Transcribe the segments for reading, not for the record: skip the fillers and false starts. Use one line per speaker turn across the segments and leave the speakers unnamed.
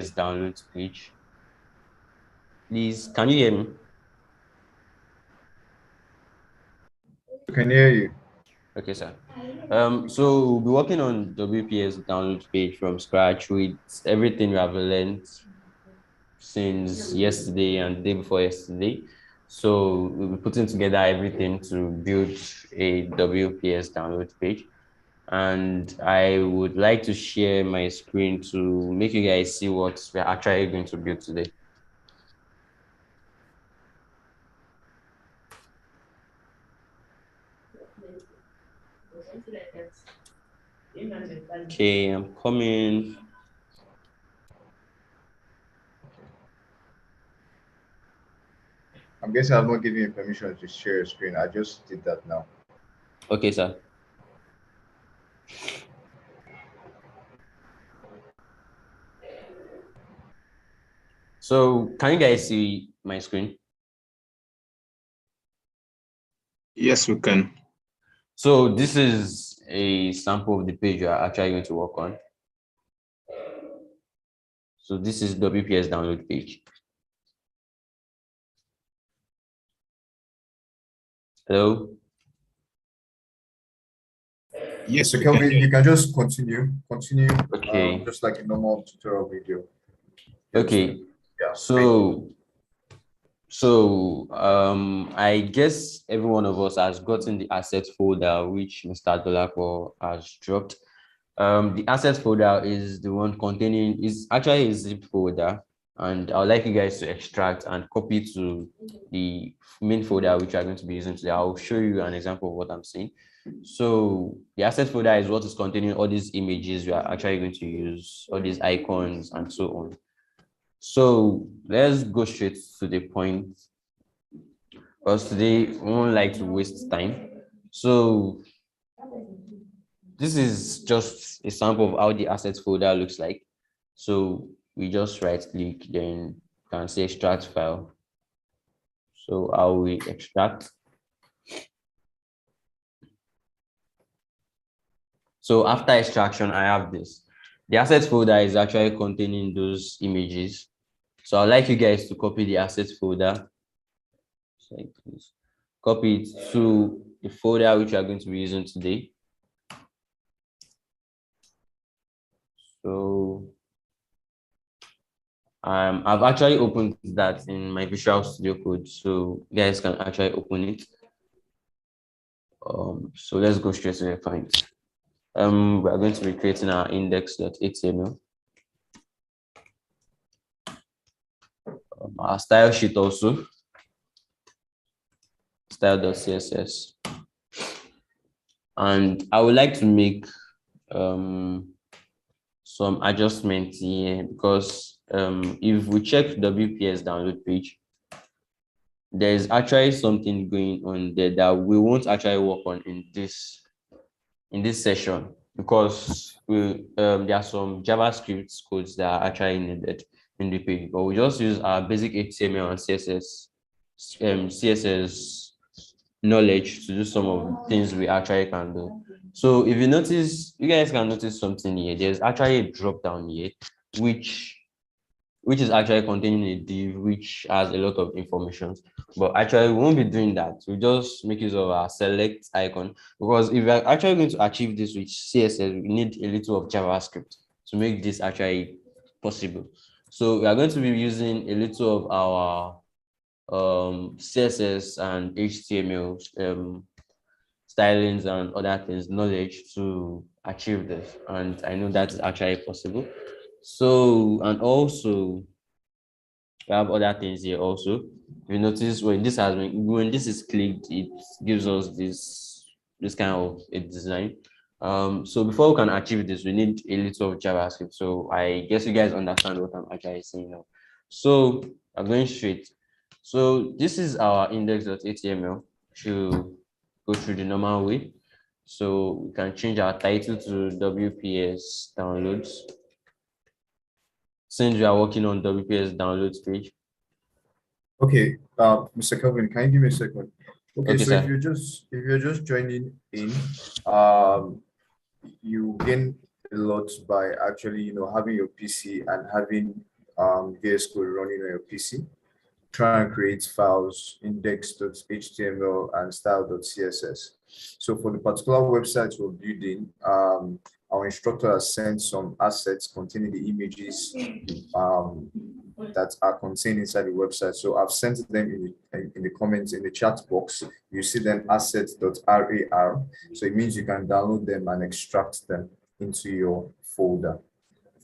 downloads page. Please, can you hear me?
I can hear you.
Okay, sir. So we'll be working on WPS download page from scratch with everything we have learned since yesterday and the day before yesterday. So we'll be putting together everything to build a WPS download page. And I would like to share my screen to make you guys see what we're actually going to build today. Okay, I'm coming.
I'm guessing I'm not giving you permission to share your screen. I just did that now.
Okay, sir. So can you guys see my screen?
Yes, we can.
So this is a sample of the page you are actually going to work on. So this is WPS download page. Hello?
Yes,
So
we can.
Kelvin, you can just continue,
Okay.
just like a normal tutorial video.
Okay.
Yeah.
I guess every one of us has gotten the asset folder which Mr. Dolapo has dropped. The asset folder is the one containing, is actually a zip folder, and I would like you guys to extract and copy to the main folder which we are going to be using today. I'll show you an example of what I'm saying. So the asset folder is what is containing all these images we are actually going to use, all these icons and so on. So let's go straight to the point, because today we won't like to waste time. So this is just a sample of how the assets folder looks like. So we just right click, then you can say extract file. So how we extract. So after extraction, I have this. The assets folder is actually containing those images. So I'd like you guys to copy the assets folder. Please copy it to the folder which we are going to be using today. So I've actually opened that in my Visual Studio Code, so you guys can actually open it. So let's go straight to the point. We are going to be creating our index.html. Our style sheet also, style.css. And I would like to make some adjustments here, because if we check WPS download page, there's actually something going on there that we won't actually work on in this session, because there are some JavaScript codes that are actually needed in the page, but we just use our basic HTML and CSS knowledge to do some of the things we actually can do. So if you notice, you guys can notice something here. There's actually a drop down here, which is actually containing a div which has a lot of information. But actually, we won't be doing that. We just make use of our select icon, because if we're actually going to achieve this with CSS, we need a little of JavaScript to make this actually possible. So we are going to be using a little of our CSS and HTML stylings and other things, knowledge to achieve this. And I know that is actually possible. So, and also we have other things here also. You notice when this is clicked, it gives us this kind of a design. So before we can achieve this, we need a little of JavaScript. So I guess you guys understand what I'm actually saying now. So I'm going straight. So this is our index.html to go through the normal way. So we can change our title to WPS downloads, since we are working on WPS downloads page.
Okay, Mr. Kelvin, can you give me a second? Okay, so
sir.
if you're just joining in, you gain a lot by actually having your PC and having VS Code running on your PC. Try and create files, index.html and style.css. So for the particular website we're building, our instructor has sent some assets containing the images that are contained inside the website. So I've sent them in the comments in the chat box. You see them assets.rar. So it means you can download them and extract them into your folder.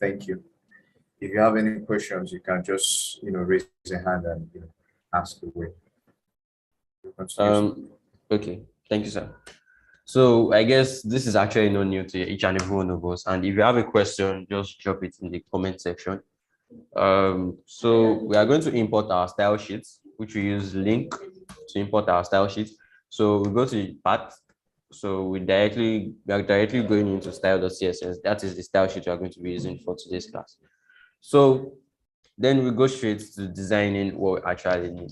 Thank you. If you have any questions, you can just raise your hand and ask away.
Okay, thank you, sir. So I guess this is actually not new to each and every one of us. And if you have a question, just drop it in the comment section. So we are going to import our style sheets, which we use link to import our style sheets. So we go to the path. So we are directly going into style.css. That is the style sheet we are going to be using for today's class. So then we go straight to designing what we actually need.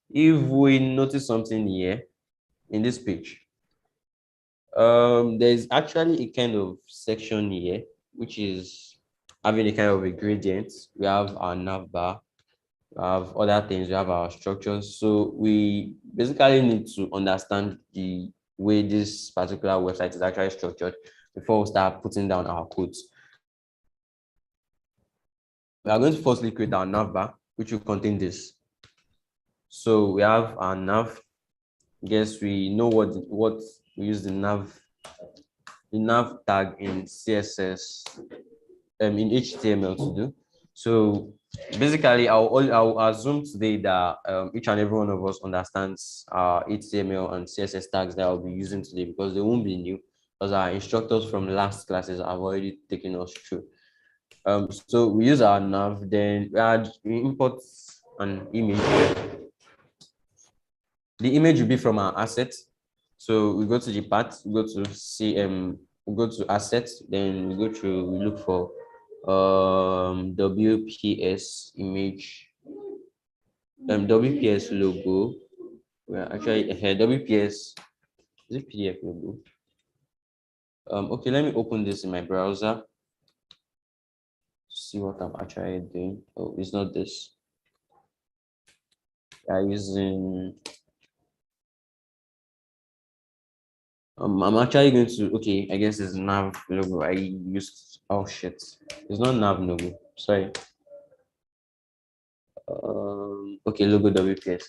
If we notice something here in this page, there's actually a kind of section here, which is having a kind of a gradient. We have our navbar, we have other things, we have our structures. So we basically need to understand the way this particular website is actually structured before we start putting down our codes. We are going to firstly create our navbar, which will contain this. So we have our nav. Guess we know what we use the nav tag in CSS in HTML to do. So basically, I'll assume today that each and every one of us understands HTML and CSS tags that I'll be using today, because they won't be new, because our instructors from last classes have already taken us through. So we use our nav, then we import an image. The image will be from our assets. So we go to the path, we go to we go to assets, then we look for WPS image, WPS logo. We're actually ahead. WPS is it PDF logo? Okay, let me open this in my browser. See what I'm actually doing. Oh, it's not this. I'm using. I'm actually going to. Okay, I guess it's nav logo. I used. Oh shit! It's not nav logo. Sorry. Okay, logo WPS.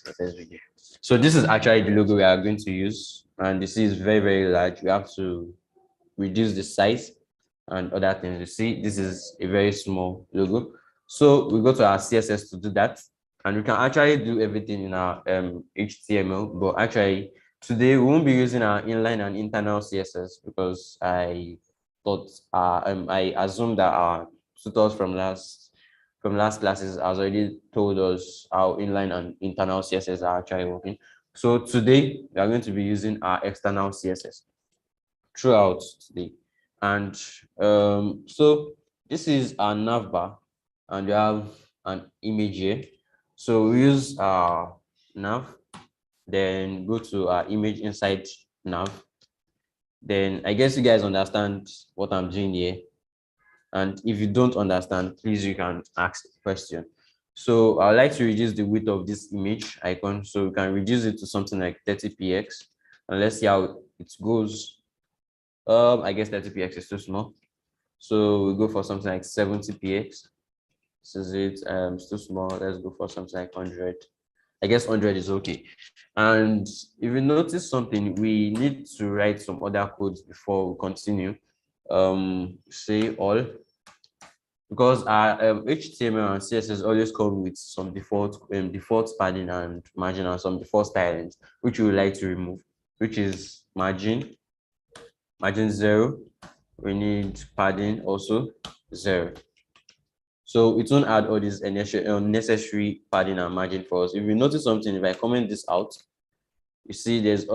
So this is actually the logo we are going to use, and this is very, very large. We have to reduce the size and other things. You see, this is a very small logo. So we go to our CSS to do that, and we can actually do everything in our HTML, but actually today we won't be using our inline and internal CSS, because I thought I assumed that our tutors from last classes has already told us how inline and internal CSS are actually working. So today we are going to be using our external CSS throughout today. And so this is our navbar, and we have an image here. So we use our nav, then go to our image inside nav. Then I guess you guys understand what I'm doing here. And if you don't understand, please, you can ask a question. So I'd like to reduce the width of this image icon. So we can reduce it to something like 30px. And let's see how it goes. I guess 30px is too small. So we go for something like 70px. This is it. It's too small. Let's go for something like 100. I guess 100 is okay. And if you notice something, we need to write some other codes before we continue. Say all, because our HTML and CSS always come with some default padding and margin and some default stylings, which we would like to remove, which is margin 0. We need padding also 0. So it won't add all these unnecessary padding and margin for us. If you notice something, if I comment this out, you see there's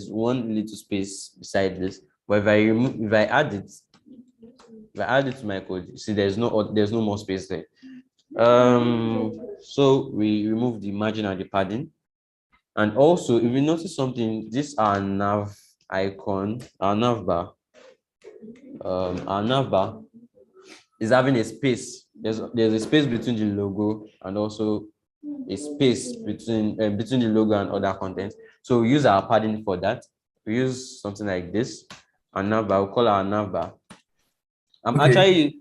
one little space beside this. But if I add it to my code, you see there's no more space there. So we remove the margin and the padding. And also, if you notice something, this our nav icon, our nav bar, is having a space. There's a space between the logo and also a space between the logo and other content. So we use our padding for that. We use something like this, a navbar. We call our navbar. I'm
Okay.
actually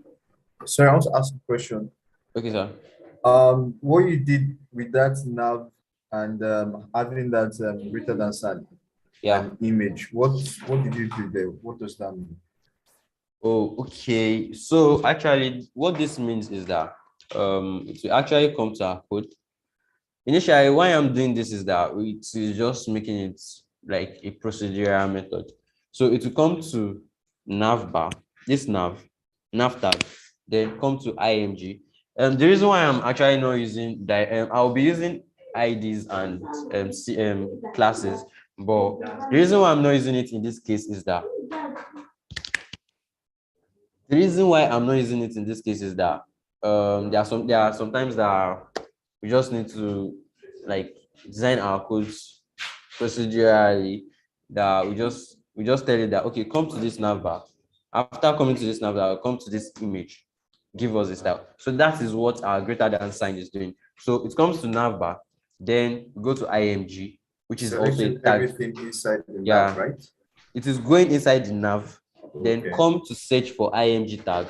Sorry, I want to ask a question.
okay, sir.
What you did with that nav and having that greater than sign
Yeah.
an image, what did you do there? What does that mean?
Oh, okay. So actually, what this means is that it will actually come to our code. Initially, why I'm doing this is that it is just making it like a procedural method. So it will come to navbar, this nav tag, then come to img. The reason why I'm actually not using that, I'll be using IDs and classes, but the reason why I'm not using it in this case is that there are sometimes that we just need to like design our codes procedurally, that we just tell it that okay, come to this navbar. After coming to this navbar, come to this image, give us this style. So that is what our greater than sign is doing. So it comes to navbar, then we go to img, which is also a
Selecting
tag.
everything inside the nav,
Yeah,
right?
it is going inside the nav, then
Okay.
come to search for img tag,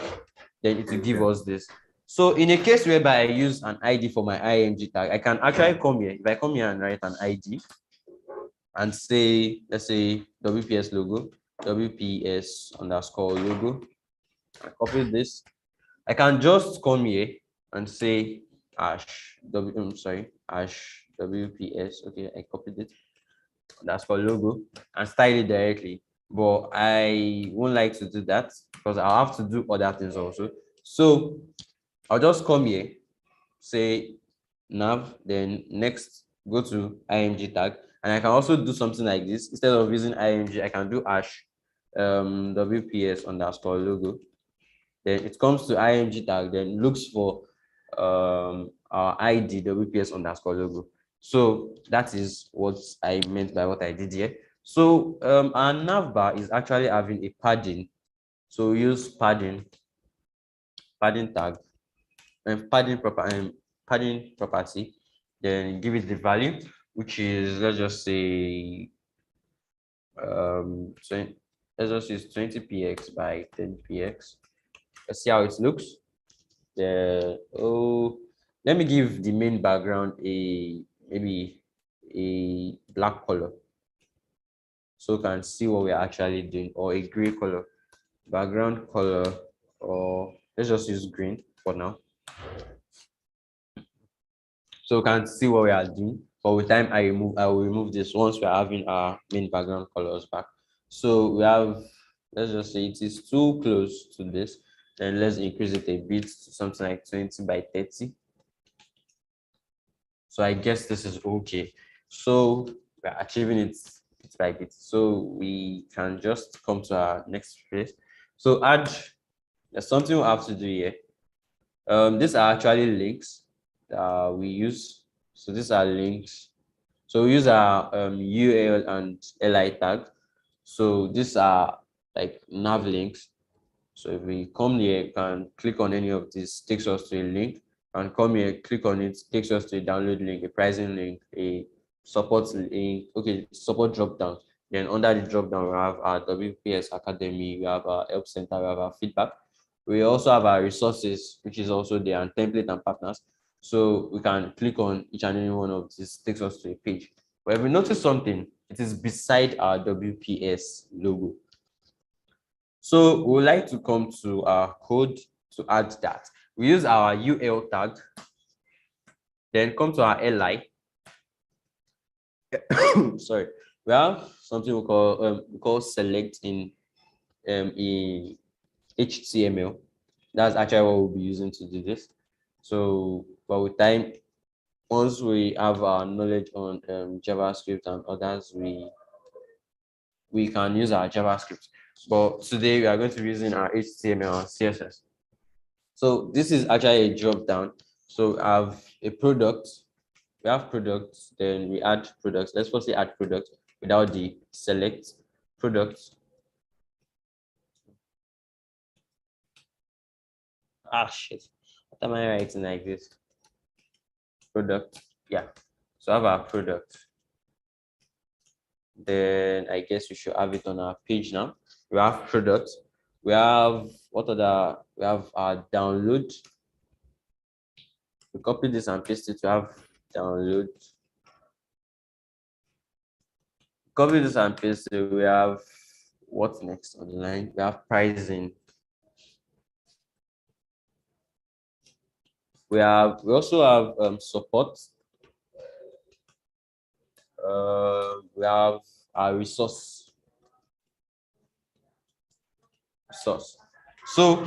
then it will give us this. So in a case whereby I use an ID for my img tag, I can actually come here. If I come here and write an ID and say, let's say WPS logo, WPS underscore logo, I copy this. I can just come here and say hash WPS. Okay, I copied it. That's for logo and style it directly. But I won't like to do that because I'll have to do other things also. So I'll just come here, say nav, then next go to img tag, and I can also do something like this. Instead of using img, I can do hash WPS underscore logo. Then it comes to img tag, then looks for our ID WPS underscore logo. So that is what I meant by what I did here. So our navbar is actually having a padding. So we use padding tag and padding property, then give it the value, which is, let's just say let's just use 20px by 10px. Let's see how it looks. Let me give the main background maybe a black color, so you can see what we're actually doing, or a gray color background color, or let's just use green for now, so you can see what we are doing. But with time, I will remove this once we're having our main background colors back. So we have, let's just say it is too close to this, then let's increase it a bit to something like 20 by 30. So I guess this is okay. So we're achieving it bit by bit. So we can just come to our next phase. So there's something we have to do here. These are actually links that we use. So these are links. So we use our URL and li tag. So these are like nav links. So if we come here, you can click on any of these, takes us to a link, and come here, click on it, takes us to a download link, a pricing link, a support link, okay, support drop down. Then under the drop down, we have our WPS Academy, we have our help center, we have our feedback. We also have our resources, which is also there, and template and partners. So we can click on each and any one of these, takes us to a page. But if we notice something, it is beside our WPS logo. So we would like to come to our code to add that. We use our UL tag, then come to our li. Sorry, we have something we call select in HTML. That's actually what we'll be using to do this. So, but with time, once we have our knowledge on JavaScript and others, we can use our JavaScript. But today we are going to be using our HTML and CSS. So this is actually a drop down. So I have a product. We have products, then we add products. Let's firstly add product without the select products. Shit. What am I writing like this? Product. Yeah. So I have our product. Then I guess we should have it on our page now. We have product. We have what other? We have our download. We copy this and paste it to have download. Copy this and paste it. We have what's next on the line? We have pricing. We also have support. We have our resource. So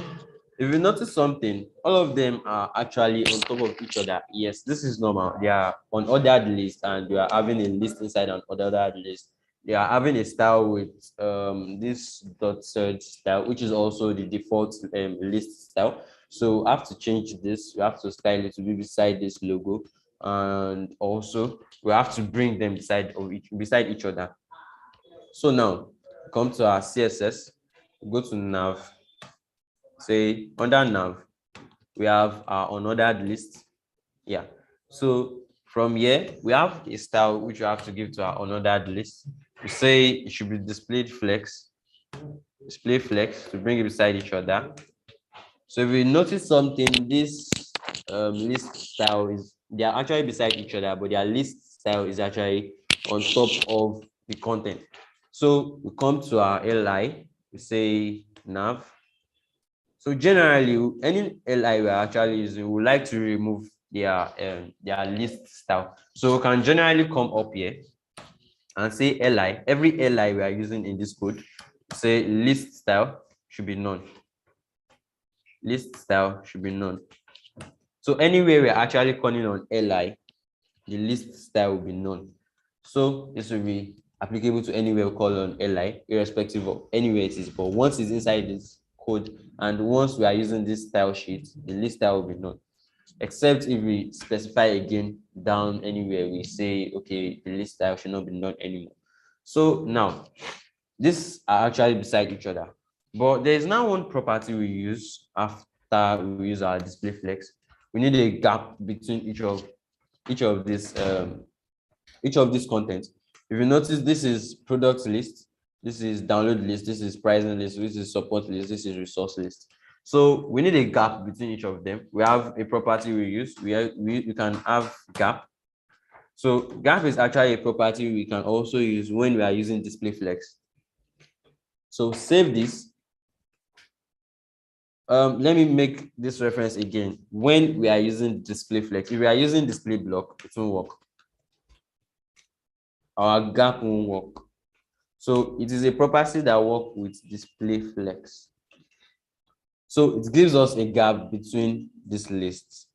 if you notice something, all of them are actually on top of each other. Yes, this is normal. They are on ordered list and you are having a list inside an ordered list. They are having a style with this dot search style, which is also the default list style. So I have to change this. We have to style it to be beside this logo, and also we have to bring them beside each other. So now come to our CSS. Go to nav. Say under nav, we have our unordered list. Yeah. So from here, we have a style which we have to give to our unordered list. We say it should be displayed flex, display flex to bring it beside each other. So if you notice something, this list style they are actually beside each other, but their list style is actually on top of the content. So we come to our li, we say nav. So generally, any li we're actually using, we like to remove their list style. So we can generally come up here and say li. Every li we are using in this code, say list style should be none. List style should be none. So anywhere we're actually calling on li, the list style will be none. So this will be applicable to anywhere we call on li, irrespective of anywhere it is. But once it's inside this code, and once we are using this style sheet, the list style will be none. Except if we specify again down anywhere, we say, okay, the list style should not be none anymore. So now, these are actually beside each other. But there is now one property we use after we use our display flex. We need a gap between each of this content. If you notice, this is product list, this is download list, this is pricing list, this is support list, this is resource list. So we need a gap between each of them. We have a property we use. We can have gap. So gap is actually a property we can also use when we are using display flex. So save this. Let me make this reference again. When we are using display flex, if we are using display block, it won't work. Our gap won't work. So it is a property that works with display flex. So it gives us a gap between these lists.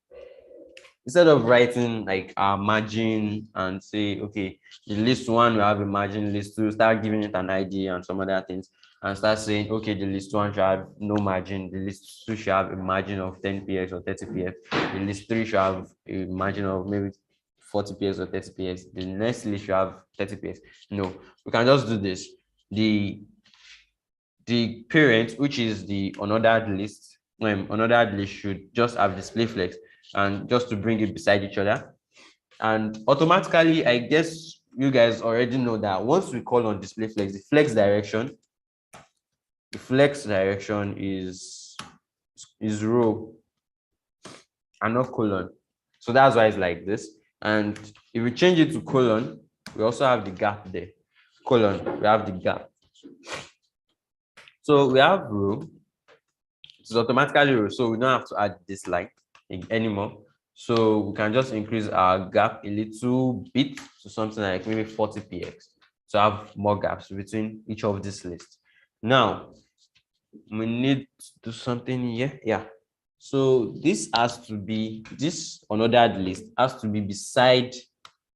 Instead of writing like our margin and say, okay, the list one we have a margin, list two, start giving it an ID and some other things, and start saying, okay, the list one should have no margin, the list two should have a margin of 10 px or 30 px, the list three should have a margin of maybe 40 px or 30 px, the next list should have 30 px. No, we can just do this. The parent, which is the unordered list, unordered list should just have display flex, and just to bring it beside each other. And automatically, I guess you guys already know that once we call on display flex, the flex direction is row and not colon. So that's why it's like this. And if we change it to colon, we also have the gap there. Colon, we have the gap. So we have row. It's automatically row, so we don't have to add this line anymore. So we can just increase our gap a little bit to something like maybe 40 px to have more gaps between each of these lists. Now we need to do something here. Yeah. So this unordered list has to be beside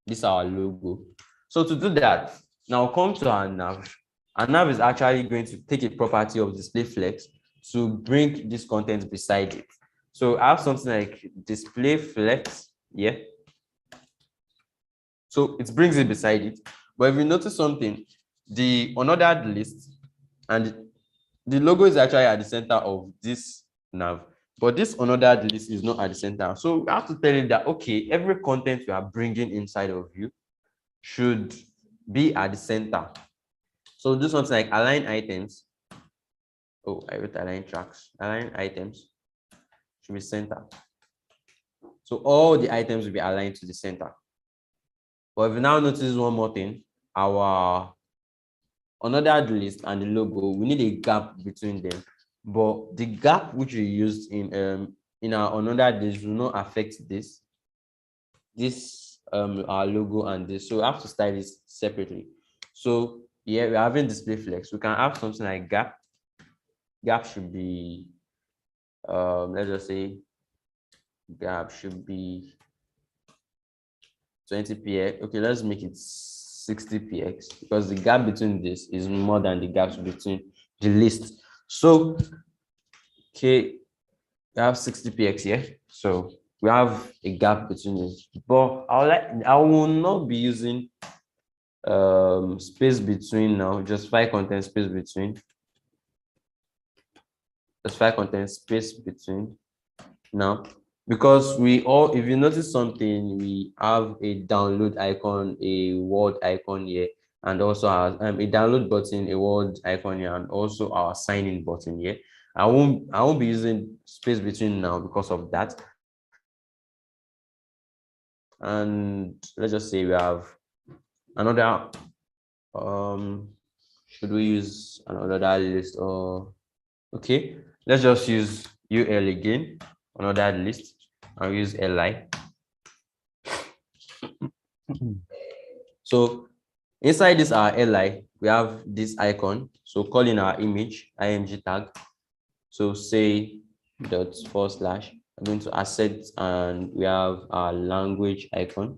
this our logo. So to do that, now come to our nav. Our nav is actually going to take a property of display flex to bring this content beside it. So I have something like display flex, yeah. So it brings it beside it. But if you notice something, the unordered list and the logo is actually at the center of this nav. But this unordered list is not at the center. So we have to tell it that, okay, every content you are bringing inside of you should be at the center. So do something like align items. Oh, I wrote align tracks. Align items should be center. So all the items will be aligned to the center. But if you now notice one more thing, our unordered list and the logo, we need a gap between them. But the gap which we used in our unordered list will not affect this our logo and this. So we have to style this separately. So yeah, we're having display flex. We can have something like gap. Gap should be let's just say gap should be 20 px. Okay, let's make it 60 px because the gap between this is more than the gaps between the list. So okay, we have 60 px here. So we have a gap between this, but I will not be using space between now. Justify content space between. Justify content space between now, because if you notice something, we have a download icon, a word icon here, and also a download button, a word icon here, and also our sign in button here. I won't be using space between now because of that. And let's just say we have another should we use another list, or okay, let's just use ul again, another list. I'll use li. So inside this our li, we have this icon. So call in our image img tag. So say dot / I'm going to assets, and we have our language icon.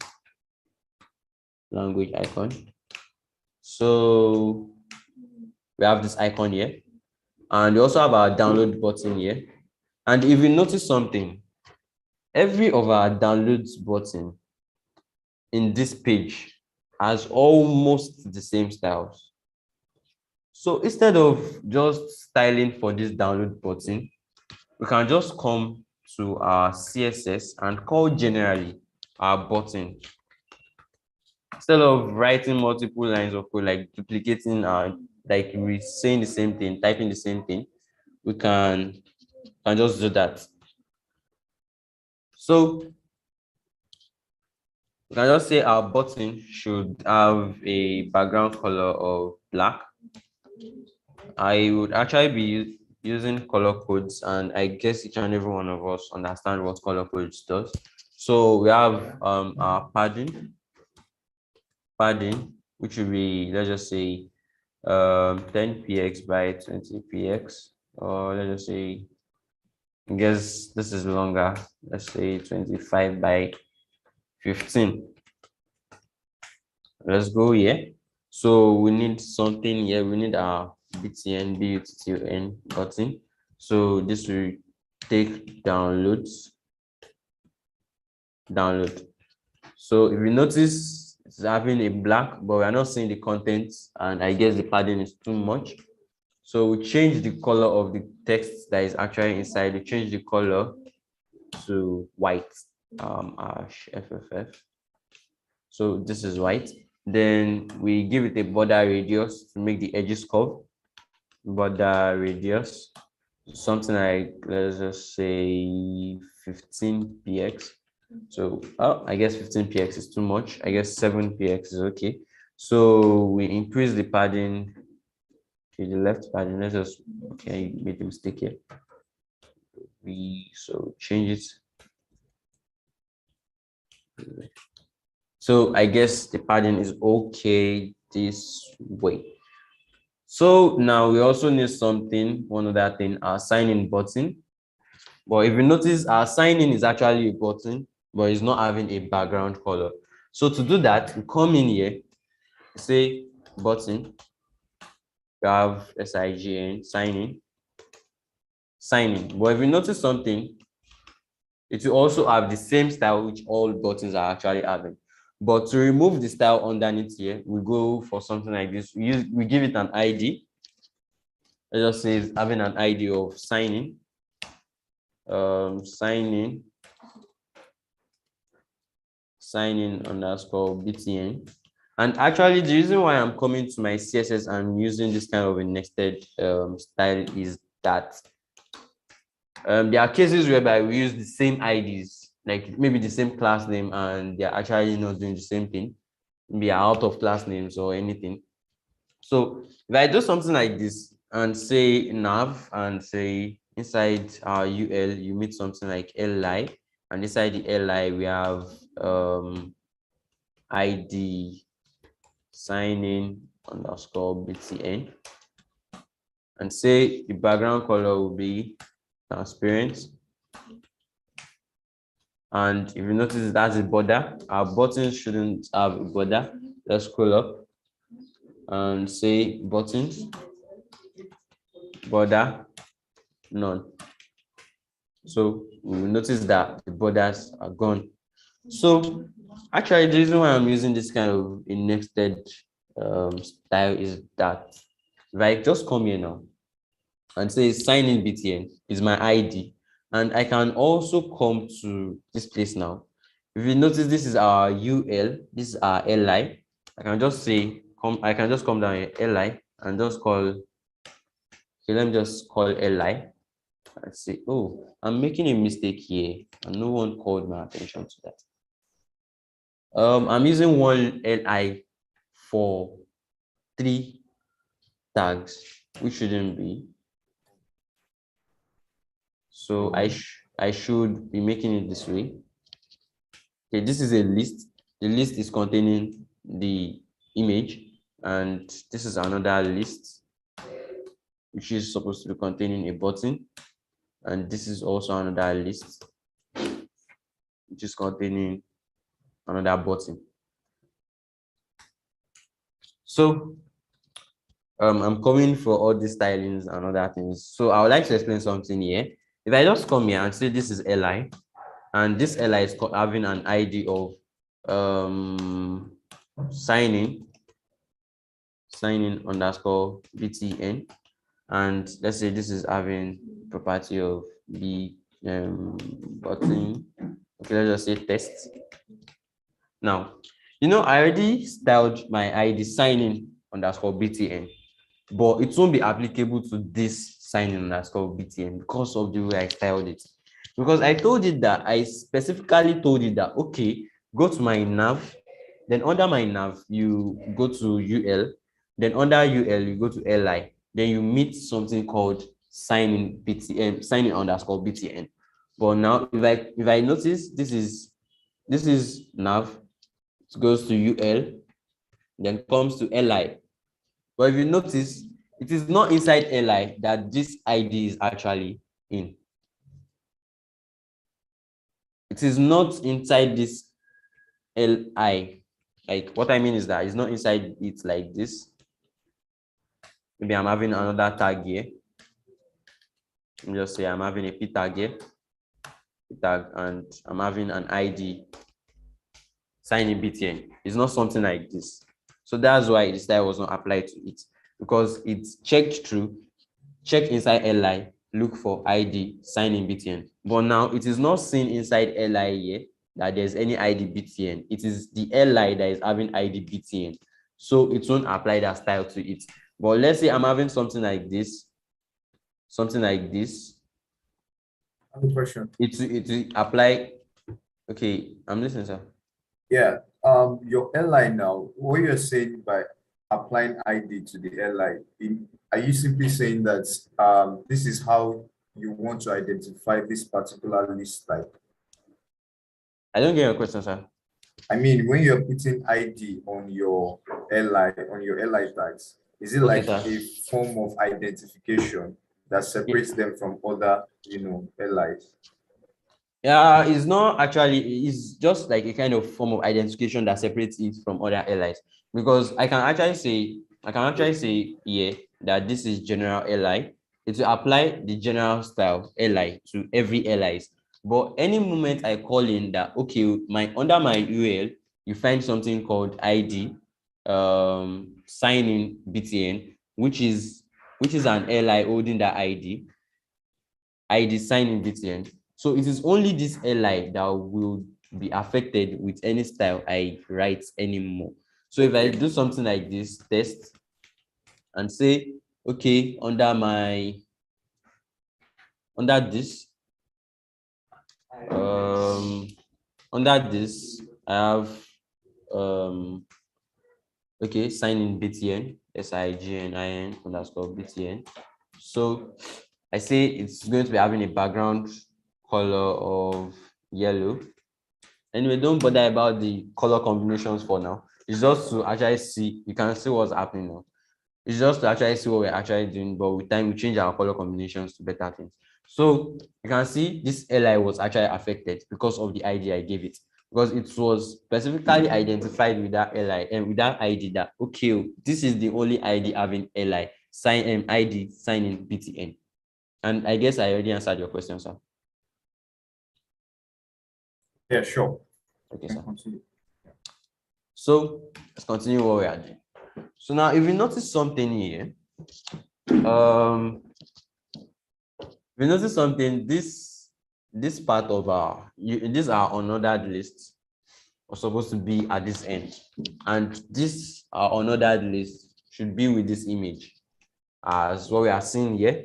So we have this icon here, and we also have our download button here. And if you notice something, every of our downloads button in this page has almost the same styles. So instead of just styling for this download button, we can just come to our CSS and call generally our button. Instead of writing multiple lines of code, like duplicating like we saying the same thing, typing the same thing, we can just do that. So we can just say our button should have a background color of black. I would actually be using color codes, and I guess each and every one of us understand what color codes does. So we have our padding, which will be, let's just say 10 px by 20 px, or let's just say, I guess this is longer, let's say 25 by 15. Let's go here. So we need something here. We need our btn buttn button. So this will take download. So if you notice, it's having a black, but we are not seeing the contents, and I guess the padding is too much. So we change the color of the text that is actually inside. We change the color to white, FFF. So this is white. Then we give it a border radius to make the edges curve. Border radius, something like, let's just say 15 px. So I guess 15 px is too much. I guess 7 px is okay. So we increase the padding to the left padding. Let's just, okay, I made a mistake here. So change it. So I guess the padding is okay this way. So now we also need one other thing, our sign-in button. But if you notice, our sign-in is actually a button, but it's not having a background color. So to do that, we come in here, say button, you have sign, sign in. But if you notice something, it will also have the same style which all buttons are actually having. But to remove the style underneath here, we go for something like this. We give it an ID. It just says having an ID of signing. sign in underscore btn. And actually, the reason why I'm coming to my CSS and using this kind of a nested style is that there are cases whereby we use the same IDs, like maybe the same class name, and they're actually not doing the same thing. Maybe out of class names or anything. So if I do something like this and say nav and say inside our UL, you meet something like li, and inside the li we have ID signing underscore btn, and say the background color will be transparent. And if you notice that's a border, our buttons shouldn't have a border. Let's scroll up and say buttons, border, none. So we will notice that the borders are gone. So actually, the reason why I'm using this kind of a nested style is that if I just come here now and say sign in btn is my ID, and I can also come to this place now. If you notice, this is our UL, this is our li. I can just say I can just come down here li and just call. Okay, let me just call li. I say, oh, I'm making a mistake here, and no one called my attention to that. I'm using one li for 3 tags, which shouldn't be. So I should be making it this way. Okay, this is a list. The list is containing the image, and this is another list, which is supposed to be containing a button, and this is also another list, which is containing another button. So I'm coming for all these stylings and other things. So I would like to explain something here. If I just come here and say this is li, and this li is having an ID of signing underscore btn, and let's say this is having property of the button. Okay, let's just say test. Now, I already styled my ID signing underscore btn, but it won't be applicable to this signing underscore btn because of the way I styled it. Because I told it that I specifically told it that, okay, go to my nav, then under my nav, you go to UL, then under UL, you go to LI, then you meet something called signing btn, signing underscore btn. But now, if I notice this is nav, it goes to UL, then comes to LI. But if you notice, it is not inside LI that this ID is actually in. It is not inside this LI. Like, what I mean is that it's not inside it like this. Maybe I'm having another tag here. Let me just say I'm having a P tag here. P tag, and I'm having an ID signing btn. It's not something like this. So that's why the style was not applied to it, because it's checked through, check inside li, look for ID signing btn. But now it is not seen inside li here that there's any ID btn. It is the li that is having ID btn. So it won't apply that style to it. But let's say I'm having something like this.
I have a question.
It will apply. Okay, I'm listening, sir.
Yeah, your li now, what you're saying by applying ID to the li, are you simply saying that this is how you want to identify this particular list type?
I don't get your question, sir.
I mean, when you're putting ID on your li tags, is it
Okay,
like
sir.
a form of identification that separates them from other, LIs?
Yeah, it's not actually, it's just like a kind of form of identification that separates it from other allies. Because I can actually say here that this is general li. It will apply the general style li to every allies. But any moment I call in that, okay, under my UL, you find something called ID signing btn, which is an li holding that ID. ID sign in btn. So it is only this li that will be affected with any style I write anymore. So if I do something like this, test, and say, okay, under this, under this, I have okay, sign in btn, signin underscore btn. So I say it's going to be having a background color of yellow. Anyway, don't bother about the color combinations for now. It's just to actually see, you can see what's happening now. It's just to actually see what we're actually doing, but with time we change our color combinations to better things. So you can see this li was actually affected because of the ID I gave it, because it was specifically identified with that li and with that ID that, okay, this is the only ID having li sign ID sign in btn. And I guess I already answered your question, sir.
Yeah, sure.
Okay, sir.
Continue.
So let's continue what we are doing. So now, if you notice something here, this part of these are unordered lists are supposed to be at this end, and this unordered list should be with this image as what we are seeing here.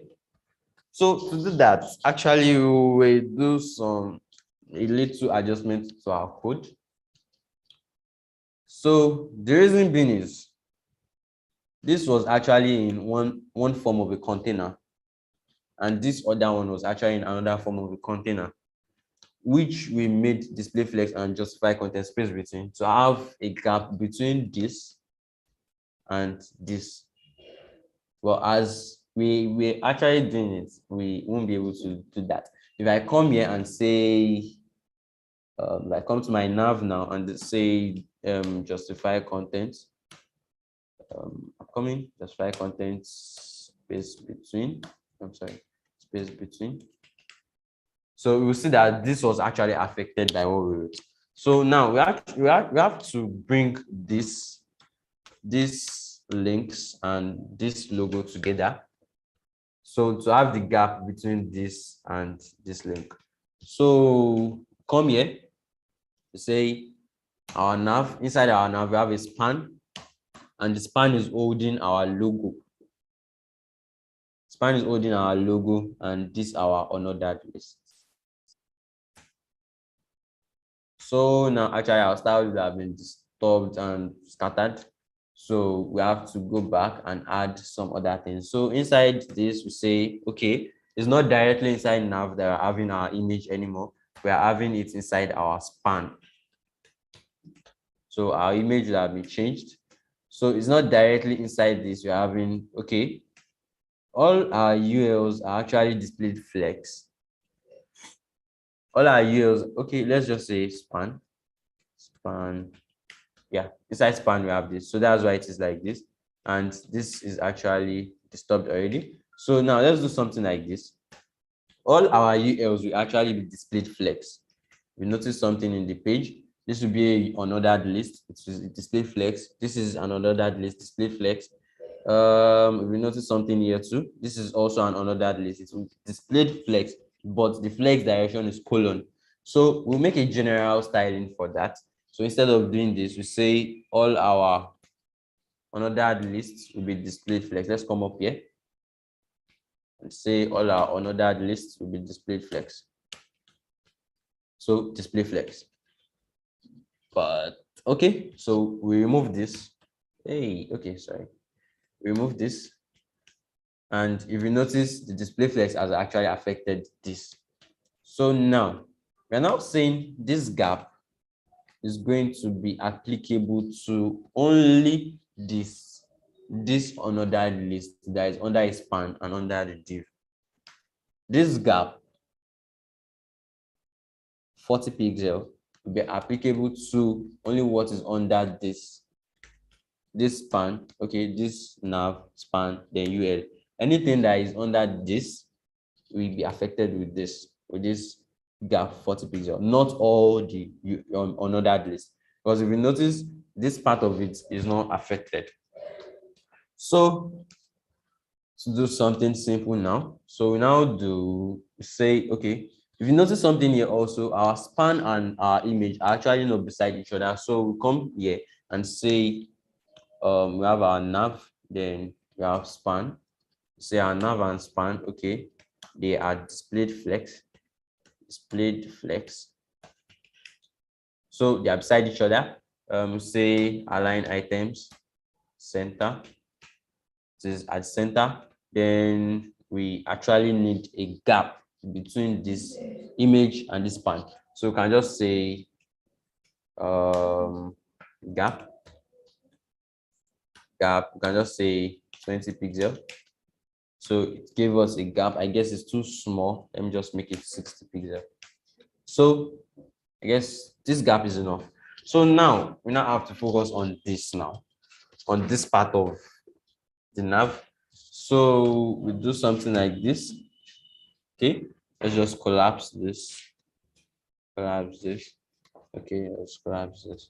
So to do that, actually we will do a little adjustment to our code. So the reason being is this was actually in one form of a container, and this other one was actually in another form of a container, which we made display flex and justify content space between to have a gap between this and this. Well, as we're actually doing it, we won't be able to do that. If I come here and say, I come to my nav now and say justify content, upcoming justify content space between, I'm sorry, space between. So we'll see that this was actually affected by what we wrote. So now we have to bring these links and this logo together. So to have the gap between this and this link. So come here, say our nav, inside our nav, we have a span, and the span is holding our logo. Span is holding our logo, and this our unordered list. So now actually our style would have been disturbed and scattered. So we have to go back and add some other things. So inside this, we say, okay, it's not directly inside nav that we're having our image anymore. We are having it inside our span. So our image will have been changed. So it's not directly inside this. We're having, okay, all our ULs are actually displayed flex. All our ULs, okay, let's just say span. Yeah, inside span we have this, so that's why it is like this, and this is actually disturbed already. So now let's do something like this. All our ULs will actually be displayed flex. We notice something in the page. This will be another list. It's display flex. This is another list, display flex. We notice something here too. This is also an another list. It's displayed flex, but the flex direction is colon. So we'll make a general styling for that. So instead of doing this, we say all our another lists will be displayed flex. Let's come up here and say all our another lists will be displayed flex. So display flex. But okay, so we remove this. Hey, okay, sorry. Remove this. And if you notice, the display flex has actually affected this. So now we're now saying this gap is going to be applicable to only this unordered list that is under a span and under the div. This gap, 40 pixels, will be applicable to only what is under this span, okay, this nav span, then UL. Anything that is under this will be affected with this gap 40 pixels, not all the unordered list. Because if you notice, this part of it is not affected. So to do something simple now. So we now do say, okay, if you notice something here also, our span and our image are actually not beside each other. So we come here and say, we have our nav, then we have span. Say our nav and span, okay, they are displayed flex. So they are beside each other. Say align items, center. This is at center. Then we actually need a gap between this image and this span. So we can just say gap. We can just say 20 pixel. So it gave us a gap. I guess it's too small. Let me just make it 60 pixel. So I guess this gap is enough. So now we now have to focus on this now, on this part of the nav. So we do something like this. Okay, let's just collapse this. Okay, let's collapse this.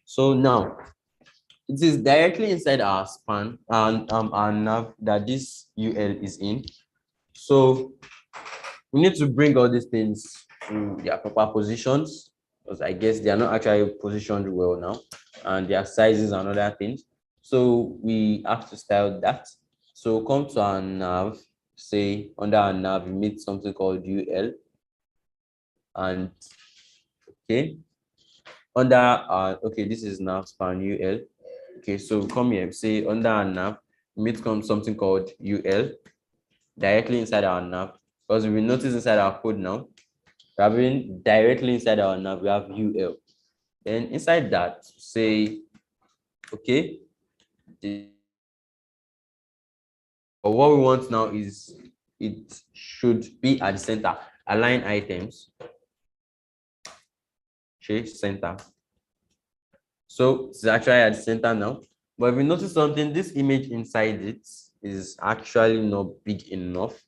So now it is directly inside our span and our nav that this UL is in. So we need to bring all these things to their proper positions, because I guess they are not actually positioned well now, and their sizes and other things. So we have to style that. So come to our nav, say under our nav, we meet something called UL, and okay, under our okay, this is nav span UL. Okay, so come here, say under our nav, we meet something called UL directly inside our nav, because we notice inside our code now, having directly inside our nav, we have UL. Then inside that, say, okay, but what we want now is it should be at the center. Align items, change center. So it's actually at the center now. But if you notice something, this image inside it is actually not big enough.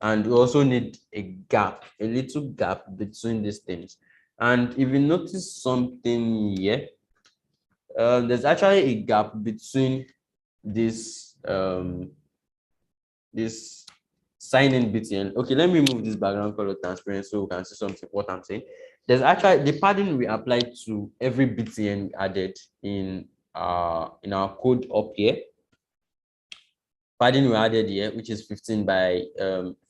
And we also need a gap, a little gap between these things. And if you notice something here, there's actually a gap between this this sign-in btn. Okay, let me move this background color transparent so we can see something what I'm saying. There's actually the padding we applied to every btn added in our code up here. Padding we added here, which is 15 by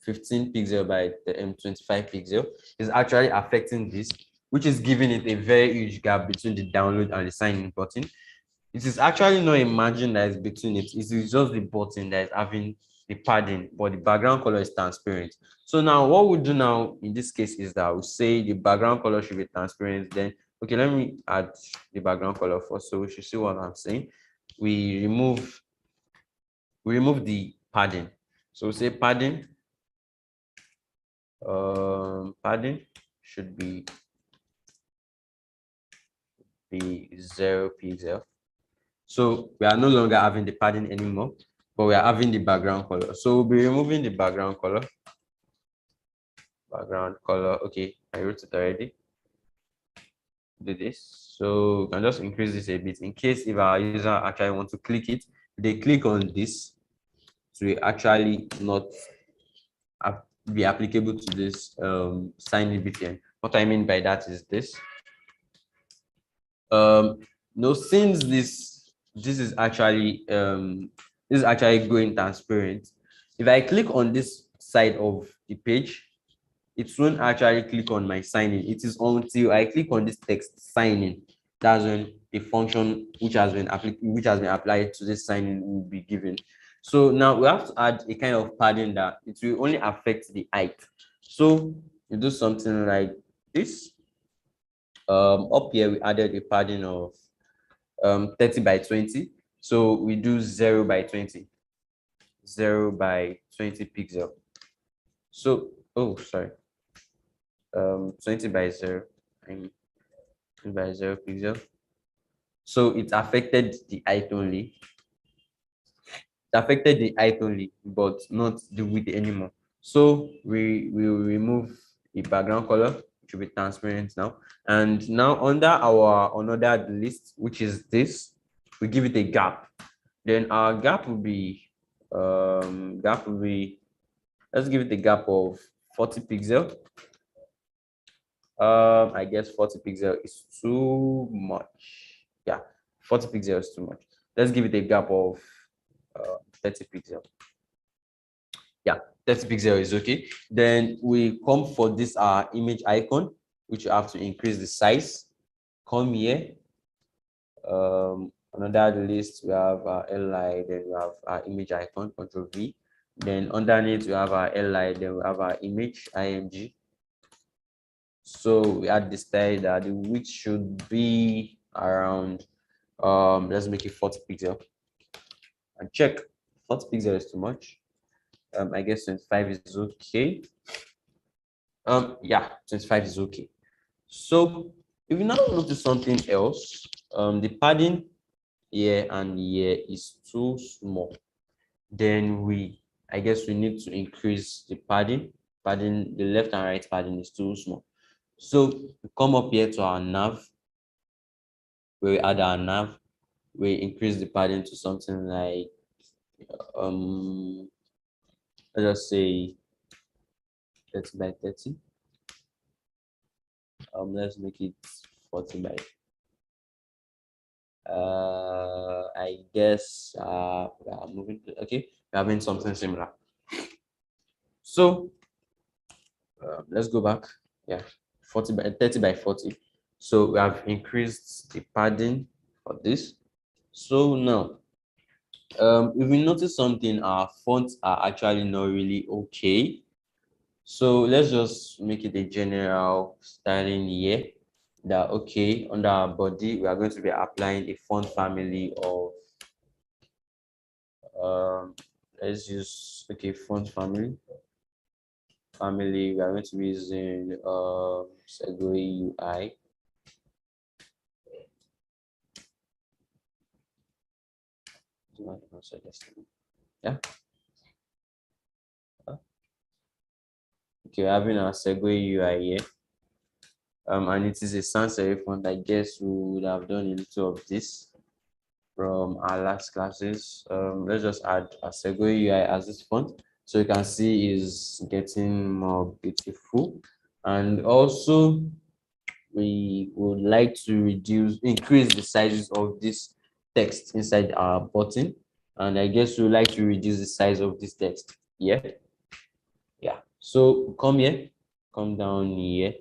15 pixel by the 25 pixel, is actually affecting this, which is giving it a very huge gap between the download and the sign-in button. It is actually not a margin that is between it. It is just the button that is having the padding, but the background color is transparent. So now what we do now in this case is that we say the background color should be transparent. Then, okay, let me add the background color first, so we should see what I'm saying. We remove the padding. So we say padding. Padding should be 0 pixel. So we are no longer having the padding anymore, but we are having the background color. So we'll be removing the background color. Okay, I wrote it already. Do this. So we can just increase this a bit in case if our user actually want to click it, they click on this, so it actually not be applicable to this sign-in btn. What I mean by that is this. No, since this is actually going transparent, if I click on this side of the page, it won't actually click on my sign in. It is until I click on this text sign in, that's when the function which has been applied to this sign in will be given. So now we have to add a kind of padding that it will only affect the height. So you do something like this. Up here we added a padding of 30 by 20. So we do 0 by 20. 0 by 20 pixel. So, oh, sorry. 20 by 0. I mean, 20 by 0 pixel. So it affected the height only. It affected the height only, but not the width anymore. So we will remove the background color, which will be transparent now. And now under our unordered list, which is this, we give it a gap. Then our gap will be Gap will be, let's give it a gap of 40 pixel. I guess 40 pixel is too much. Yeah, 40 pixel is too much. Let's give it a gap of 30 pixel. Yeah, 30 pixel is okay. Then we come for this image icon, which you have to increase the size. Come here. Another list, we have our li, then we have our image icon, Control V. Then underneath we have our li, then we have our image img. So we add the style that the width should be around let's make it 40 pixel and check. 40 pixel is too much. I guess 25 is okay. Yeah, 25 is okay. So if you now notice something else, the padding here and here is too small. Then I guess we need to increase the padding. The left and right padding is too small. So we come up here to our nav, where we add our nav, we increase the padding to something like let's just say 30 by 30. Let's make it 40 by I guess we are moving to, okay, we're having something similar. So let's go back. Yeah, 40 by 30 by 40. So we have increased the padding for this. So now if we notice something, our fonts are actually not really okay. So let's just make it a general styling here that okay, under our body we are going to be applying a font family of let's use, okay, font family we are going to be using Segway UI. Yeah, okay, we're having our Segway UI here. And it is a sans serif font. I guess we would have done a little of this from our last classes. Let's just add a Segway UI as this font, so you can see is getting more beautiful. And also we would like to increase the sizes of this text inside our button, and I guess we would like to reduce the size of this text. Yeah, so come here, come down here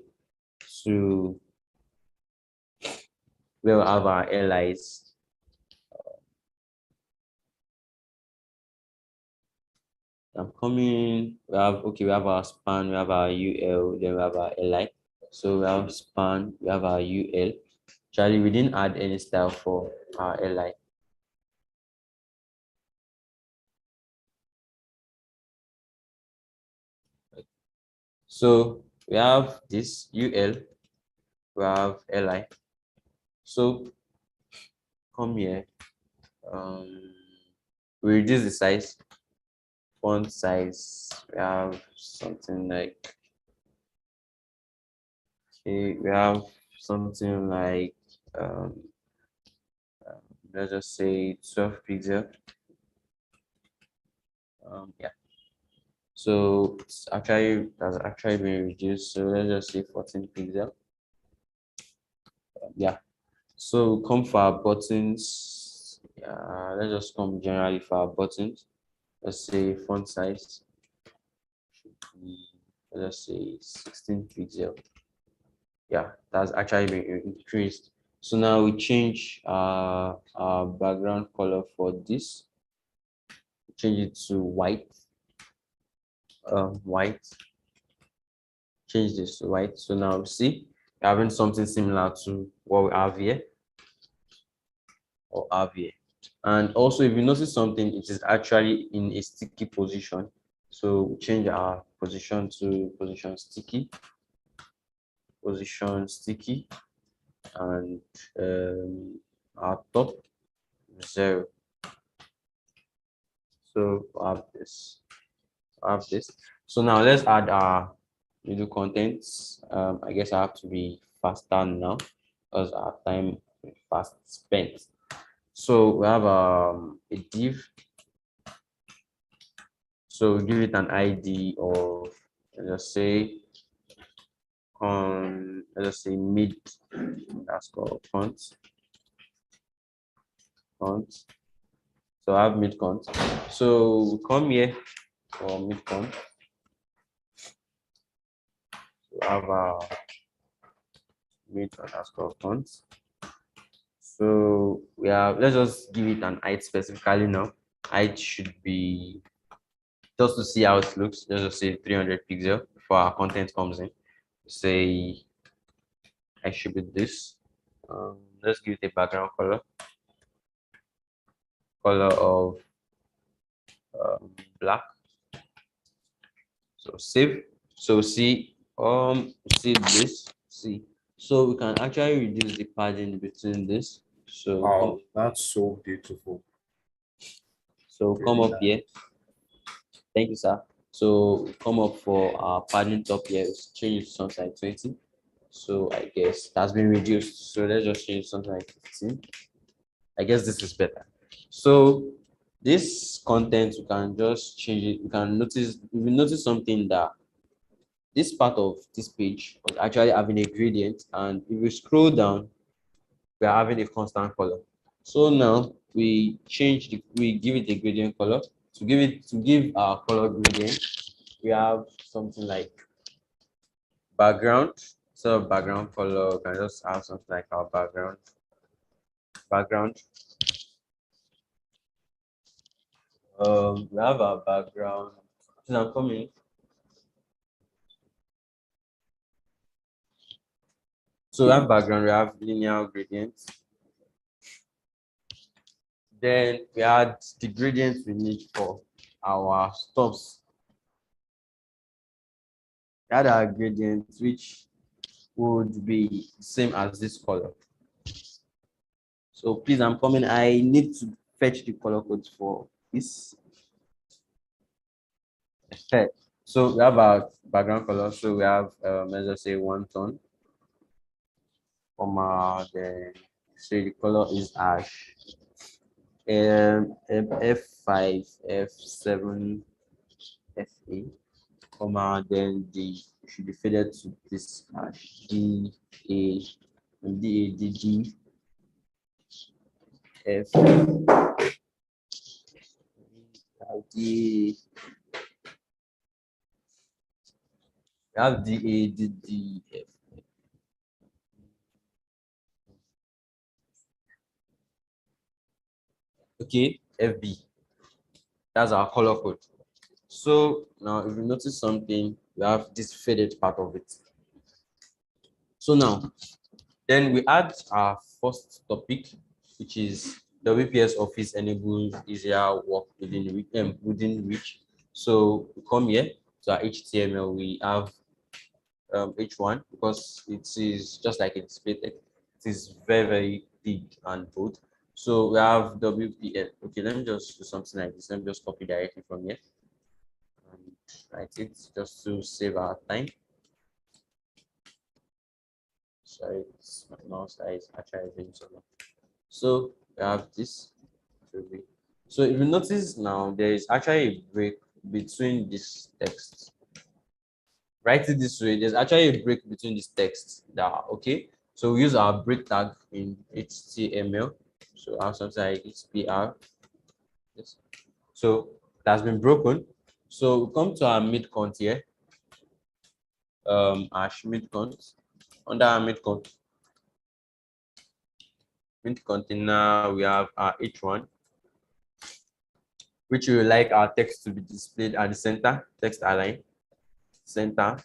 to where we have our allies. I'm coming. We have our span, we have our UL, then we have our li. So we have span, we have our UL. Actually, we didn't add any style for our li. So we have this UL, we have li. So come here. We reduce the size, font size. We have something like, okay, we have something like let's just say 12 pixel. Yeah, so it's actually has actually been reduced, so let's just say 14 pixel. Yeah, so come for our buttons. Let's just come generally for our buttons. Let's say font size should be, let's say 16 pixel. Yeah, that's actually been increased. So now we change our background color for this, change it to white. White, change this to white. So now see, we're having something similar to what we have here or have here. And also, if you notice something, it is actually in a sticky position. So we change our position to position sticky, and our top 0. So we have this. So now let's add our video contents. I guess I have to be faster now because our time is fast spent. So we have a div So we give it an ID of, let's say mid underscore font. So I have mid count. So we come here for mid count. So have our mid underscore font. So we have, let's just give it an height specifically now. Height should be, just to see how it looks, let's just say 300 pixel before our content comes in. Say I should be this. Let's give it a background color of black. So save. So see this. See. So we can actually reduce the padding between this. So
Wow, that's so beautiful.
come up here. Thank you, sir. So come up for our padding top here. Let's change it to something like 20. So I guess that's been reduced. So let's just change something like 15. I guess this is better. So this content, you can just change it. You can notice, you will notice something, that this part of this page was actually having a gradient, and if you scroll down, we are having a constant color. So now we give it a gradient color. To give our color gradient, we have something like background. So background color, we can just have something like our background. We have our background. I'm coming. So we have background, we have linear gradients. Then we add the gradients we need for our stops. We add our gradients, which would be the same as this color. So please, I'm coming. I need to fetch the color codes for this. Okay. So we have our background color. So we have, let's just say 1 tone. Then say the color is ash. F5, F7, FA, then D should be faded to this hash D A D G F D. We have D A D D F. Okay, FB. That's our color code. So now, if you notice something, we have this faded part of it. So now, then we add our first topic, which is WPS Office enables easier work within reach. So we come here to our HTML. We have H1, because it is just like a display text. It is very, very big and bold. So we have WPS. Okay, let me just do something like this. Let me just copy directly from here and write it just to save our time. Sorry, my mouse is actually doing so long. So we have this. So if you notice now, there is actually a break between this text. Write it this way, there's actually a break between this text. Okay. So we use our break tag in HTML. So I have something like this PR. Yes. So that's been broken. So we come to our mid count here. Ash mid count. Under our mid container, we have our H1, which we would like our text to be displayed at the center, text align, center.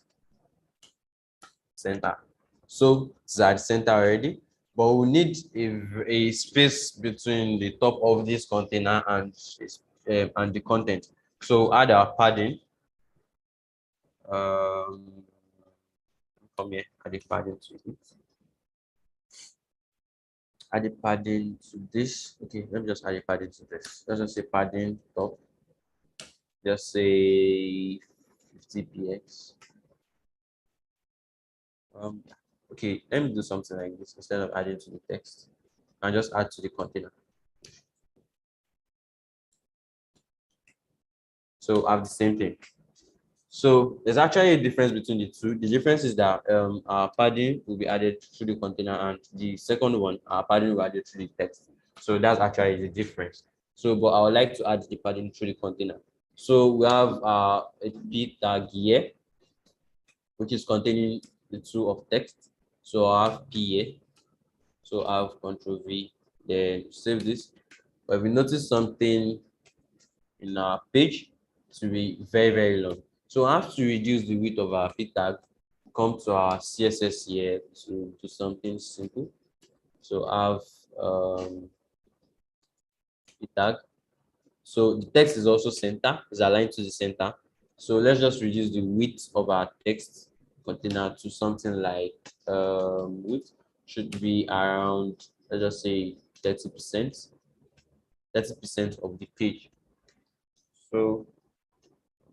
So it's at the center already, but we need a space between the top of this container and the content. So add our padding. Come here, add the padding to it. Add the padding to this. Okay, let me just add the padding to this. Let's just say padding top. Just say 50 px. Okay, let me do something like this instead of adding to the text, and just add to the container. So I have the same thing. So there's actually a difference between the two. The difference is that our padding will be added to the container, and the second one, our padding will be added to the text. So that's actually the difference. So, but I would like to add the padding to the container. So we have a p tag here, which is containing the two of text. So I have p here. So I have Control V, then save this. But if we notice something in our page, to be very, very long. So I have to reduce the width of our p tag, come to our CSS here to do something simple. So I have p tag. So the text is also center, is aligned to the center. So let's just reduce the width of our text container to something like width should be around, let's just say 30%, 30% of the page. So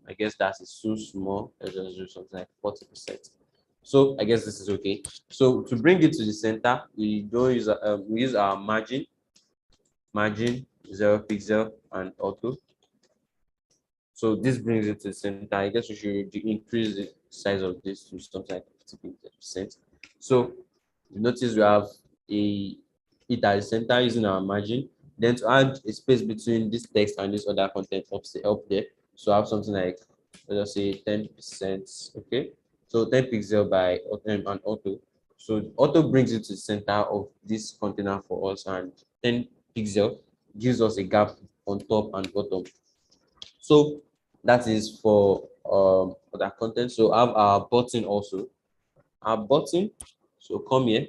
I guess that is so small. Let's just do something like 40%. So I guess this is okay. So to bring it to the center, we don't use we use our margin, 0 pixel and auto. So this brings it to the center. I guess we should increase the size of this to something like 50%. So you notice we have it at the center using our margin. Then to add a space between this text and this other content up there. So I have something like, let's say 10%. Okay. So 10 pixel by an auto. So auto brings it to the center of this container for us, and 10 pixel gives us a gap on top and bottom. So that is for other content. So I have our button also. Our button. So come here,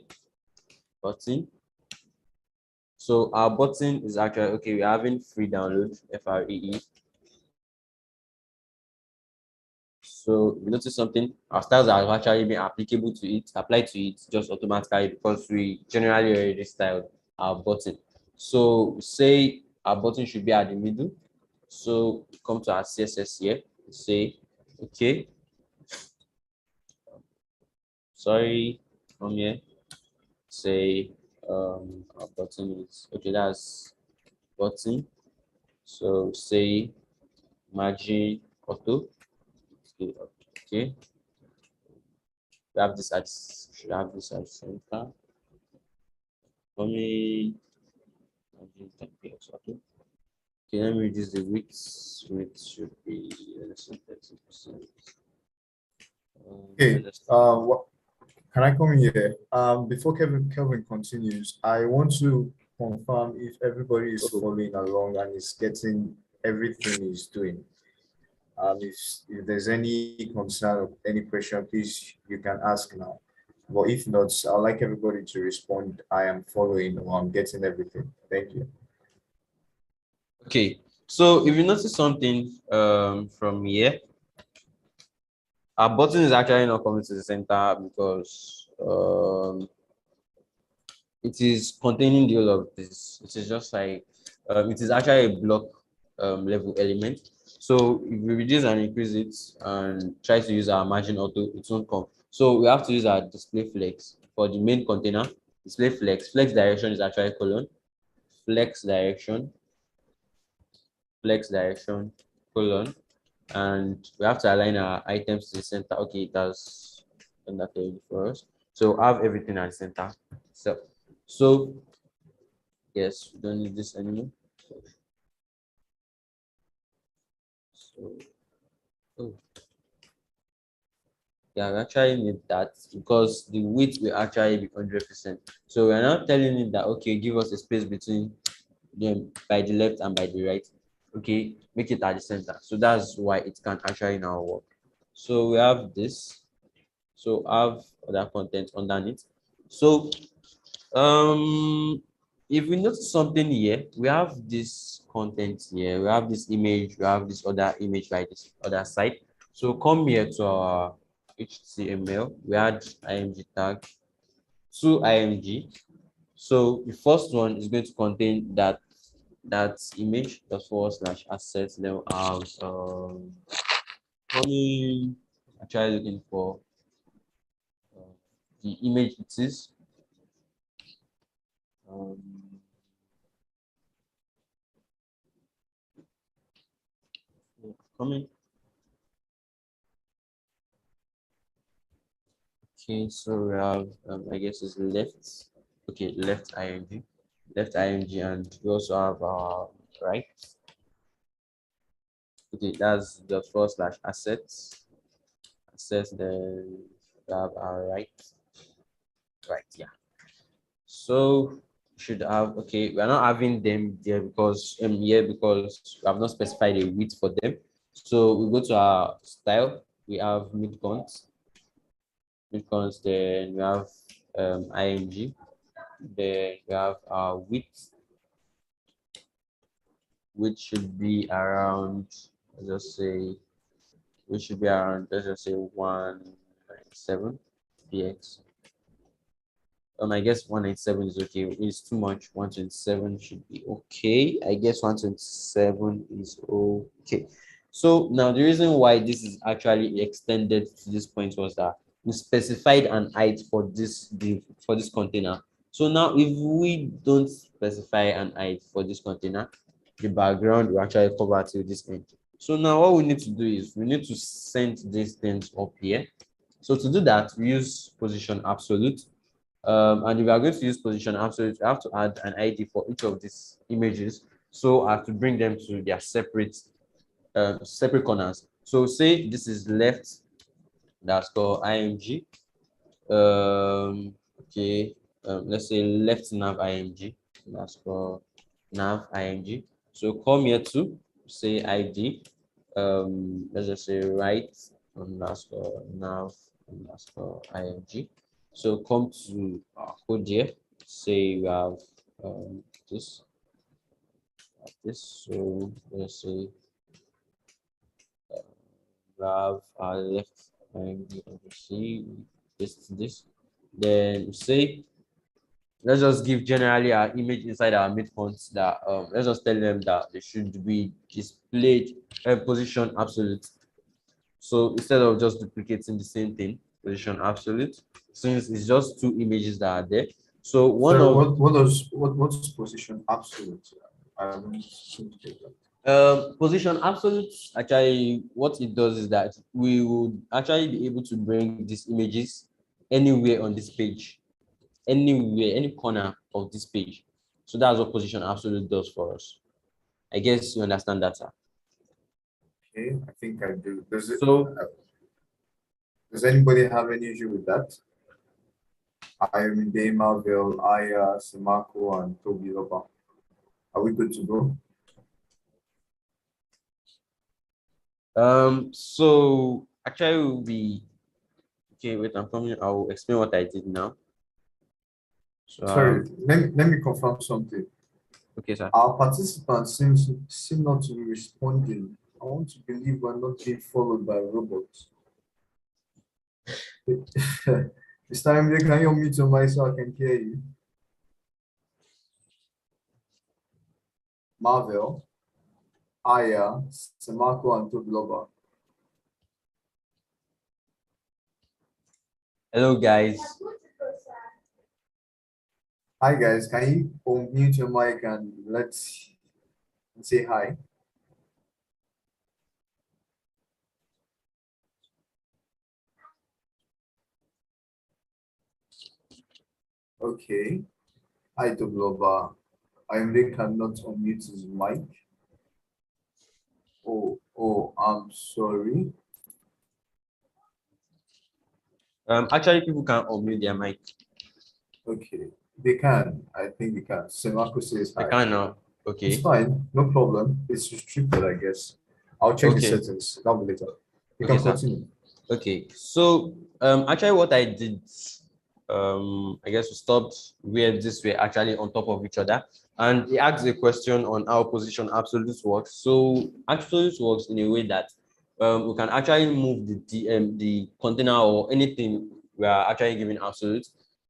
button. So our button is actually okay. We're having free download, free. So we notice something. Our styles are actually being applicable to it, applied to it just automatically because we generally already styled our button. So say our button should be at the middle. So come to our CSS here. Say okay. Sorry, from here. Say our button is okay. That's button. So say margin auto. Okay, okay. We have this at should have this at center. For me, margin 10 auto. Okay, let me reduce the width. Width should be 30%.
Okay, what can I come in here? Before Kelvin continues, I want to confirm if everybody is following along and is getting everything he's doing. If there's any concern or any question, please you can ask now. But if not, I'd like everybody to respond. I am following or I'm getting everything. Thank you.
Okay, so if you notice something from here, our button is actually not coming to the center because it is containing the whole of this. It is just like it is actually a block level element. So if we reduce and increase it and try to use our margin auto, it won't come. So we have to use our display flex for the main container. Display flex. Flex direction is actually colon. Flex direction. Flex direction colon. And we have to align our items to the center. Okay, it has done that for us. So I have everything at the center. So yes, we don't need this anymore. So, oh, yeah, we actually need that because the width will actually be 100%. So we're not telling it that, okay, give us a space between them by the left and by the right. Okay, make it at the center. So that's why it can actually now work. So we have this. So I have other content underneath. So if we notice something here, we have this content here, we have this image, we have this other image by this other side. So come here to our HTML, we add img tag to img. So the first one is going to contain that image, the /assets. Then we have actually looking for the image it is. coming. Okay, so we have I guess it's left. Okay, left ing, and we also have right. Okay, that's the first slash assets. Assets, then we have our right. Right, yeah. So should have, okay, we are not having them there because here because we have not specified a width for them. So we go to our style, we have midpoints, then we have ing, then we have our width, which should be around, let's just say, which should be around, let's just say 197 px. I guess 197 is okay. It's too much. 127 should be okay. I guess 127 is okay. So now the reason why this is actually extended to this point was that we specified an height for this for this container. So now if we don't specify an height for this container, the background will actually cover till this end. So now what we need to do is we need to send these things up here. So to do that, we use position absolute. And if we are going to use position absolute, we have to add an ID for each of these images so as to bring them to their separate separate corners. So say this is left, that's called img. Okay, let's say left nav img, that's called nav img. So come here to say id. Let's just say right underscore nav underscore img. So come to our code here. Say we have this like this. So let's say we have our left img and see this. Then say let's just give generally our image inside our midpoints that let's just tell them that they should be displayed position absolute. So instead of just duplicating the same thing, position absolute, since it's just two images that are there. So one
So
of
what's position absolute? I don't seem to get that.
position absolute, actually what it does is that we would actually be able to bring these images anywhere on this page, anywhere, any corner of this page. So that's what position absolute does for us. I guess you understand that, sir.
Okay, I think I do.
So
Does anybody have any issue with that? I am Dave Marvel, Aya, Samako, and Toby Loba. Are we good to go?
so actually we'll be okay. Wait, I'm coming. I'll explain what I did now. So
Sorry, let me confirm something.
okay, sir.
Our participants seem not to be responding. I want to believe we're not being followed by robots. This time, can you unmute your mic so I can hear you? Marvel, Aya, Samako, and Tobiloba.
Hello, guys.
Hi, guys. Can you unmute your mic and let's say hi? Okay. Hi, Tobiloba. Imre cannot unmute his mic. Oh, I'm sorry.
Actually, people can unmute their mic.
Okay, they can. I think they can. Semako says
I
hi.
can now. Okay.
It's fine, no problem. It's restricted, I guess. I'll check the
Okay.
settings. That'll be later. You
Okay,
can
sir.
continue.
Okay. So actually what I did, I guess we stopped where this were actually on top of each other, and he asked a question on how position absolute works. So absolute works in a way that we can actually move the container or anything we are actually giving absolute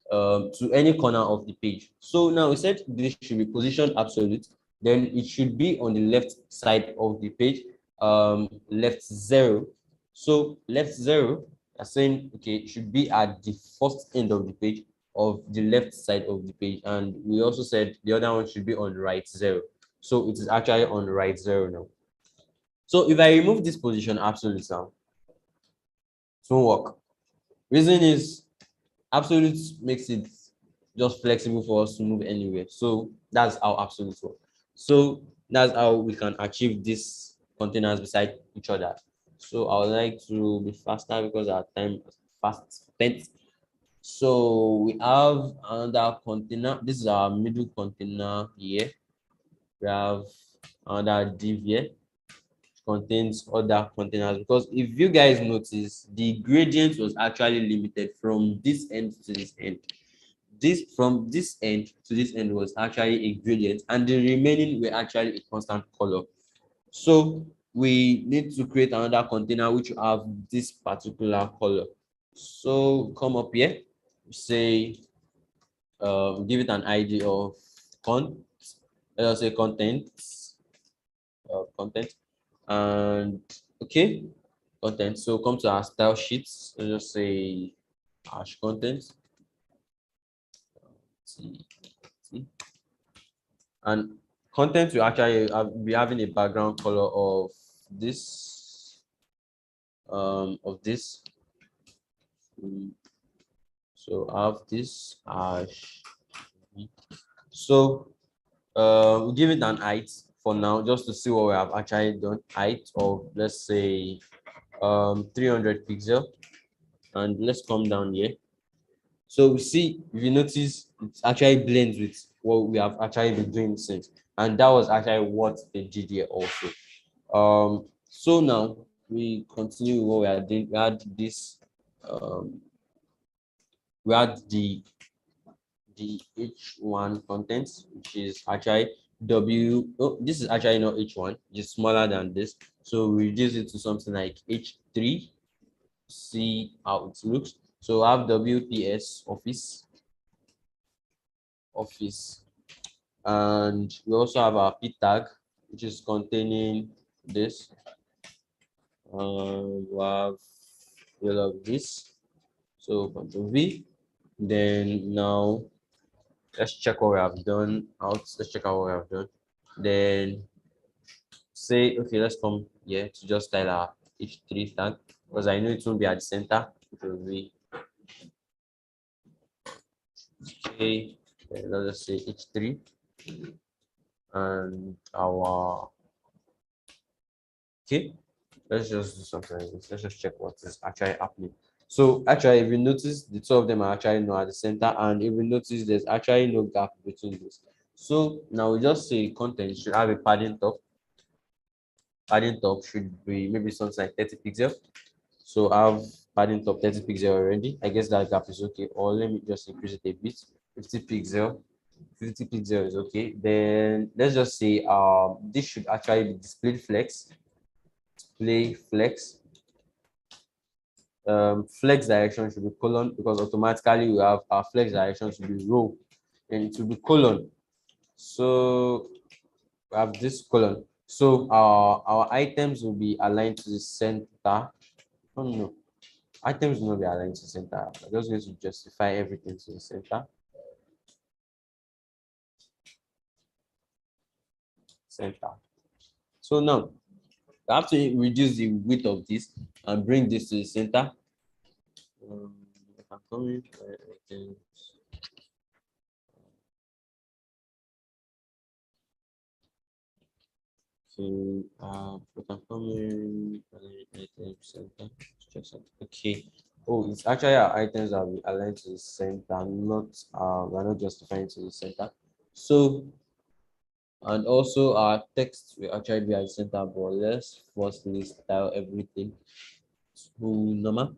to any corner of the page. So now we said this should be position absolute, then it should be on the left side of the page, left 0. So left 0, are saying okay, it should be at the first end of the page of the left side of the page, and we also said the other one should be on right 0. So it is actually on right 0 now. So if I remove this position absolute now, it won't work. Reason is absolute makes it just flexible for us to move anywhere. So that's how absolute work. So that's how we can achieve these containers beside each other. So I would like to be faster because our time is fast spent. So we have another container. This is our middle container here. We have another div here, contains other containers, because if you guys notice, the gradient was actually limited from this end to this end. This from this end to this end was actually a gradient, and the remaining were actually a constant color. So we need to create another container which will have this particular color. So come up here, say give it an ID of let us say content, and okay, content. So come to our style sheets. Let's just say hash content. And content will actually be having a background color of this so I have this hash. So we'll give it an height for now, just to see what we have actually done. Height of, let's say, 300 pixel, and let's come down here. So we see, if you notice, it actually blends with what we have actually been doing since, and that was actually what they did here also. So now we continue with what we are doing. We had this, we had the H1 contents, which is actually this is actually not H1, it's smaller than this. So we reduce it to something like H3, see how it looks. So I have WPS office, and we also have our P tag, which is containing this. We have all of this. So Control V. Then now let's check what we have done out. Let's check out what we have done. Then say, okay, let's come here to just style our H3 tag, because I know it won't be at the center. It will be okay. Let's just say H3, and our okay. Let's just do something like this. Let's just check what is actually happening. So actually, if you notice, the two of them are actually not at the center, and if you notice, there's actually no gap between this. So now we just say content should have a padding top. Padding top should be maybe something like 30 pixels. So I have padding top 30 pixel already. I guess that gap is okay. Or let me just increase it a bit. 50 pixel. 50 pixel is okay. Then let's just say this should actually be displayed flex. Display flex. Flex direction should be colon, because automatically we have our flex direction should be row, and it will be colon. So we have this colon. So our items will be aligned to the center. Oh no, items will not be aligned to the center. I'm just going to justify everything to the center. So now we have to reduce the width of this and bring this to the center. If I'm coming, okay. Oh, it's actually our items that we align to the center, not we're not justifying to the center. So, and also our text will actually be at the center, but let's firstly style everything to normal.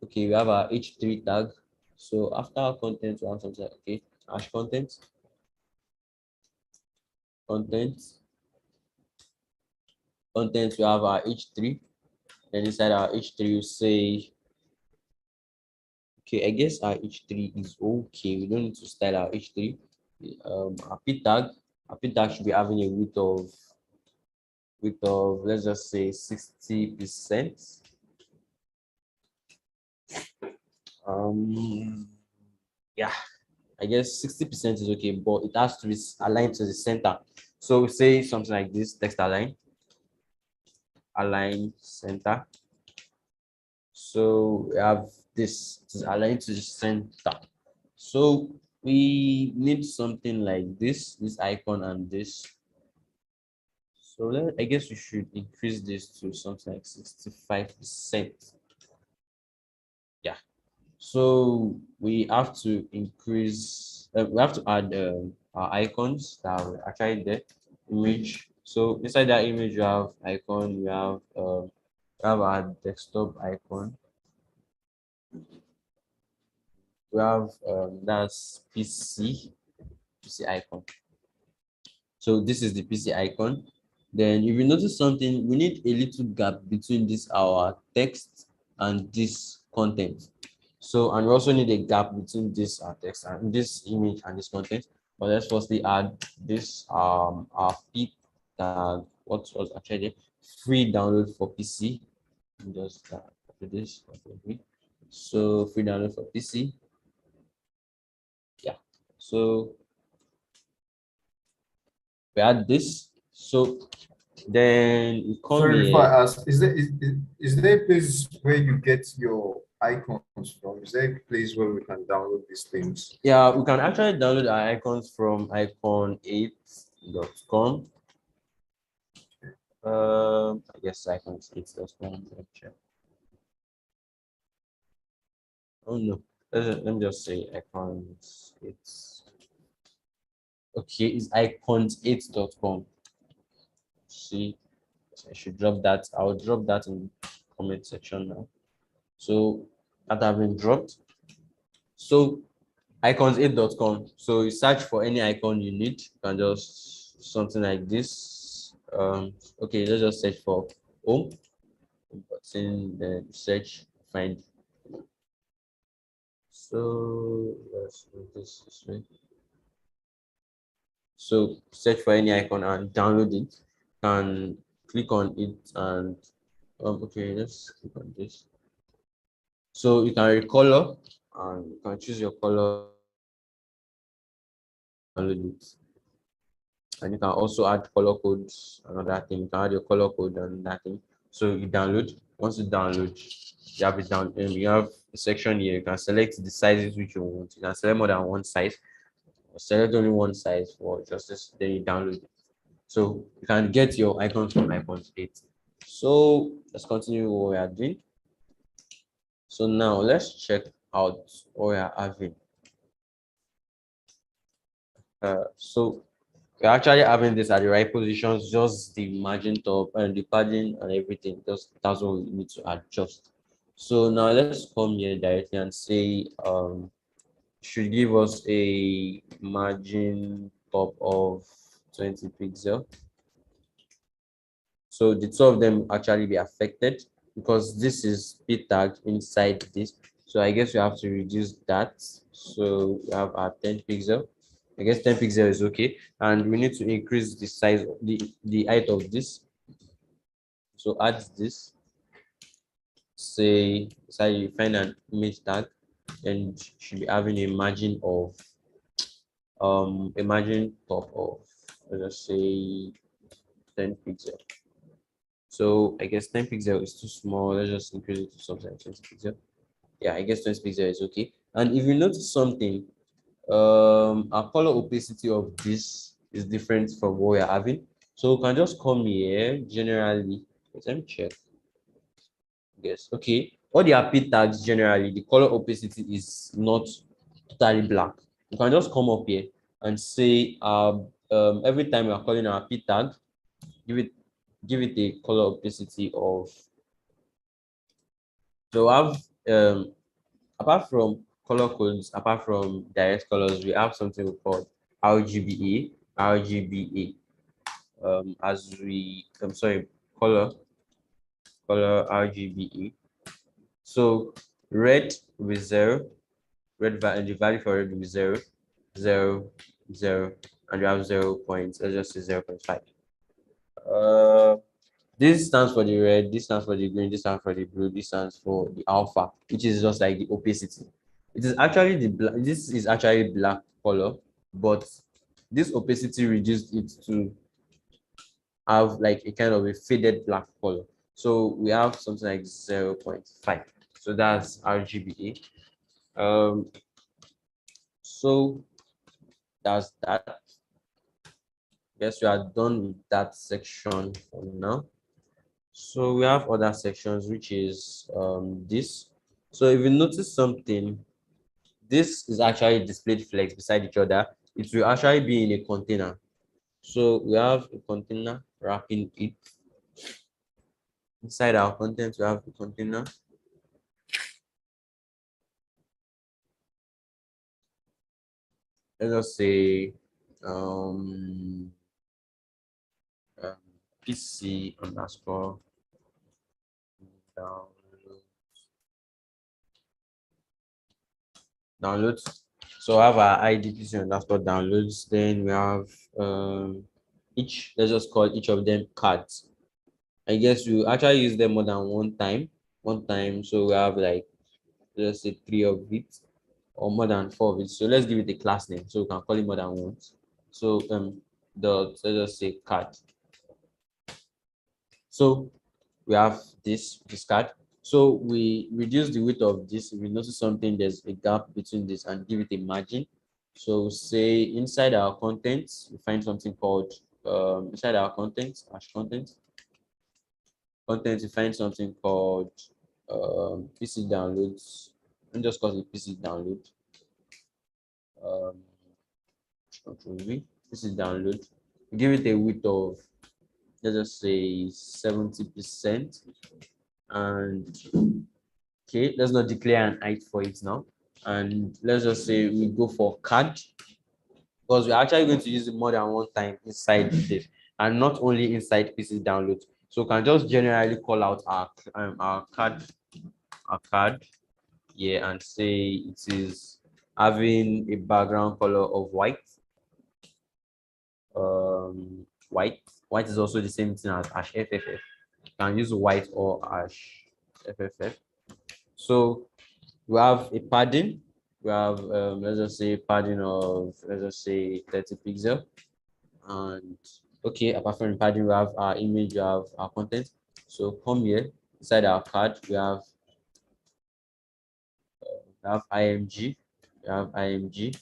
Okay, we have our H3 tag. So after our content, we have something like, okay, hash content, we have our H3. Then inside our H3, you say, okay, I guess our H3 is okay. We don't need to style our H3. Our P tag should be having a width of let's just say 60%. Yeah, I guess 60% is okay, but it has to be aligned to the center. So we say something like this, text align. align center. So we have this, it is aligned to the center. So we need something like this icon and this. So I guess we should increase this to something like 65%. Yeah. So we have to increase, we have to add our icons that are actually there, image. So inside that image, you have icon, you have our desktop icon. We have that's PC icon. So this is the PC icon. Then if you notice something, we need a little gap between this our text and this content. So and we also need a gap between this text and this image and this content. But let's firstly add this our p tag. What was actually free download for PC. Just copy this. Okay. So free download for PC. Yeah. So we add this. So then you come
Sorry, before
here.
I ask, is there a place where you get your icons from? Is there a place where we can download these things?
Yeah, we can actually download our icons from icon8.com. I guess icon8.com. Oh no, let me just say icons. It's okay. It's icons8.com. See, so I should drop that. I'll drop that in the comment section now. So that have been dropped. So icons8.com. So you search for any icon you need. You can just something like this. Okay, let's just search for home. But in the search, find. So let's do this way. So search for any icon and download it. And click on it and okay, let's click on this. So you can recolor and you can choose your color. Download it. And you can also add color codes, another thing. You can add your color code and that thing. So you download. Once you download, you have it down, and you have a section here. You can select the sizes which you want. You can select more than one size, or select only one size for just this. Then you download it. So you can get your icons from icons8. So let's continue what we are doing. So now let's check out what we are having. So we're actually having this at the right positions, just the margin top and the padding and everything. That's what we need to adjust. So now let's come here directly and say should give us a margin top of 20 pixel. So the two of them actually be affected because this is p tag inside this. So I guess we have to reduce that. So we have our 10 pixel. I guess 10 pixel is okay. And we need to increase the size of the height of this. So add this. Say you find an image tag and should be having a margin of a margin top of, let's just say 10 pixel. So I guess 10 pixel is too small. Let's just increase it to something like 20 pixel. Yeah, I guess 20 pixel is okay. And if you notice something, our color opacity of this is different from what we're having. So we can just come here generally. Let me check. Yes, okay. All the AP tags generally, the color opacity is not totally black. You can just come up here and say every time you're calling our P tag, give it a color opacity of, so we have apart from color codes, apart from direct colors, we have something we call RGBA. As we I'm sorry, color RGBA. So red with 0, and the value for red will be 0, 0, 0, and you have 0 points. Let's just say 0.5. This stands for the red, this stands for the green, this stands for the blue, this stands for the alpha, which is just like the opacity. It is actually the black, this is actually black color, but this opacity reduced it to have like a kind of a faded black color. So we have something like 0.5. So that's RGBA. So that's that. Guess we are done with that section for now. So we have other sections, which is this. So if you notice something, this is actually displayed flex beside each other. It will actually be in a container. So we have a container wrapping it. Inside our content, we have a container. Let's just say um, um PC underscore downloads. So I have our ID PC underscore downloads. Then we have each. Let's just call each of them cards. I guess you actually use them more than one time. One time, so we have like, let's say 3 of it, or more than 4 of it. So let's give it a class name, so we can call it more than once. So let's just say card. So we have this card. So we reduce the width of this. If we notice something, there's a gap between this, and give it a margin. So say inside our contents, we find something called inside our contents, content, you find something called PC downloads. And just call it PC download. Um, Control V. PC download. Give it a width of, let's just say 70%. And okay, let's not declare an height for it now. And let's just say we go for card, because we're actually going to use it more than one time inside this, and not only inside PC download. So we can just generally call out our card, yeah, and say it is having a background color of white. White is also the same thing as hash FFF. You can use white or hash FFF. So we have a padding. We have let's just say padding of, let's just say 30 pixel. And okay, apart from padding, we have our image, we have our content. So come here, inside our card, we have img, we have img.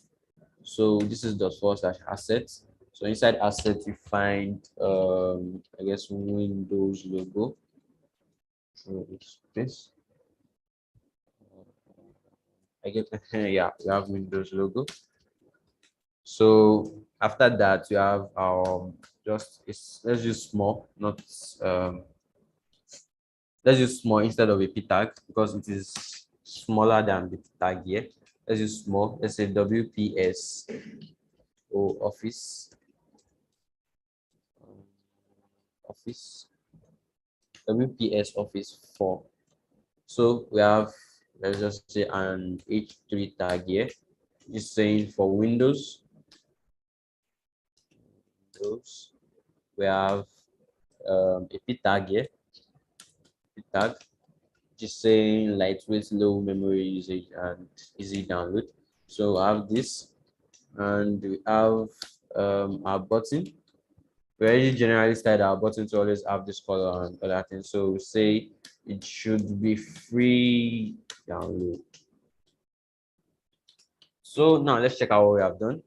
So this is .4/assets. So inside assets, you find I guess Windows logo. So it's this. I get yeah, we have Windows logo. So after that, you have just let's use small, not let's use small instead of a p tag, because it is smaller than the p tag here. Let's use small. Let's say WPS or office WPS office 4. So we have, let's just say, an H3 tag here. It's saying for Windows. We have a p tag here. P tag just saying lightweight, low memory usage, and easy download. So I have this, and we have our button. We already generally started our button to always have this color and other things. So we say it should be free download. So now let's check out what we have done.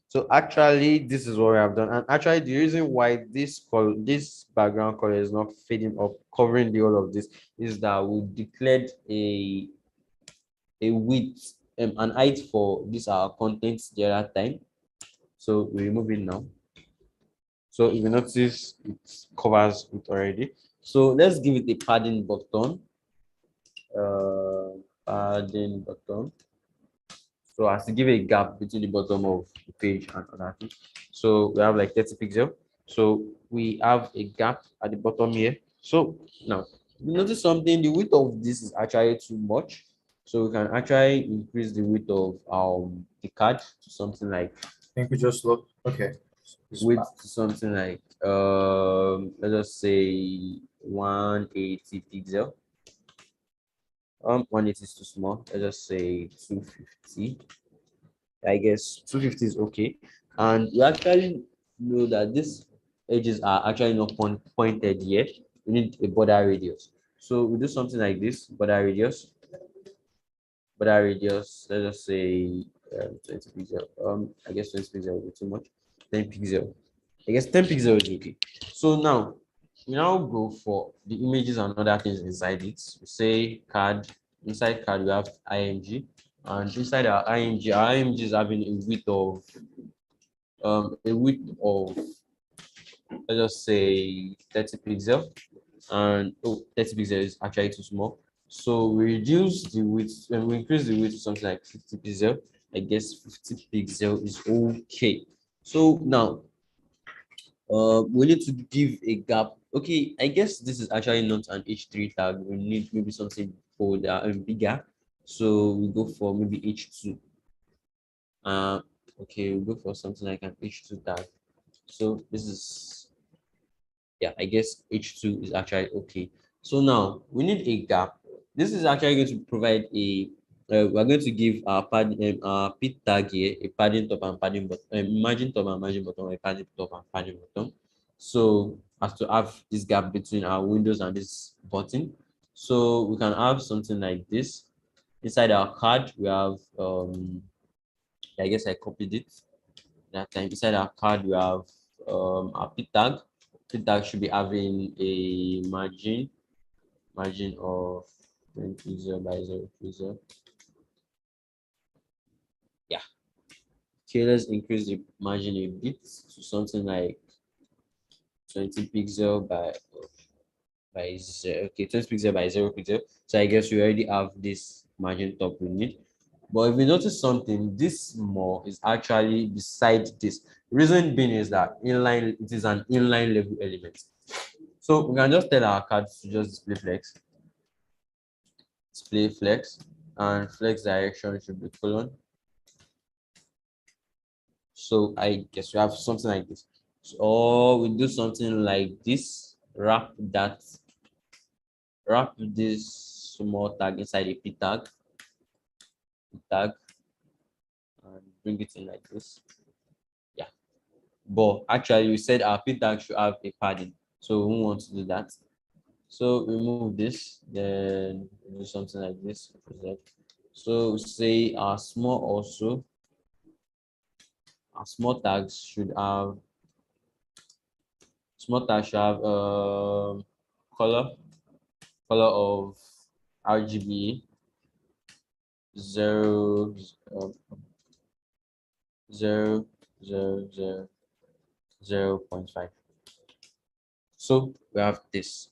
So actually, this is what we have done. And actually, the reason why this background color is not fading up, covering the whole of this, is that we declared a width, an height for this our contents the other time. So we remove it now. So if you notice, it covers it already. So let's give it a padding button. Padding button. So as to give a gap between the bottom of the page and other things. So we have like 30 pixel. So we have a gap at the bottom here. So now you notice something, the width of this is actually too much. So we can actually increase the width of the card to something like,
I think we just look. Okay.
width to something like let's just say 180 pixel. 180 is too small. Let's just say 250. I guess 250 is okay. And you actually know that these edges are actually not pointed yet. we need a border radius. So we do something like this, border radius. Border radius, let's just say 20 pixel. I guess 20 pixel will be too much. 10 pixel. I guess 10 pixel is okay. So now we now go for the images and other things inside it. We say card. Inside card we have img, and inside our img is having a width of let's just say 30 pixel, and 30 pixel is actually too small. So we reduce the width and we increase the width to something like 50 pixel. I guess 50 pixel is okay. So now we need to give a gap. Okay, I guess this is actually not an H3 tag. We need maybe something bolder and bigger. So we go for maybe H2. Okay, we go for something like an H2 tag. So this is, yeah, I guess H2 is actually okay. So now we need a gap. This is actually going to provide a, we're going to give our pit tag here, a padding top and padding bottom, margin top and margin bottom, a padding top and padding bottom. So as to have this gap between our windows and this button. So we can have something like this. Inside our card, we have, I guess I copied it that time. Inside our card, we have our pit tag. Pit tag should be having a margin of 20 by 0 Yeah. Okay, let's increase the margin a bit to something like 20 pixel by 0. Okay, 20 pixel by 0 pixel. So I guess we already have this margin top we need. But if you notice something, this more is actually beside this. Reason being is that inline, it is an inline level element. So we can just tell our card to just display flex, and flex direction should be colon. So I guess we have something like this. So, or we do something like this, wrap this small tag inside a p tag, and bring it in like this. Yeah. But actually we said our p tag should have a padding. So we want to do that. So remove this, then do something like this. So say our small tags should have color of RGB 0 0 0 0 0.5. So we have this.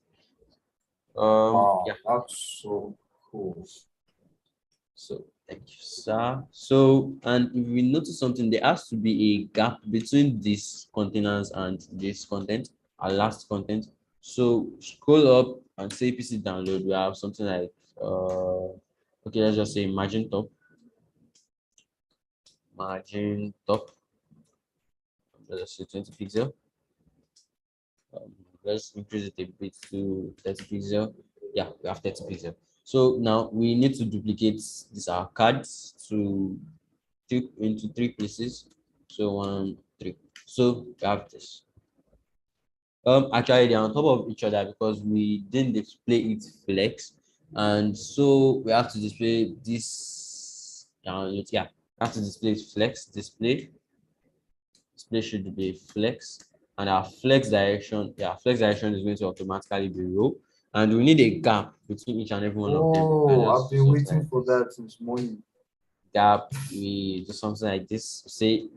Wow,
Yeah.
that's so cool.
So thank you, sir. So, and if we notice something, there has to be a gap between these containers and this content, our last content. So scroll up and say PC download. We have something like okay, let's just say margin top. Let's say 20 pixel. Let's increase it a bit to 30 pixel. Yeah, we have 30 pixel. So now we need to duplicate these our cards to into 3 places. So 1, 3. So we have this. Actually they're on top of each other because we didn't display it flex, and so we have to display this down. Yeah, we have to display flex. Display should be flex, and our flex direction, flex direction is going to automatically be row, and we need a gap between each and every one of them.
Oh, I've been waiting for that since morning.
Gap, we do something like this. Say,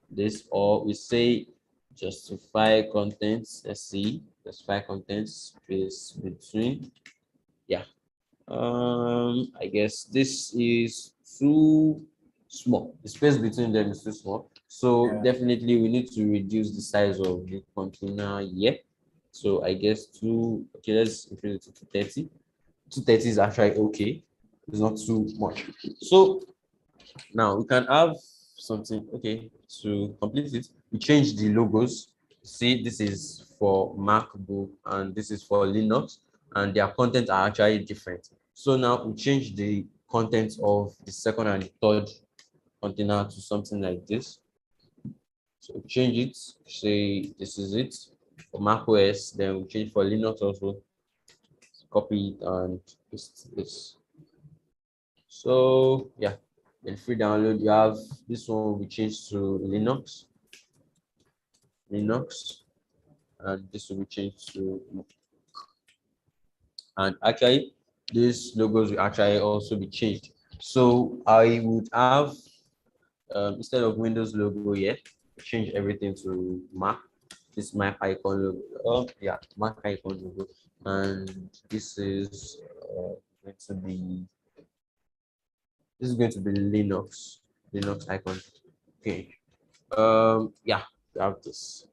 this, or we say justify contents. Let's see, justify contents space between. Yeah. I guess this is too small. The space between them is too small. So definitely we need to reduce the size of the container here. So I guess okay, let's increase it to 230. 230 is actually okay. It's not too much. So now we can have something, okay, to complete it. We change the logos. See, this is for MacBook and this is for Linux, and their content are actually different. So now we change the content of the second and the third container to something like this. So change it, say this is it. for Mac OS, then we change for Linux also. Copy it and paste this. So yeah, then free download. You have this one. We change to Linux, and this will be changed to. And actually, these logos will actually also be changed. So I would have instead of Windows logo here, change everything to Mac. This Mac icon logo. Yeah, Mac icon logo, and going to be this is going to be Linux icon. Okay. Yeah, we have this.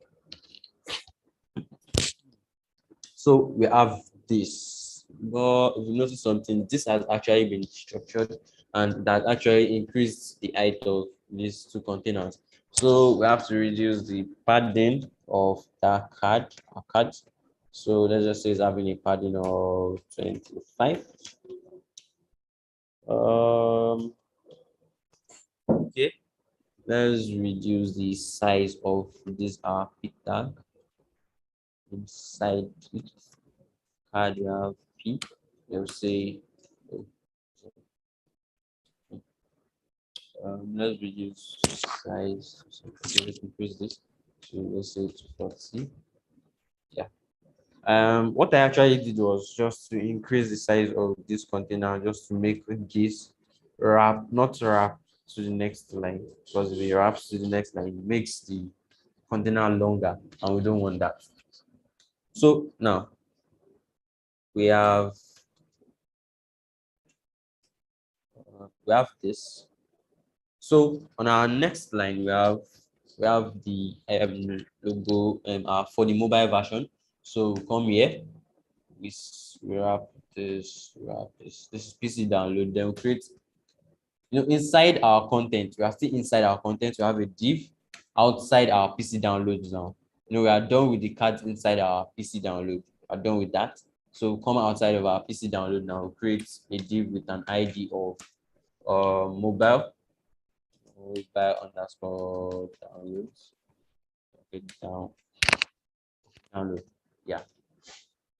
So we have this, but if you notice something, this has actually been structured and that actually increased the height of these two containers. So we have to reduce the padding of that card. So let's just say it's having a padding of 25. Okay, let's reduce the size of this p tag inside it. Card you have p. They'll say let's reduce size. So let's increase this to let's say to 40. Yeah. What I actually did was just to increase the size of this container just to make this not wrap to the next line, because if it wraps to the next line, it makes the container longer, and we don't want that. So now we have this. So on our next line, we have the logo for the mobile version. So come here, we wrap this. This is PC download. Then we create, inside our content. We are still inside our content. We have a div outside our PC downloads now. We are done with the cards inside our PC download. We are done with that. So come outside of our PC download now. We'll create a div with an ID of mobile underscore downloads. Okay, download. Yeah.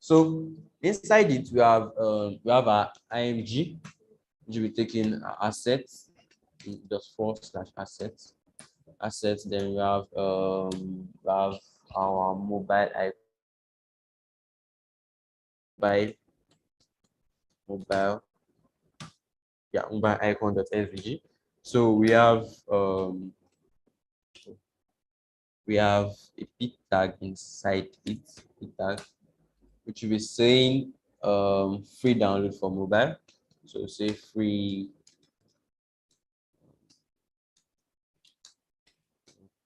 So inside it we have our img, which will be taking assets, just assets. Then we have our mobile mobile mobile icon.svg. So we have a p tag inside it, which will be saying free download for mobile. So say free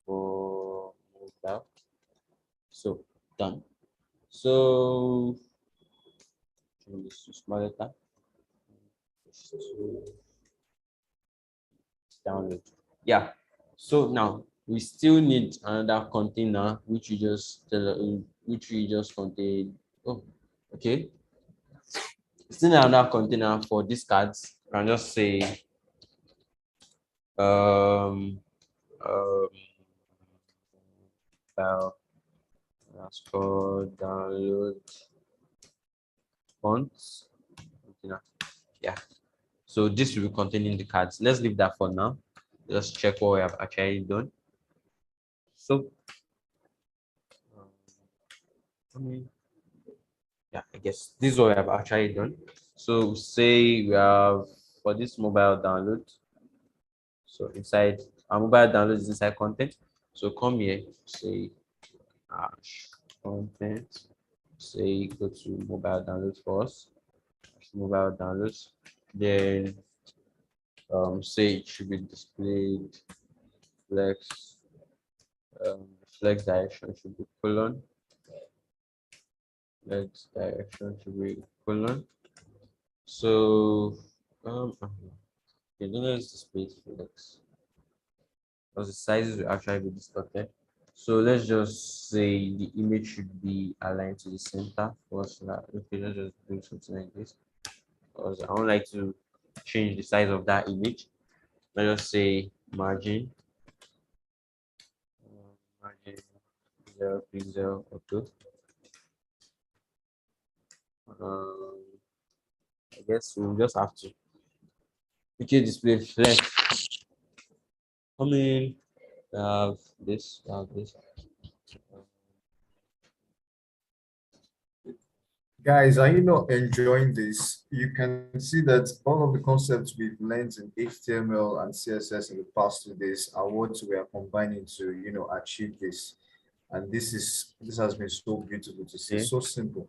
for mobile. So done. So change this to small letter. Download. Yeah. So now we still need another container which we just contain. Oh, okay. Still need another container for these cards. I can just say um file download fonts. Yeah. So this will be containing the cards. Let's leave that for now. Just check what we have actually done. So yeah, I guess this is what we have actually done. So say we have for this mobile download. So inside our mobile download is inside content. So come here, say content, say go to mobile download first, mobile downloads, then say it should be displayed flex, flex direction should be colon, flex direction should be colon. So okay, then let's display flex because the sizes will actually be distorted. So let's just say the image should be aligned to the center first. Okay, let's just do something like this because I don't like to change the size of that image. Let's just say margin 0 pixel auto. I guess we'll just have to okay display flex. Come in. We have this. We have this.
Guys, are you not enjoying this? You can see that all of the concepts we've learned in HTML and CSS in the past 2 days are what we are combining to, achieve this. And this has been so beautiful to see.
Okay.
So simple.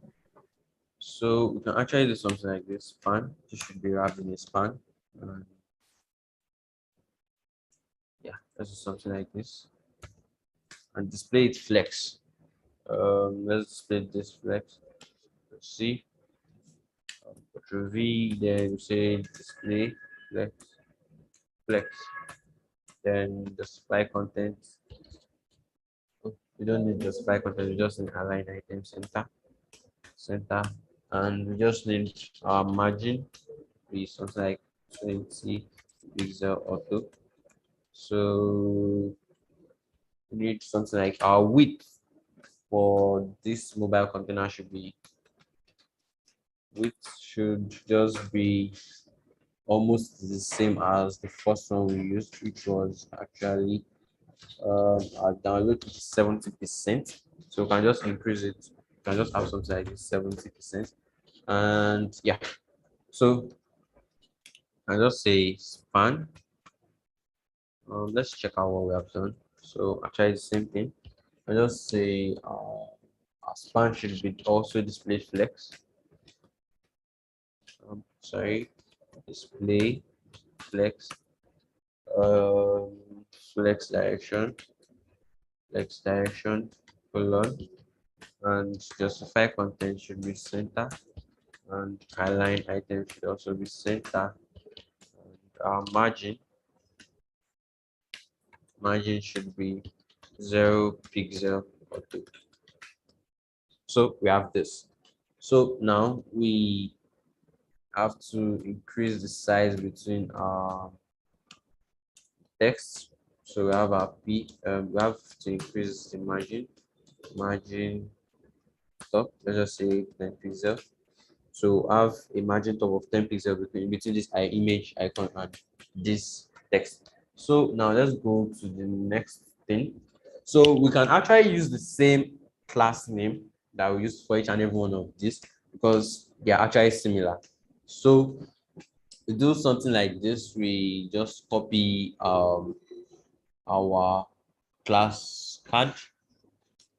So we can actually do something like this. Span. This should be wrapped in a span. Yeah, let's do something like this. And display it flex. Let's display this flex. Let's see. Control V, then say display flex, flex. Then the supply content. Oh, we don't need the supply content. We just need align item center, and we just need our margin. Be something like 20 pixel auto. So we need something like our width for this mobile container should be width should just be almost the same as the first one we used, which was actually our download is 70%. So we can just increase it. You can just have something like this 70%. And yeah, so I just say span. Let's check out what we have done. So actually the same thing. I just say our span should be also display flex. Sorry, display flex. Um, flex direction, colon, and justify content should be center, and align item should also be center. And our margin should be 0 pixel auto. So we have this. So now we have to increase the size between our text. So we have our we have to increase the margin top. Let's just say 10 pixel. So have a margin top of 10 pixel between this image icon and this text. So now let's go to the next thing. So we can actually use the same class name that we use for each and every one of these because they are actually similar. So we do something like this. We just copy our class card.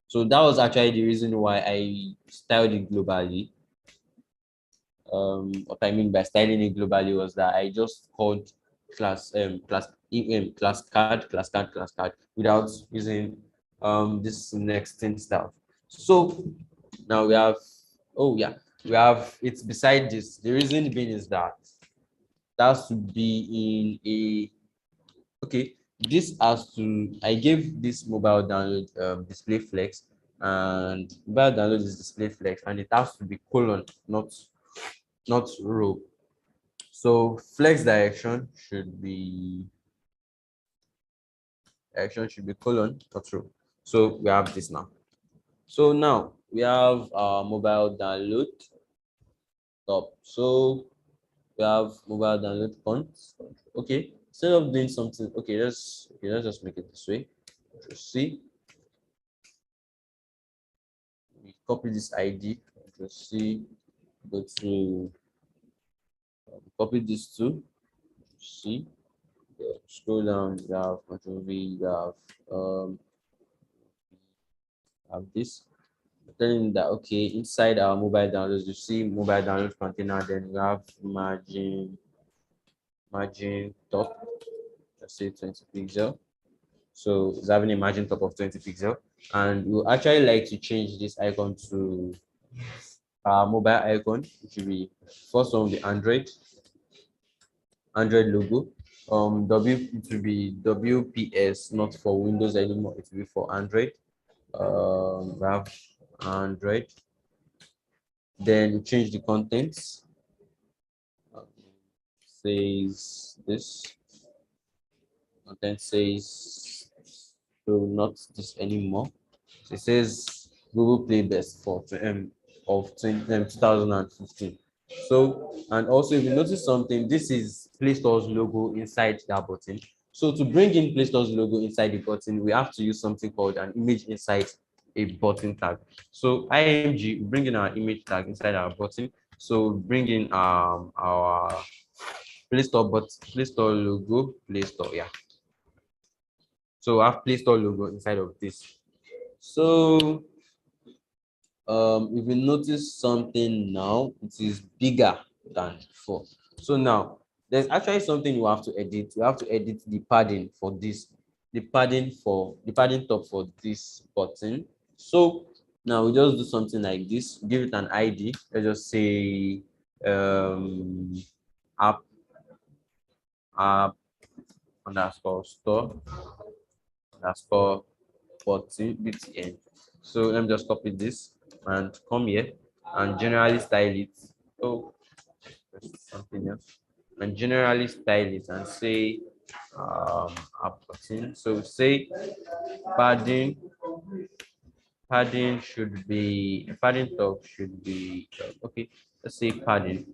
So that was actually the reason why I styled it globally. What I mean by styling it globally was that I just called class card without using this next thing stuff. So now we have it's beside this. The reason being is that has to be in a okay. This has to I gave this mobile download display flex, and mobile download is display flex, and it has to be colon, not row. So flex direction should be colon, not row. So we have this now. So now we have our mobile download top. So we have mobile download font. Okay, instead of doing something, let's just make it this way. Just see, we copy this ID. Just see, go to copy this too. See, scroll down. You have Control V. You have this. Telling that okay, inside our mobile downloads, you see mobile download container. Then we have margin top. Just say 20 pixel. So it's having a margin top of 20 pixel, and we actually like to change this icon to our mobile icon, which will be first one the Android logo. It will be WPS, not for Windows anymore. It will be for Android. We have Android. Then you change the contents. Says this. Content says so not this anymore. So it says Google Play Best for 2015. So, and also if you notice something, this is Play Store's logo inside that button. So to bring in Play Store's logo inside the button, we have to use something called an image inside a button tag. So IMG, bring in our image tag inside our button. So bring in our Play Store logo, Play Store, yeah. So I have Play Store logo inside of this. So if you notice something now, it is bigger than before. So now there's actually something you have to edit. You have to edit the padding for this, the padding top for this button. So now we just do something like this, give it an ID. Let's just say app app underscore store underscore 14 btn. So let me just copy this and come here and generally style it. Oh, something else. And generally style it and say app 14. So say padding padding top should be okay. Let's say padding,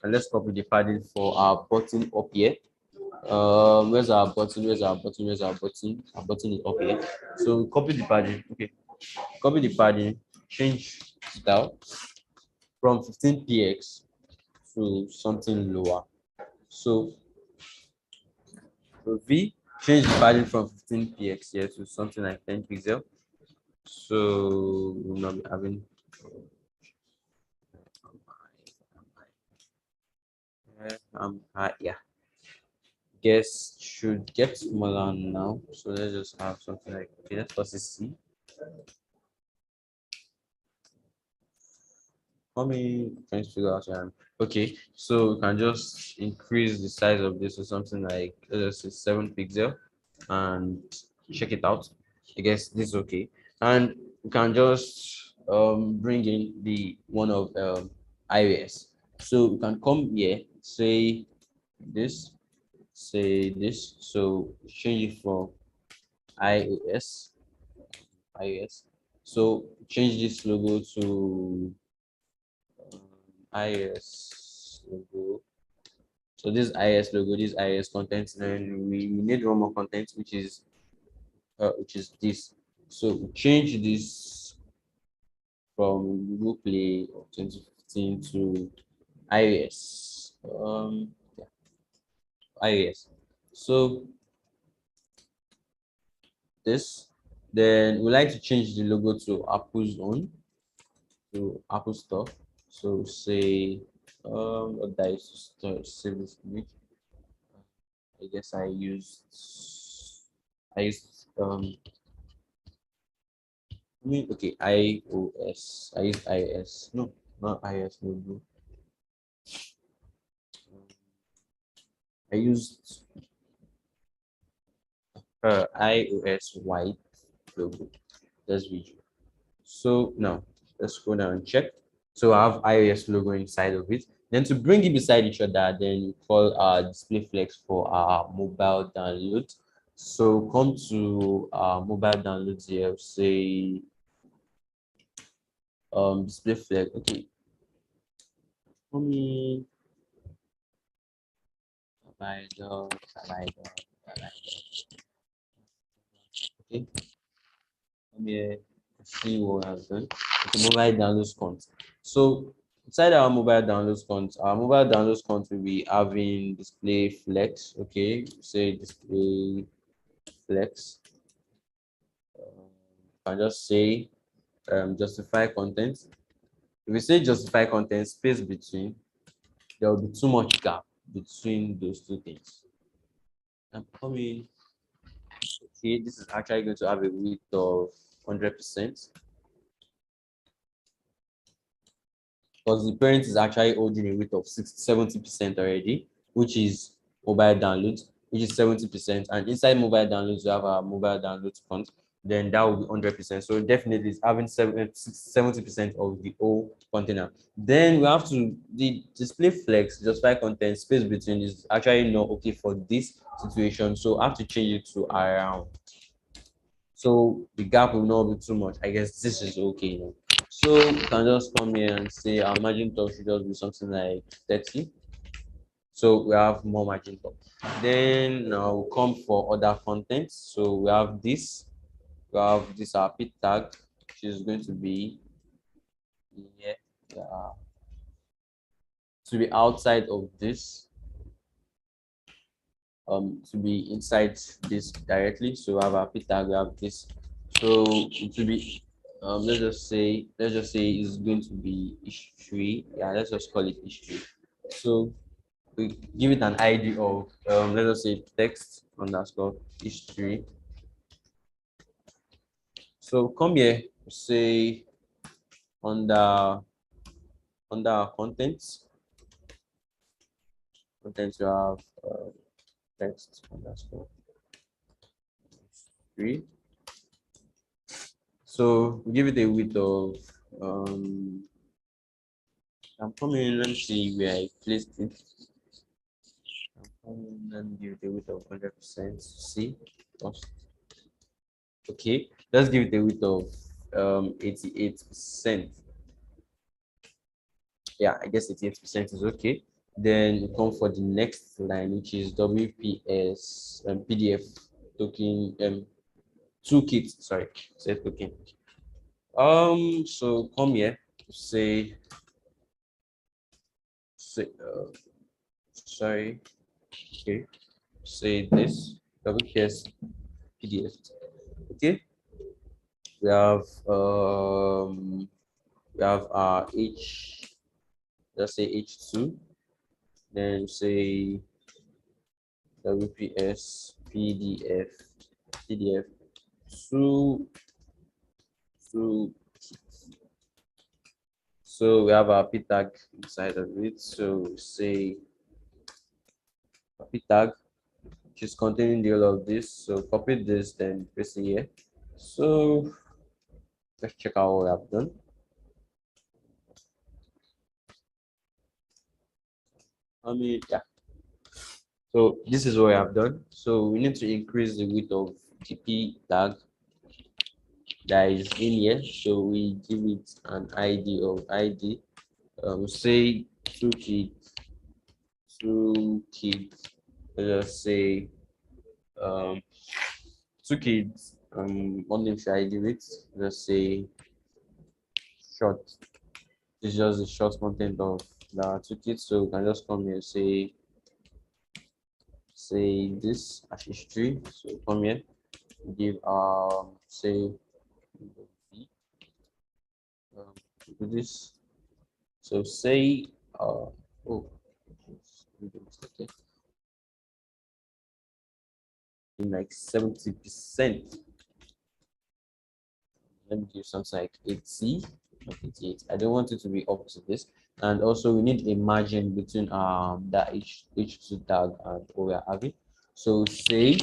and let's copy the padding for our button up here. Where's our button? Where's our button? Where's our button? Our button is up here. So copy the padding. Okay, copy the padding, change style from 15px to something lower. So V, change the padding from 15px here to something like 10 pixel. So we'll not be having yeah. Guess should get smaller now. So let's just have something like, okay, let's first see. Let me trying to figure out. Okay, so we can just increase the size of this to something like, let's say 7 pixel and check it out. I guess this is okay. And we can just bring in the one of iOS. So we can come here, say this. So change it from iOS. So change this logo to iOS logo. So this iOS logo, this iOS content, and we need one more content, which is this. So we change this from Google Play of 2015 to iOS. Yeah, iOS. So this, then we like to change the logo to Apple's own, to Apple Store. So say what did I use to save this image? I guess I used okay, iOS. I use iOS. No, not iOS logo. I used iOS white logo. That's video. So now let's go down and check. So I have iOS logo inside of it. Then to bring it beside each other, then you call our display flex for our mobile download. So come to mobile downloads here, say display flex. Okay. For me, okay. Let me see what I've done. Okay, mobile downloads count. So inside our mobile downloads count will be having display flex. Okay, say display flex. Can just say justify content. If we say justify content, space between, there will be too much gap between those two things. I'm coming. Okay, this is actually going to have a width of 100%. Because the parent is actually holding a width of 70% already, which is mobile downloads, which is 70%. And inside mobile downloads, you have a mobile downloads count, then that will be 100%. So definitely it's having 70% of the whole container. Then we have to, the display flex, justify content, space between is actually not okay for this situation. So I have to change it to around. so the gap will not be too much. I guess this is okay now. So you can just come here and say our margin top should just be something like 30. So we have more margin top. Then now we'll come for other contents. So we have this. We have this our p tag, which is going to be here. Yeah, to be outside of this. To be inside this directly. So we have our p tag. We have this. So it will be let's just say it's going to be history. Yeah, let's just call it history. So we give it an ID of let us say text underscore history. So come here, say under our contents you have text underscore history. So we give it a width of I'm coming, let me see where I placed it. I'm coming and give it a width of 100%. See, okay, let's give it a width of 88%. Yeah, I guess 88% is okay. Then you come for the next line, which is WPS PDF token toolkit. Sorry, say token. So come here, say sorry, okay, say this WPS PDF. Okay, we have our H, let's say H2, then say WPS PDF to so we have our p tag inside of it. So say p tag, which is containing the all of this. So copy this, then paste it here. So let's check out what we have done. Yeah. So this is what we have done. So we need to increase the width of the p tag that is in here. So we give it an ID of ID. Say two kids. Let's say um 2 kids. What name should I give it? Let's say short. It's just the short content of the 2 kids. So we can just come here and say this as history. So come here, give say do this. So say oh in like 70%. Let me give something like 80, not 88. I don't want it to be up to this. And also we need a margin between that H2 tag and what we are having. So say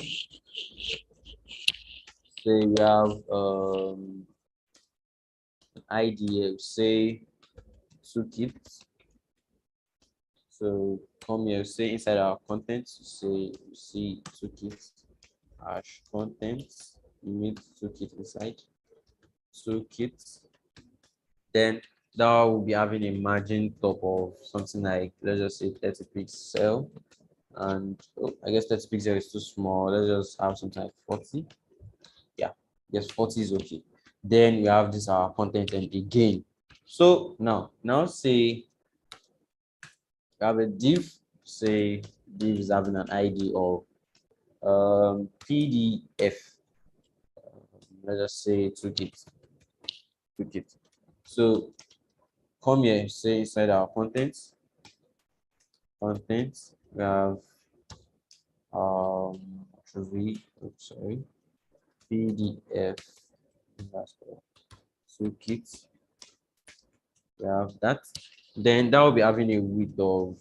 we have an ID, say 2 kids. So come here, say inside our contents, say see 2 kids hash contents, you need 2 kids inside 2 kids. Then that will be having a margin top of something like, let's just say 30 pixel. And I guess 30 pixel is too small. Let's just have something like 40. Yeah, yes, 40 is okay. Then we have this our content and again. So now say we have a div, say div is having an ID of PDF. Let's just say 2 kids. So come here, say inside our contents, we have sorry, PDF 2 kids. We have that. Then that will be having a width of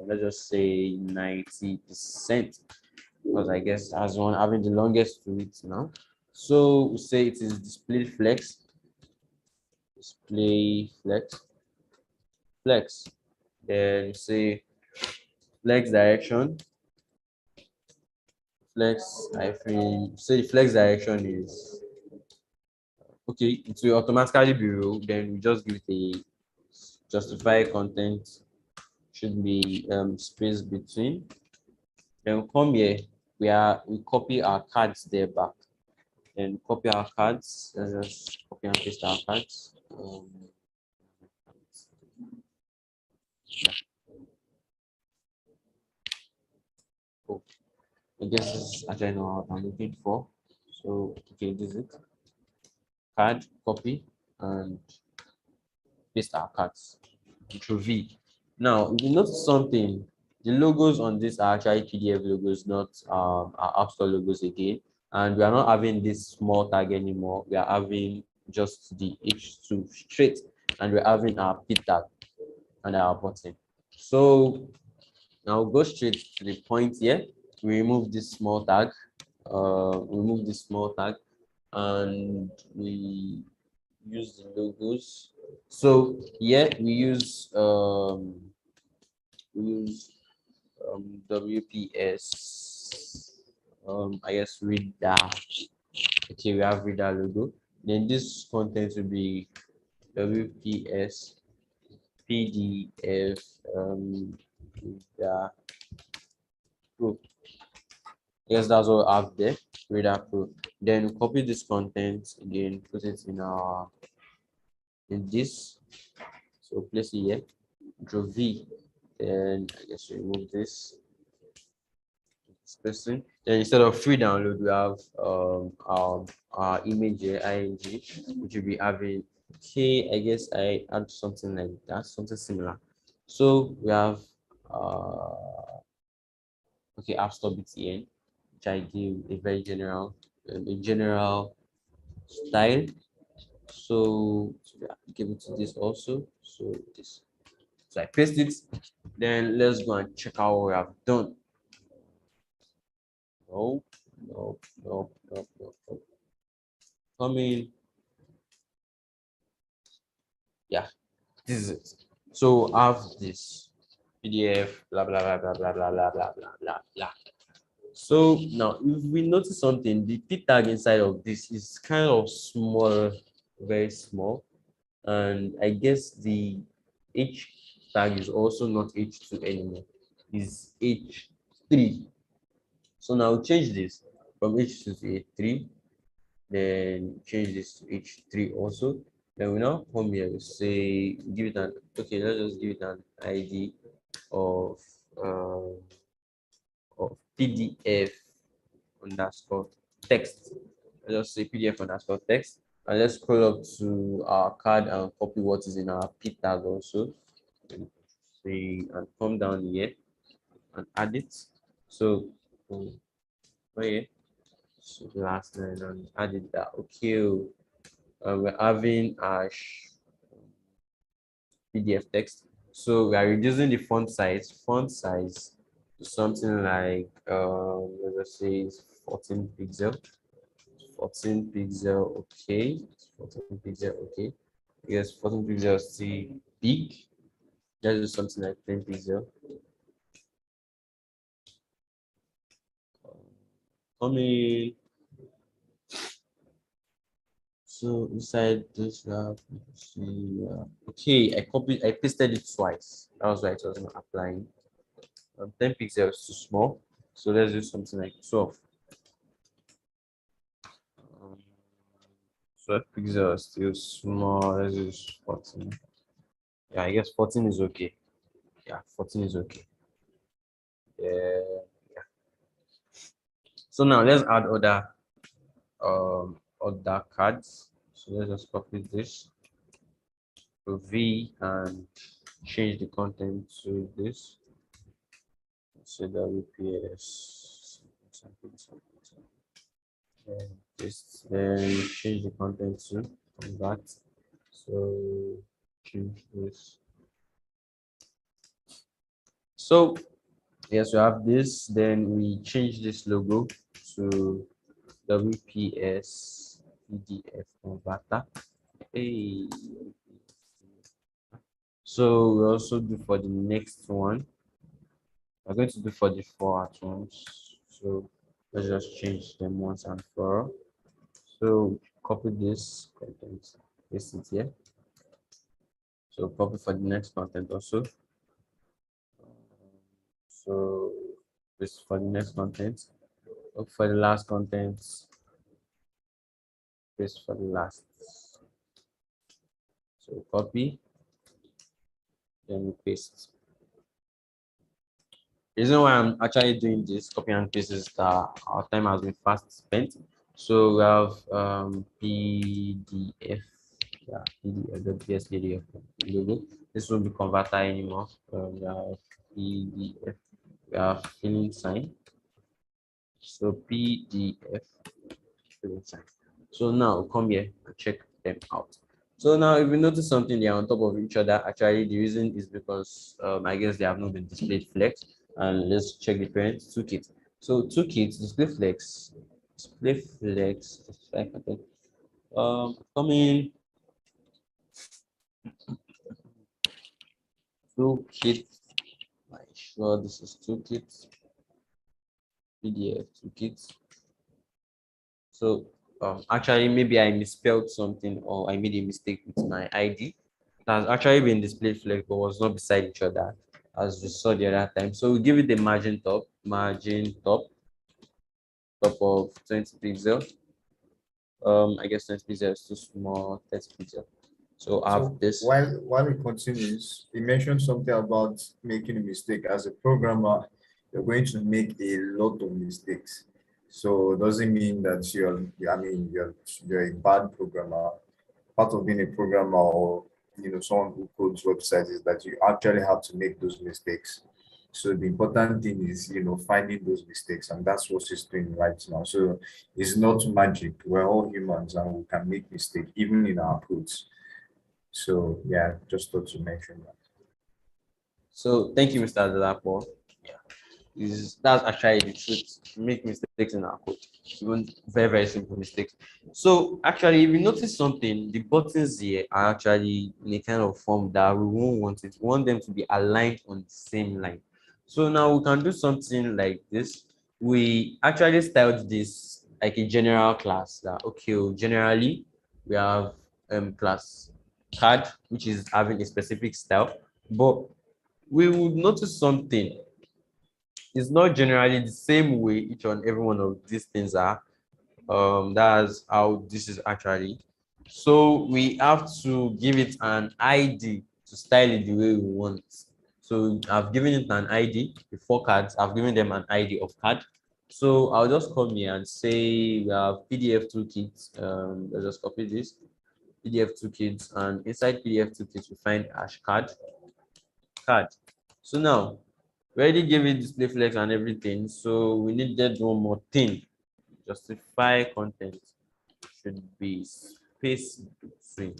let's just say 90%, because I guess as one having the longest width now. So we say it is display flex. Then say flex direction. flex hyphen. Say the flex direction is okay. It will automatically be row. Then we just give it a justify content should be space between. Then we come here. We copy our cards there back. Then copy our cards. Let's just copy and paste our cards. Yeah. Oh, I guess this is actually not what I'm looking for. So okay, this is it. Card, copy, and paste our cards. Control V. Now, if you notice something, the logos on this are actually PDF logos, not our App Store logos again. And we are not having this small tag anymore. We are having just the H2 straight, and we're having our P tag and our button. So now go straight to the point here. We remove this small tag. And we use the logos. So yeah, we use WPS. I guess reader. Okay, we have reader logo. Then this content will be WPS PDF reader pro. Yes, that's what I have there. Reader pro. Then copy this content again, put it in this. So place it here. Draw V. Then I guess remove this person. Then instead of free download, we have our image here, ing, which will be having okay. I guess I add something like that, something similar. So we have okay, App Store BTN, which I give a general style. So give it to this also. So this. So I paste it. Then let's go and check out what we have done. No, no, no, no, no, no. Come in. Yeah, this is it. So I have this PDF, blah blah blah blah blah blah blah blah blah blah blah. So now if we notice something, the P tag inside of this is kind of small, very small. And I guess the H tag is also not H2 anymore, is H3. So now change this from H2 to H3, then change this to H3 also. Then we now come here, we say, give it an, okay, let's just give it an ID of, uh, of PDF underscore text. Let's just say PDF underscore text. And let's scroll up to our card and copy what is in our P tag also. See, and come down here and add it. So, right here. So the last line and added that. Okay, we're having a PDF text. So we are reducing the font size to something like let's say 14 pixel. 14 pixel, okay. 14 pixel, okay. Yes, 14 pixel is still big. Let's do something like 10 pixel. Coming. So inside this lab, see, okay, I pasted it twice. That was why it wasn't applying. 10 pixels is too small, so let's do something like 12. 12 pixels is still small. Let's use 14. Yeah, I guess 14 is okay. Yeah, 14 is okay. Yeah. So now let's add other cards. So let's just copy this to V and change the content to this. So WPS and this, then change the content to that. So change this. So yes, we have this. Then we change this logo to WPS PDF converter. Hey. So we also do for the next one. We're going to do for the four at once. So Let's just change them once and for all. So copy this content, paste it here. So copy for the next content also. So this for the next content. Look for the last content. Paste for the last. So copy, then paste. The reason why I'm actually doing this copy and paste is that our time has been fast spent. So we have PDF, yeah, PDF logo. This won't be converted anymore. We have PDF, we have filling sign. So PDF filling sign. So now come here and check them out. So now if you notice something, they are on top of each other. Actually, the reason is because I guess they have not been displayed flex. And let's check the parent toolkit. So toolkit display flex, coming toolkit. I'm sure this is toolkit, PDF toolkit. So actually maybe I misspelled something or I made a mistake with my ID. It has actually been displayed flex but was not beside each other as we saw the other time. So we give it the margin top of 20 pixels. I guess 20 pixels is too small, 30 pixels. So I have
So
this.
while it continues, he mentioned something about making a mistake. As a programmer, you're going to make a lot of mistakes. So it doesn't mean that you're a bad programmer. Part of being a programmer or someone who codes websites is that you actually have to make those mistakes. So the important thing is finding those mistakes, and that's what he's doing right now. So it's not magic. We're all humans and we can make mistakes even in our codes. So yeah, just thought to mention that.
So thank you, Mr. Adelapo. That's actually the truth. Make mistakes in our code, even very very simple mistakes. So actually, if you notice something, the buttons here are actually in a kind of form that we won't want it. We want them to be aligned on the same line. So now we can do something like this. We actually styled this like a general class. That okay, well, generally we have class card, which is having a specific style, but we would notice something. It's not generally the same way each and every one of these things are. That's how this is actually. So we have to give it an ID to style it the way we want. So I've given it an ID, the four cards, I've given them an ID of card. So I'll just come here and say we have PDF toolkit. Let's just copy this PDF toolkit, and inside PDF toolkit we find hash card. So now we already gave it display flex and everything, so we needed one more thing. Justify content should be space between.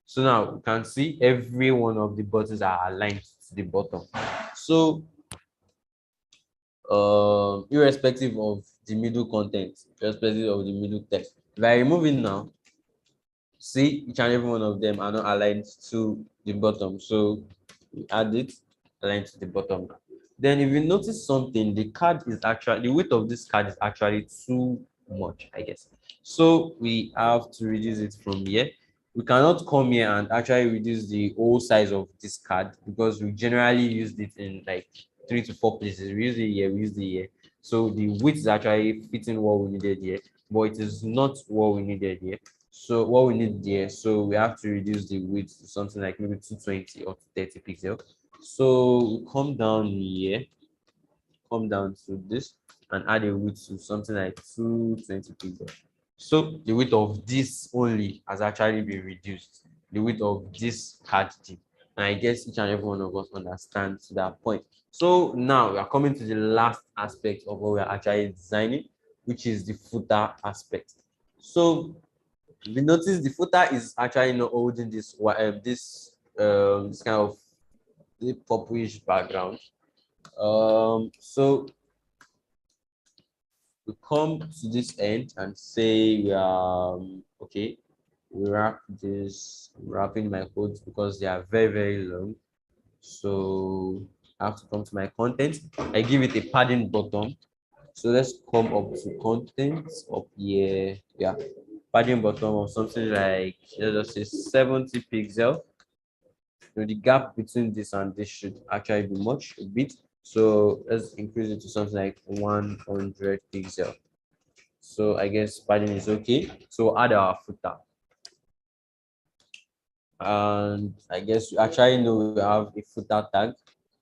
So now you can see every one of the buttons are aligned to the bottom. So irrespective of the middle content, irrespective of the middle text, if I remove it now, see each and every one of them are not aligned to the bottom. So we add it, align to the bottom. Then if you notice something, the card is actually, the width of this card is actually too much, I guess. So we have to reduce it from here. We cannot come here and actually reduce the whole size of this card because we generally used it in like 3 to 4 places. We use it here, we use it here. So the width is actually fitting what we needed here, but it is not what we needed here. So what we need there, so we have to reduce the width to something like maybe 220 or 30 pixels. So we come down here, come down to this and add a width to something like 220 pixels. So the width of this only has actually been reduced. The width of this card tip. And I guess each and every one of us understands to that point. So now we are coming to the last aspect of what we are actually designing, which is the footer aspect. So we notice the footer is actually not holding this kind of the purplish background. So we come to this end and say we are okay. We wrap this, wrapping my codes because they are very very long. So I have to come to my content. I give it a padding button. So let's come up to contents up here. Yeah, padding bottom of something like, let's just say 70 pixel. So the gap between this and this should actually be much a bit. So let's increase it to something like 100 pixel. So I guess padding is okay. So add our footer. And I guess you actually know we have a footer tag.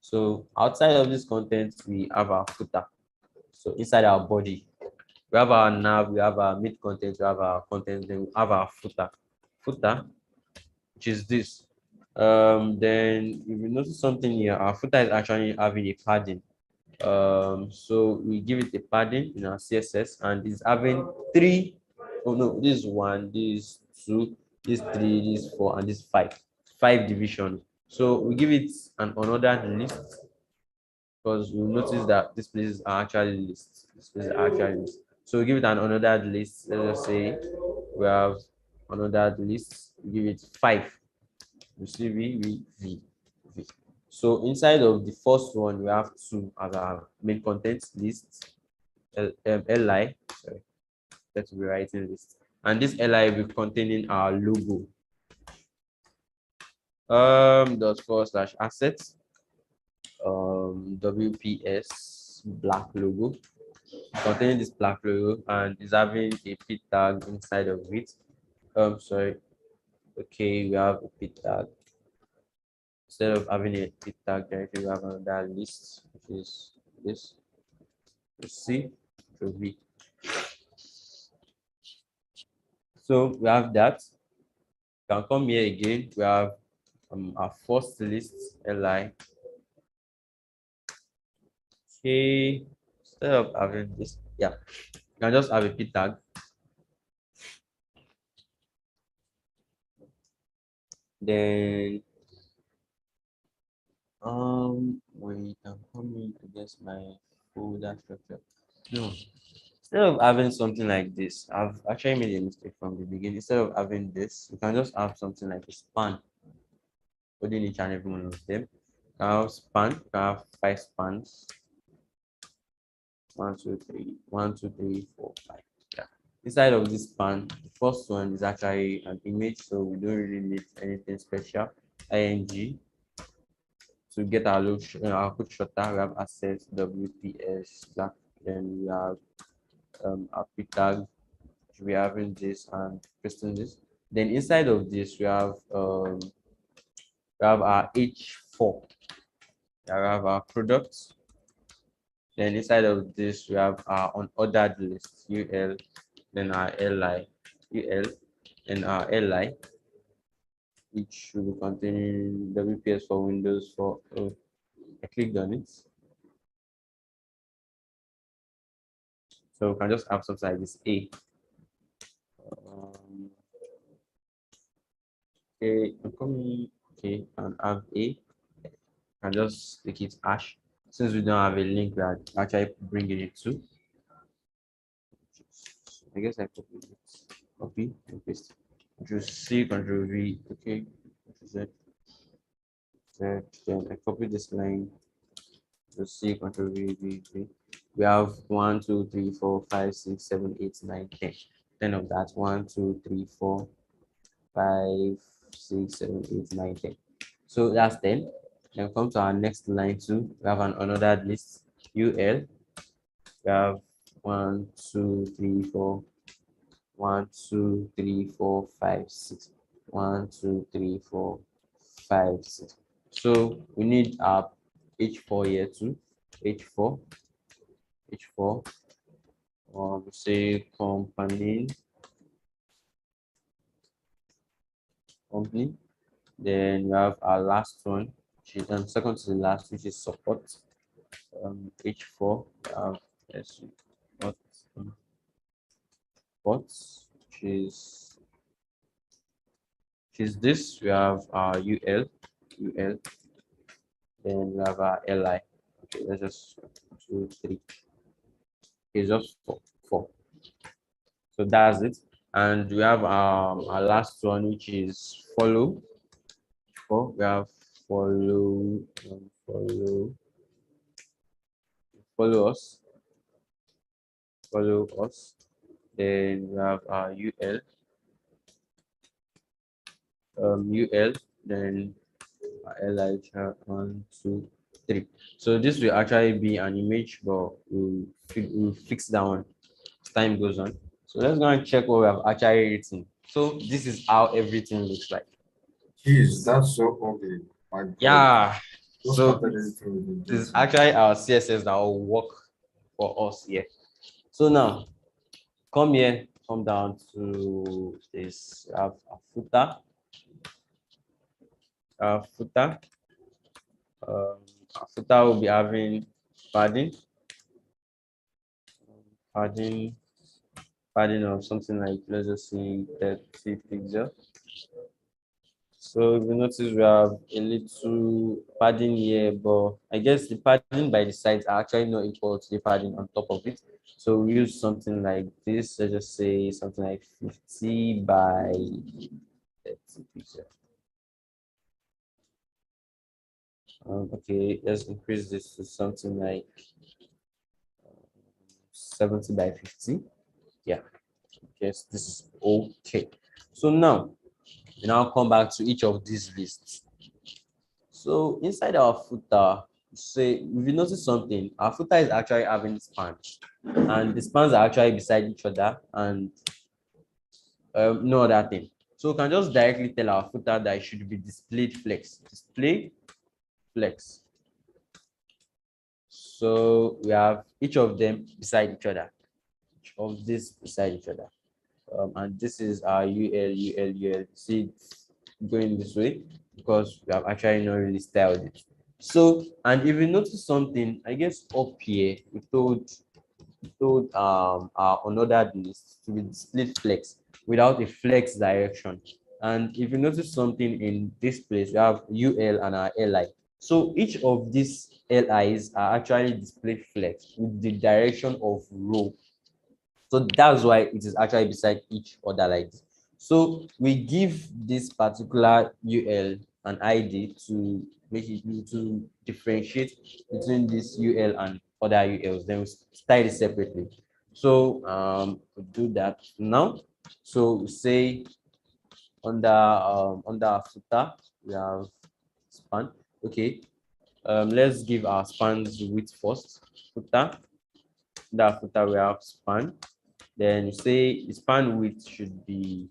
So outside of this content, we have our footer. So inside our body, we have our nav, we have our mid content, we have our content, then we have our footer. Footer, which is this. Then if you notice something here, our footer is actually having a padding. So we give it a padding in our CSS, and it's having three. Oh no, this is one, this is two, this is three, this is four, and this is five. Five divisions. So we give it an unordered list because we notice that these places are actually lists. These places are actually lists. So we give it an unordered list. Let's just say we have unordered list. We give it five. You see V. So inside of the first one, we have two as our main content list. Li, sorry, let's be writing list. And this Li will be containing our logo. Dot forward slash assets. WPS black logo. Containing this black logo and is having a p tag inside of it. Sorry. Okay, we have a p tag. Instead of having a p tag directly, we have another list, which is this. You see, to V. So we have that. You can come here again. We have our first list, Li. Okay, instead of having this, yeah, you can just have a p tag. Then wait, I'm coming to guess my folder structure. No, instead of having something like this, I've actually made a mistake from the beginning. Instead of having this, you can just have something like a span within each and every one of them. You can have span, you can have five spans. 1, 2, 3, 1, 2, 3, 4, 5. Yeah. Inside of this span, the first one is actually an image, so we don't really need anything special. ing to get our look, our code shorter, we have assets WPS black, then we have our p tag, we have in this and pasting this. Then inside of this, we have our H4. We have our products. Then inside of this, we have our unordered list, UL, then our LI, UL, and our LI, which will be containing WPS for Windows for, I clicked on it. So we can just have something like this A. Okay, I'm coming, okay, and have A. And just make it hash. Since we don't have a link, we are actually bringing it to. I guess I copy it. Copy and paste. Control C, Control V. Okay. Control Z. Z. Then I copy this line. Control C, Control V. We have 1, 2, 3, 4, 5, 6, 7, 8, 9, 10. 10 of that. 1, 2, 3, 4, 5, 6, 7, 8, 9, 10. So that's 10. Then come to our next line too. We have an another list. UL. We have 1, 2, 3, 4. 1, 2, 3, 4, 5, 6. 1, 2, 3, 4, 5, 6. So we need our H4 here too. H4. H4. Say company. Then we have our last one, which is second to the last, which is support. H4. We have let's see, what which is this. We have our UL, then we have our LI. Okay, let's just 2, 3. It's just four. So that's it. And we have our last one, which is follow. We have follow, follow us. follow us. Then we have our UL, UL, then li 1, 2, 3. So this will actually be an image, but we'll fix that one as time goes on. So let's go and check what we have actually written. So this is how everything looks like.
Jeez, that's so ugly. My God.
Yeah.
What
So
started everything with
this is
this?
actually our CSS that will work for us here. So now come here, come down to this. We have a footer. Footer. Our footer will be having padding, padding, padding of something like, let's just say 30 pixel. So if you notice we have a little padding here, but I guess the padding by the sides are actually not equal to the padding on top of it. So we use something like this. Let's just say something like 50 by 30 pixel. Okay, let's increase this to something like 70 by 50. Yeah, yes, this is okay. So now we now come back to each of these lists. So inside our footer, say if you notice something, our footer is actually having spans, and the spans are actually beside each other, and no other thing. So we can just directly tell our footer that it should be displayed flex. Display flex. So we have each of them beside each other. Each of this beside each other. And this is our UL. See it's going this way because we have actually not really styled it. So, and if you notice something, I guess up here we told our unordered list to be displayed flex without a flex direction. And if you notice something in this place, we have UL and our LI. So each of these LIs are actually displayed flex with the direction of row. So that's why it is actually beside each other like this. So we give this particular UL an ID to make it to differentiate between this UL and other ULs. Then we style it separately. So we do that now. So we say under our footer we have span. Okay. Let's give our spans width first. Footer. Under footer we have span. Then you say the span width should be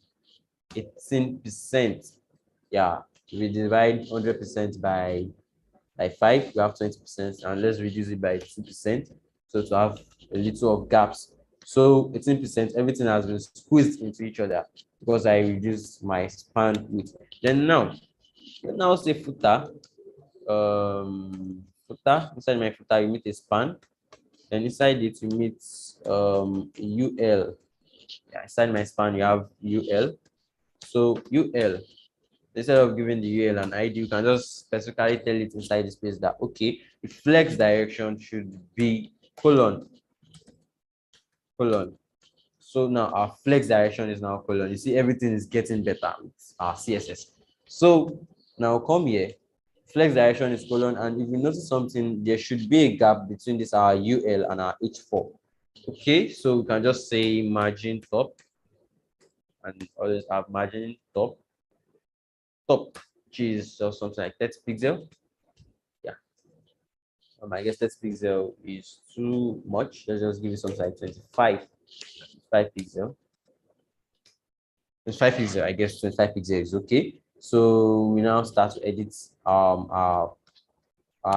18%. Yeah, we divide 100% by 5, we have 20%, and let's reduce it by 2%. So to have a little of gaps. So 18%, everything has been squeezed into each other because I reduced my span width. Then now say footer. Footer, inside my footer, you meet a span. Then inside it, you meet UL. Yeah, inside my span, you have UL. So UL, instead of giving the UL an ID, you can just specifically tell it inside the space that, okay, the flex direction should be colon. So now our flex direction is now colon. You see, everything is getting better with our CSS. So now come here, flex direction is colon, and if you notice something, there should be a gap between this our UL and our H4. Okay, so we can just say margin top, and always have margin top, which is just something like 30 pixel. Yeah. I guess 30 pixel is too much. Let's just give it something like 25 pixel. 25 pixel, I guess 25 pixel is okay. So we now start to edit our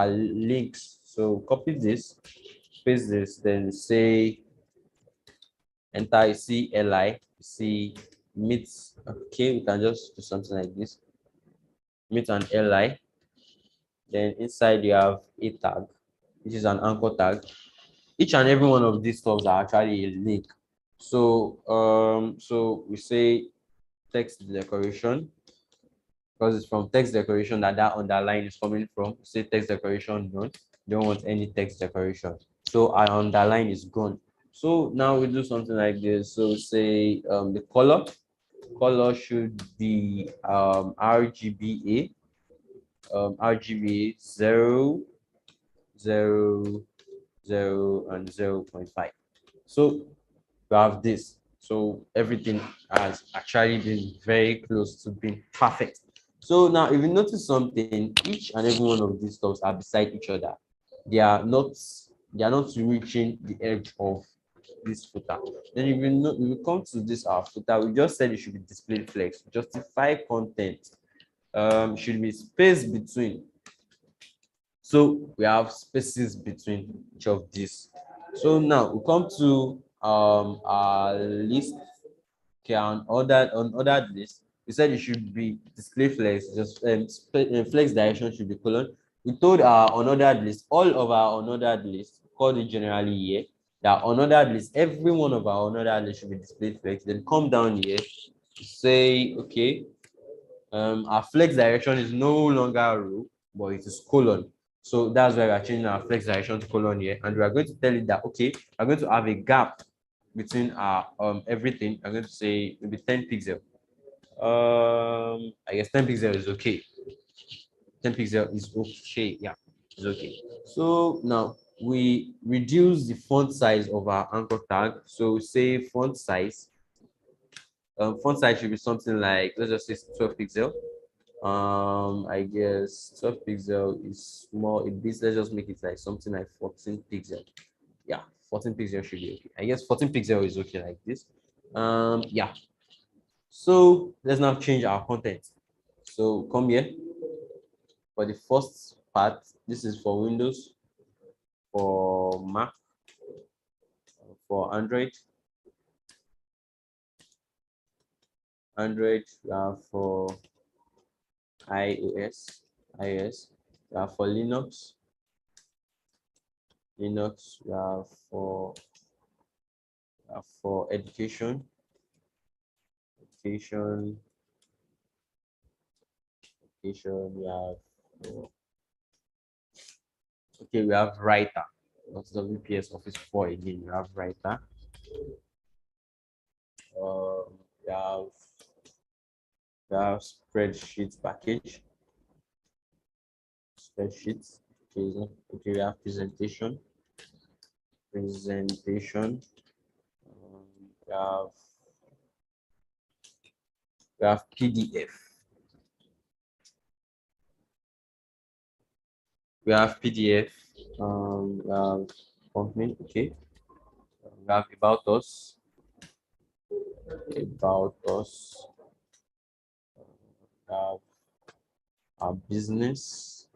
links. So copy this, paste this, then say enter CLI, see meet. Okay, we can just do something like this. Meet an LI. Then inside you have a tag, which is an anchor tag. Each and every one of these stubs are actually a link. So so we say text decoration because it's from text decoration that underline is coming from. Say text decoration done. Don't want any text decoration. So our underline is gone. So now we do something like this. So say the color should be RGBA, RGBA 0, 0, 0, and 0.5. So we have this. So everything has actually been very close to being perfect. So now, if you notice something, each and every one of these stuffs are beside each other. They are not reaching the edge of this footer. Then if you know, if you come to this our footer, we just said it should be displayed flex. Justify content. Should be space between. So we have spaces between each of these. So now we come to our list. Okay, on ordered list, we said it should be display flex, just flex direction should be colon. We told our unordered list, all of our unordered list, called it generally here, that unordered list, every one of our unordered list should be displayed flex. Then come down here, say, okay, our flex direction is no longer row, but it is colon. So that's why we are changing our flex direction to colon here, and we are going to tell it that okay, we're going to have a gap between our everything. I'm going to say maybe 10 pixel. I guess 10 pixel is okay. 10 pixel is okay. Yeah, it's okay. So now we reduce the font size of our anchor tag. So say font size. Font size should be something like, let's just say 12 pixel. I guess 12 pixel is small a bit. Let's just make it like something like 14 pixel. Yeah, 14 pixel should be okay. I guess 14 pixel is okay like this. Yeah. So let's now change our content. So come here for the first part. This is for Windows, for Mac, for Android. Android, for iOS, for Linux. Linux, for education, education, education. We have writer. That's WPS Office 4 again. We have writer. We have spreadsheet package. Spreadsheets. Okay, we have presentation. Presentation. We have PDF. We have PDF. We have company. Okay. We have about us. About us. We have our business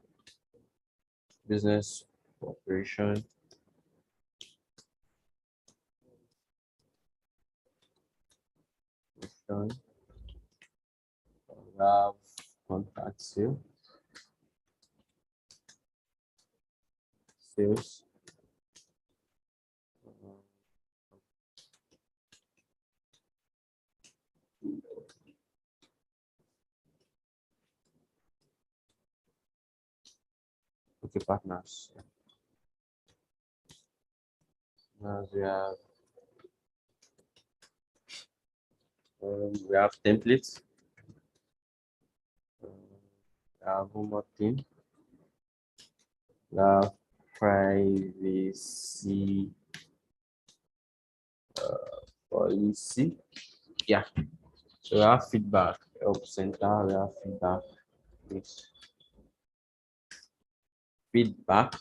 operation. We have contact sales. Okay, partners. Now we have templates. We have homework team. We have privacy policy. Yeah. So we have feedback, help center. We have feedback. This feedback,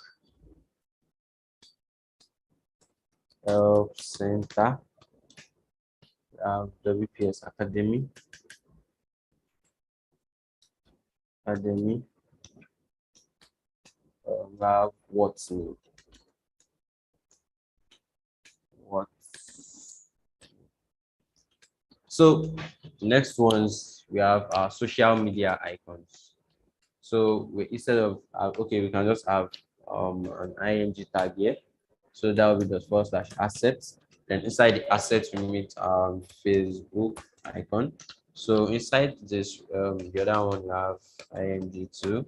help center. We have WPS Academy. We have what's new. So next ones, we have our social media icons. So instead of we can just have an img tag here. So that will be the /assets. Then inside the assets we meet Facebook icon. So inside this the other one we have img2.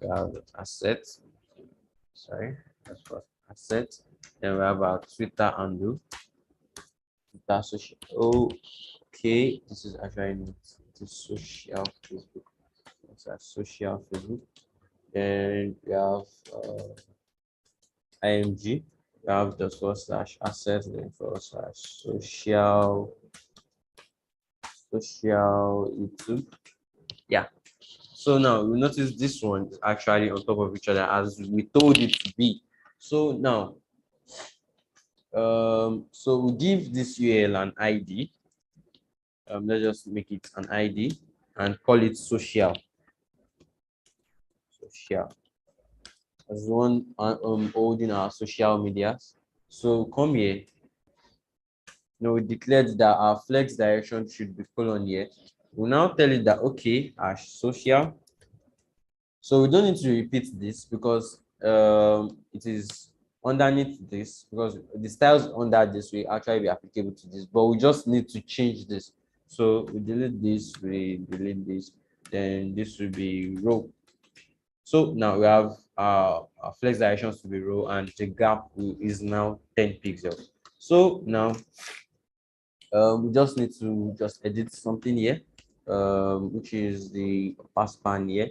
We have assets. Sorry, that's for assets. Then we have our Twitter handle. Twitter social. Okay, this is actually not the social Facebook. It's a social Facebook. Then we have img. We have the / assets, then / social YouTube. Yeah. So now we notice this one is actually on top of each other as we told it to be. So now, so we give this URL an ID. Let's just make it an ID and call it social. Social as one holding our social medias. So come here. Now we declared that our flex direction should be colon here. We'll now tell it that okay, our social. So we don't need to repeat this because it is underneath this, because the styles under this will actually be applicable to this, but we just need to change this. So we delete this, then this will be row. So now we have our flex directions to be row, and the gap is now 10 pixels. So now we just need to just edit something here, which is the upper span here.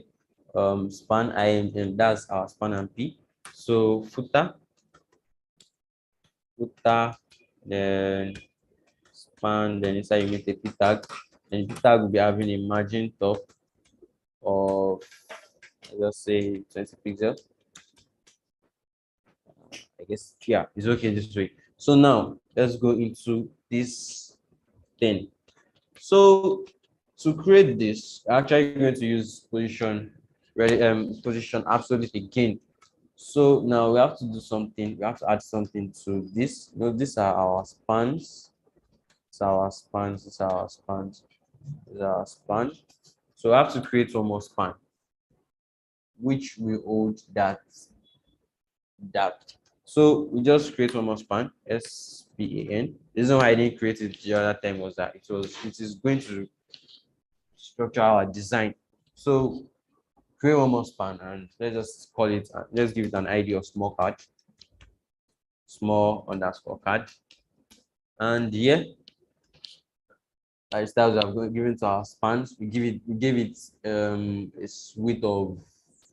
Span and that's our span and p. So footer, then span, then inside you make a p tag, and p tag will be having a margin top of, let's say, 20 pixels. I guess, yeah, it's okay this way. So now let's go into this thing. So to create this, we're actually going to use position absolute again. So now we have to do something. We have to add something to this. You know, these are our spans. These are our spans. These are our spans. These are our span. So we have to create one more span, which will hold that. So we just create one more span, SPAN. The reason why I didn't create it the other time was that it is going to structure our design. So create one more span and let's just call it, let's give it an ID of small card, small underscore card. And here, our styles are going given to our spans. We gave it a width of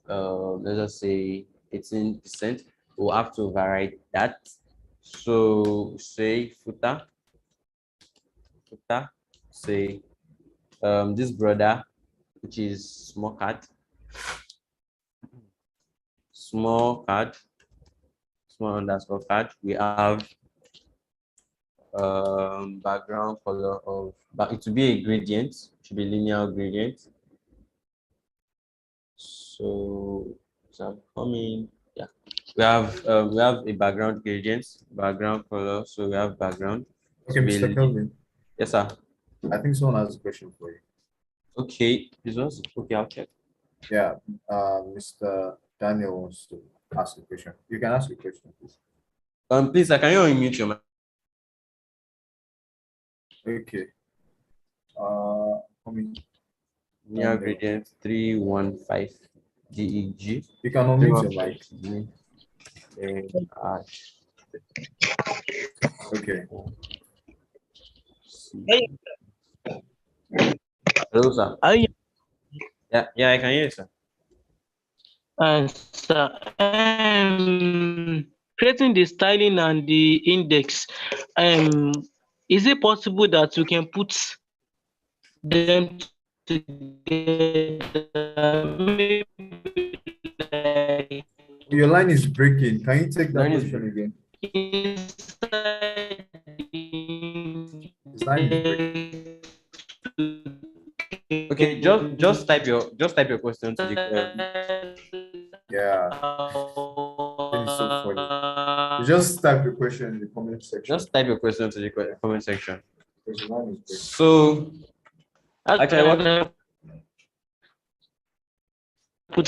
let's just say 18%. We'll have to override that. So say footer, say this brother, which is small card, small underscore card. We have background color of, but it will be a gradient, it should be linear gradient. So I'm coming. Yeah, we have a background gradient, background color. So we have background.
Okay, Mr. Kelvin.
Yes, sir.
I think someone has a question for you.
Okay, this was okay. I'll check.
Yeah, Mr. Daniel wants to ask a question. You can ask a question, please.
Please, can you unmute your mic?
Okay.
Linear gradient 315 Gdg.
You can unmute your mic. Okay.
Hello, sir. Yeah, I can hear you, sir.
Sir, creating the styling and the index, is it possible that we can put them together?
Your line is breaking. Can you take that question again? His line is breaking.
Okay, just type your question to the
yeah. It's so funny. You just type your question in the comment section.
Just type your question to the comment section. So actually what
put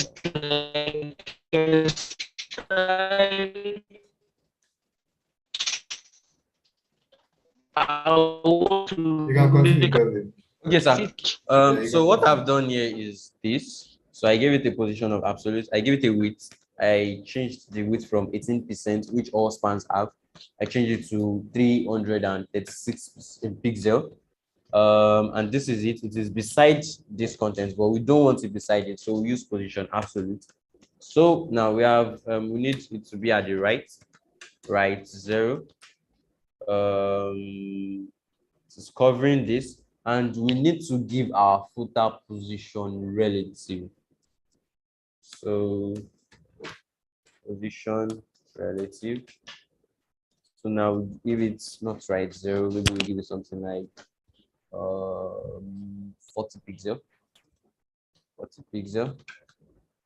you can continue, Kelvin.
Yes, sir. So what I've done here is this. So I gave it a position of absolute. I gave it a width. I changed the width from 18%, which all spans have. I changed it to 336 pixel. And this is it. It is beside this content, but we don't want it beside it, so we use position absolute. So now we have we need it to be at the right. right 0. It's covering this, and we need to give our footer position relative. So position relative. So now if it's not right 0, maybe we give it something like 40 pixel,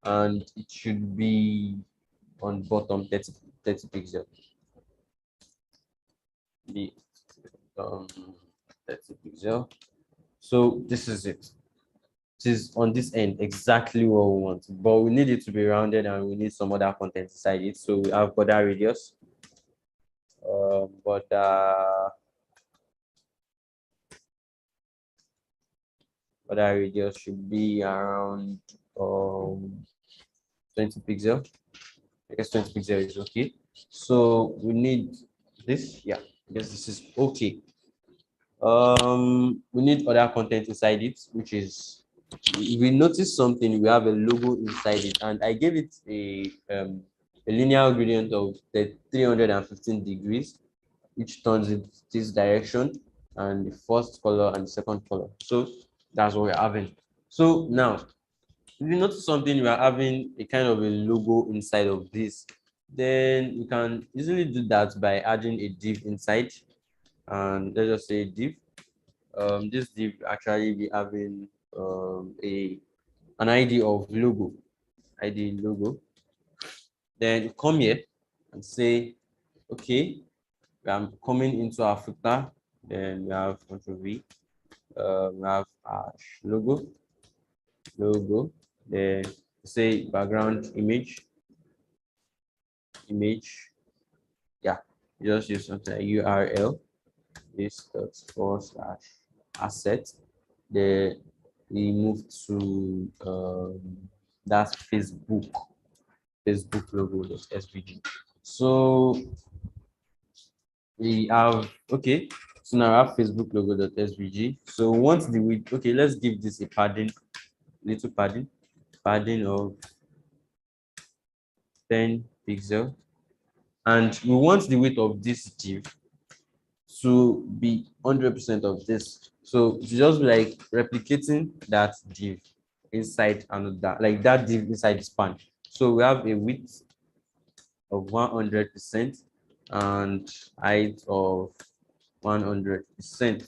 and it should be on bottom 30 pixel. The 30 pixel. So this is it. This is on this end exactly what we want, but we need it to be rounded and we need some other content inside it. So we have border radius, border radius should be around 20 pixel. I guess 20 pixel is okay. So we need this. Yeah, I guess this is okay. We need other content inside it, which is, we notice something. We have a logo inside it, and I gave it a linear gradient of 315 degrees, which turns it this direction, and the first color and the second color. So that's what we're having. So now, if you notice something, we are having a kind of a logo inside of this, then you can easily do that by adding a div inside. And let's just say div. This div actually be having an ID of logo, ID logo. Then you come here and say, okay, I'm coming into our footer. Then we have Ctrl V. We have our logo. Then say background image. Yeah, just use something like URL. This / asset. Then we move to that Facebook logo.svg. So we have, okay, so now I have Facebook logo.svg. So once the width, okay, let's give this a padding, little padding of 10 pixel, and we want the width of this div to be 100% of this. So it's just like replicating that div inside another, like that div inside the span. So we have a width of 100% and height of 100%.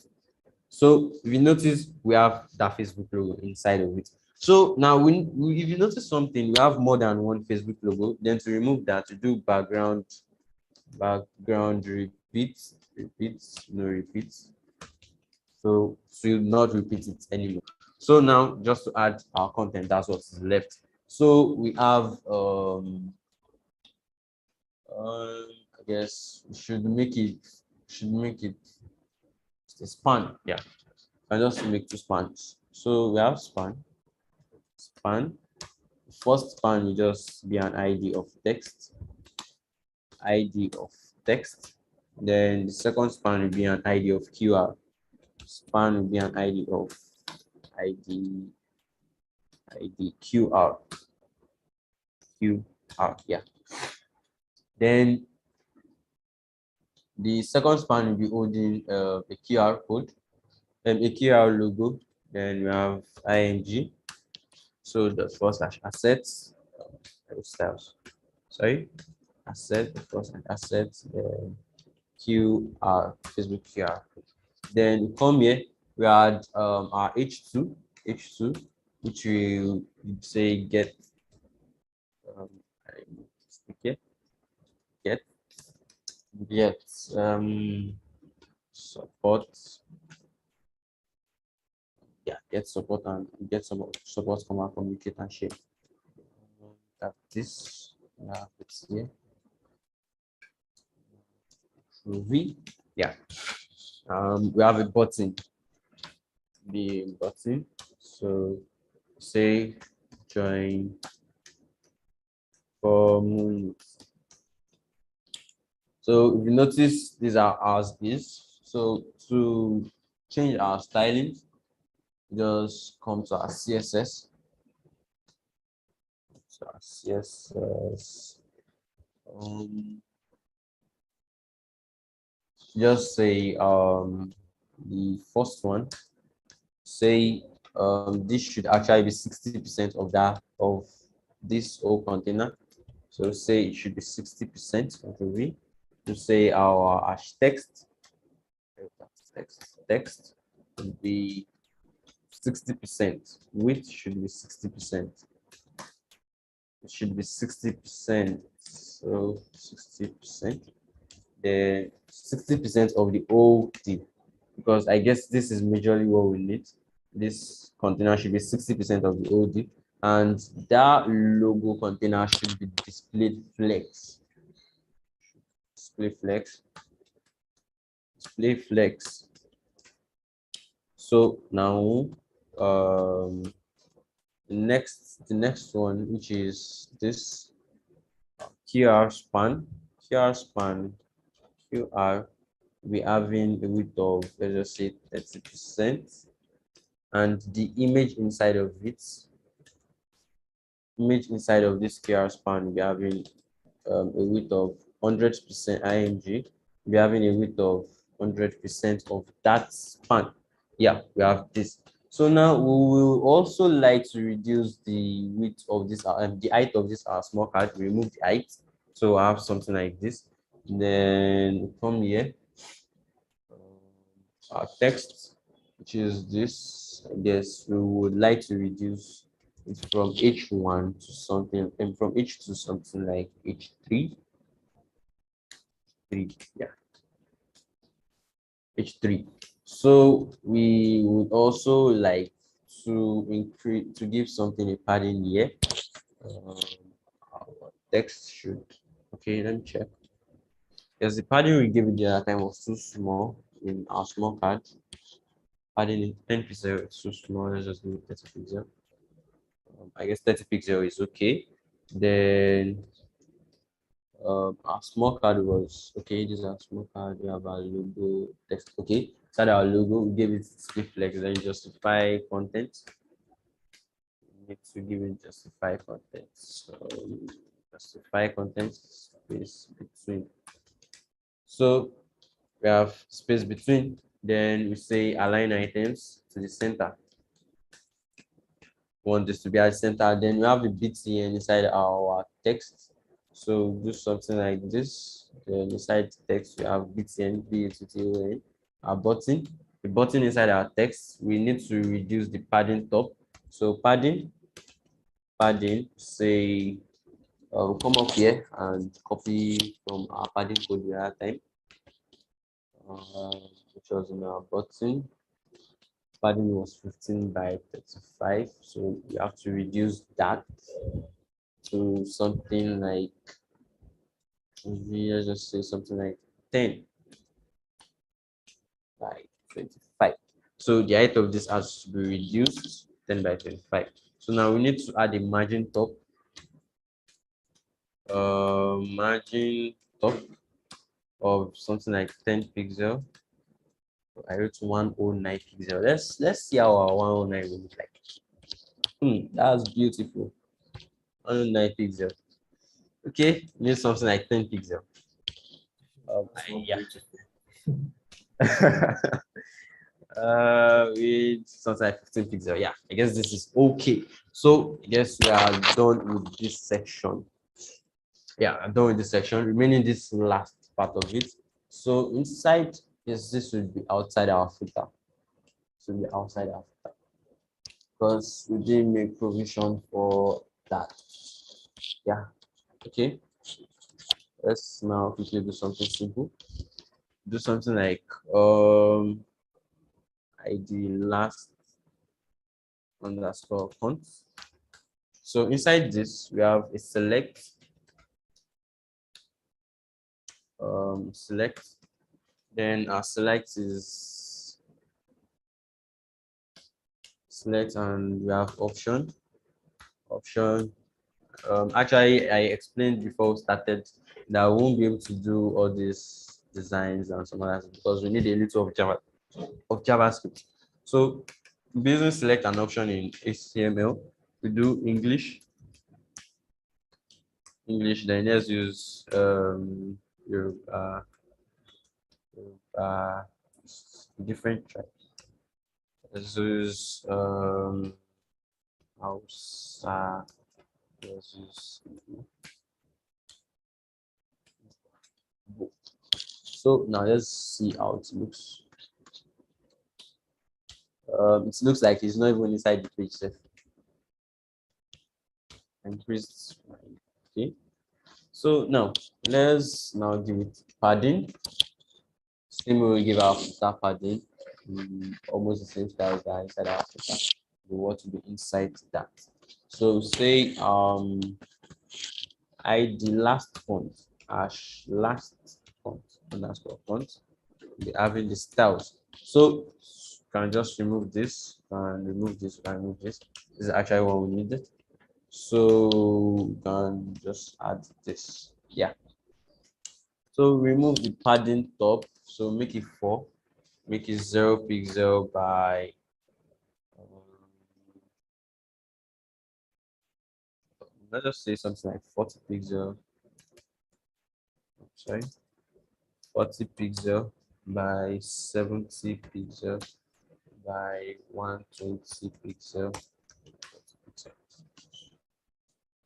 So if you notice, we have that Facebook logo inside of it. So now if you notice something, we have more than one Facebook logo. Then to remove that, to do background repeats, no repeats. So not repeat it anymore. So now just to add our content, that's what's left. So we have I guess we should make it a span. Yeah, and just make 2 spans. So we have span. First span will just be an ID of text. Then the second span will be an ID of QR. Span will be an ID of ID QR. Yeah. Then the second span will be holding a QR code and a QR logo. Then we have img. So the first assets, styles. Sorry, asset, the first assets, then QR, Facebook QR. Then come here, we add our H2, which will say get get support. Yeah, get support and get some support command, communicate and share. That this it's here. V. Yeah. We have a button. The button. So say join community. So if you notice, these are as is. So to change our styling, just come to our CSS. So our CSS. just say the first one, say this should actually be 60% of that of this whole container. So say it should be 60%. Okay, to say our hash text would be 60%. Width should be 60%. It should be 60%. So 60%. The 60% of the whole thing, because I guess this is majorly what we need. This container should be 60% of the whole thing, and that logo container should be displayed flex. Display flex. Display flex. So now the next one, which is this QR span, QR, we having a width of, let's just say 30%, and the image inside of it, this QR span, we having a width of 100% img, we having a width of 100% of that span. Yeah, we have this. So now we will also like to reduce the width of this, the height of this small card. Remove the height, so I have something like this. Then from here, our text, which is this. I guess we would like to reduce it from H1 to something, and from H to something like H3. Yeah, H3. So we would also like to give something a padding here. Our text should, okay, let me check. Because the padding we gave it the other time was too small in our small card. Padding in 10 pixel is too small. Let's just do 30 pixel. I guess 30 pixel is okay. Then our small card was okay. This is our small card. We have our logo text. Okay, so our logo, we gave it display flex. Then justify content. We need to give it justify content. So justify content space between. So we have space between. Then we say align items to the center. We want this to be at the center. Then we have the btn inside our text. So do something like this. Then inside text, we have btn, b-a-t-t-o-n, our button. The button inside our text, we need to reduce the padding top. So padding, say, we'll come up here and copy from our padding code the other time, which was in our button. Padding was 15 by 35, so we have to reduce that to something like, let's just say something like 10 by 25. So the height of this has to be reduced 10 by 25. So now we need to add a margin top. Margin top of something like 10 pixel. I wrote 109 pixel. Let's see how our 109 will look like. That's beautiful. 109 pixel. Okay, need something like 10 pixel. Yeah. With something like 15 pixel. Yeah, I guess this is okay. So I guess we are done with this section. Yeah, I'm done with this section. Remaining this last part of it. So inside this would be outside our filter. So be outside our filter, because we didn't make provision for that. Yeah. Okay. Let's now quickly do something simple. Do something like id last underscore font. So inside this we have a select. Select. Then our select is select, and we have option. Actually, I explained before we started that we won't be able to do all these designs and some others because we need a little of JavaScript. So basically select an option in HTML. We do English, then let's use your Different tribes. There's Hausa, there's Igbo. So now let's see how it looks. It looks like it's not even inside the page set. Increased. Okay. So now let's now give it padding. Same way we give our footer padding. Almost the same style as that inside our footer. We want to be inside that. So say ID last font hash last font underscore font. Be having the styles. So you can just remove this and remove this and remove this. This is actually what we needed. So we can just add this. Yeah. So remove the padding top. So make it 4. Make it 0 pixel by let's just say something like 40 pixel. Sorry, 40 pixel by 70 pixel by 120 pixel.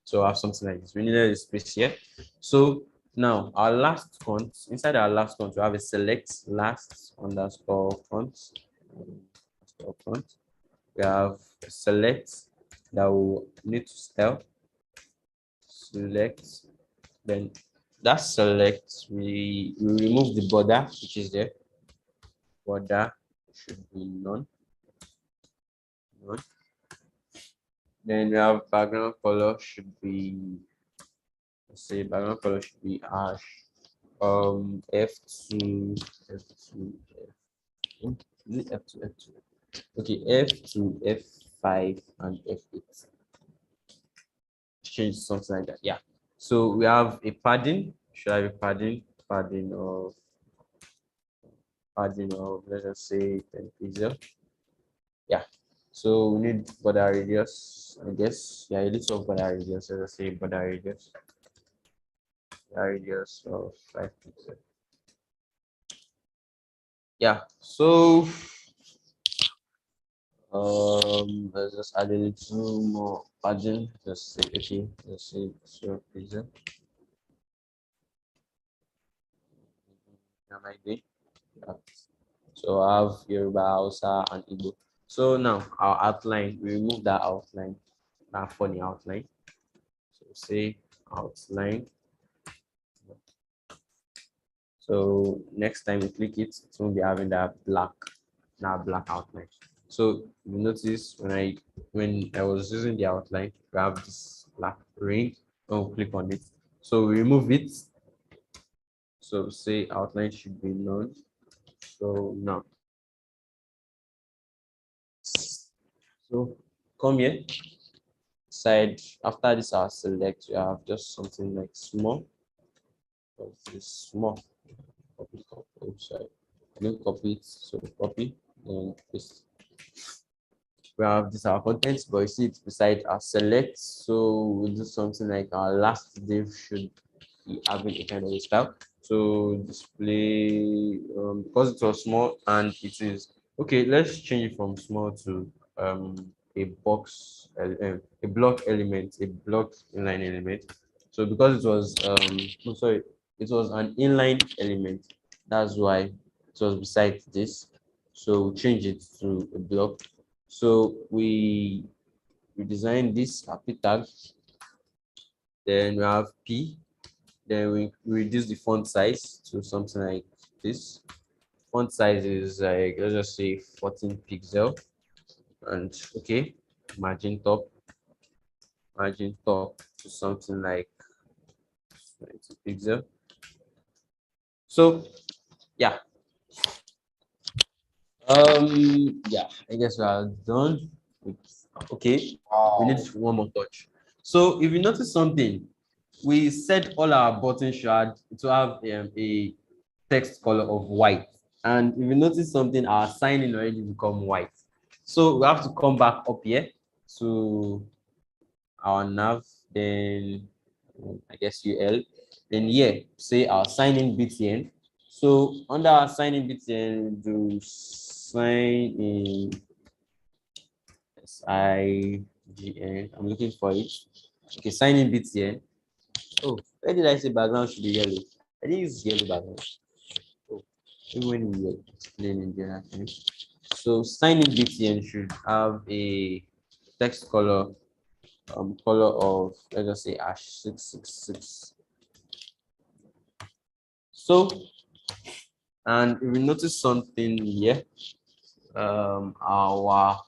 So I have something like this. We needed a space here. So now our last font, inside our last font, we have a select last underscore font. We have a select that will need to style. Select, then that select, we remove the border, which is there. Border should be none. Then we have background color should be, let's say background color should be ash. F2, F2, F2, F2. Okay, F2, F5, and F8. Change something like that. Yeah. So we have a padding. Should I be padding? Padding of let's just say 10 pixel. Yeah. So we need border radius, I guess. Yeah, a little of border radius. Let's say border radius. Radius of 5 pixels. Yeah. So let's just add a little more padding. Just say okay. Let's say 0 pixel. Yeah. So I have Yoruba, Hausa, and Igbo. So now our outline, we remove that outline, that funny outline. So say outline. So next time we click it, it won't be having that black outline. So you notice when I was using the outline, we have this black ring. Don't click on it. So we remove it. So say outline should be none. So now. So come here. Side after this our select, you have just something like small. This small. Copy. Oh, sorry. I didn't copy it. So copy and paste. We have this our contents, but you see it's beside our select. So we'll do something like our last div should be having a kind of a style. So display because it was small and it is okay. Let's change it from small to a box, a block element, a block inline element. So because it was sorry, it was an inline element. That's why it was beside this. So we change it to a block. So we design this API tag. Then we have P. Then we reduce the font size to something like this. Font size is like, let's just say 14 pixel. And okay, margin top to something like 20 pixel. So yeah. Yeah, I guess we are done. Okay, we need one more touch. So if you notice something, we set all our buttons to have a text color of white. And if you notice something, our signing already become white. So we have to come back up here to our nav, then I guess UL. Then here, say our sign in BTN. So under our sign in BTN, do sign in SIGN. I'm looking for it. Okay, sign in BTN. Oh, where did I say background should be yellow? I didn't use yellow background. Oh, even when we were explaining there, actually. So sign in BTN should have a text color, color of, let's just say ash 666. So, and if we notice something here, our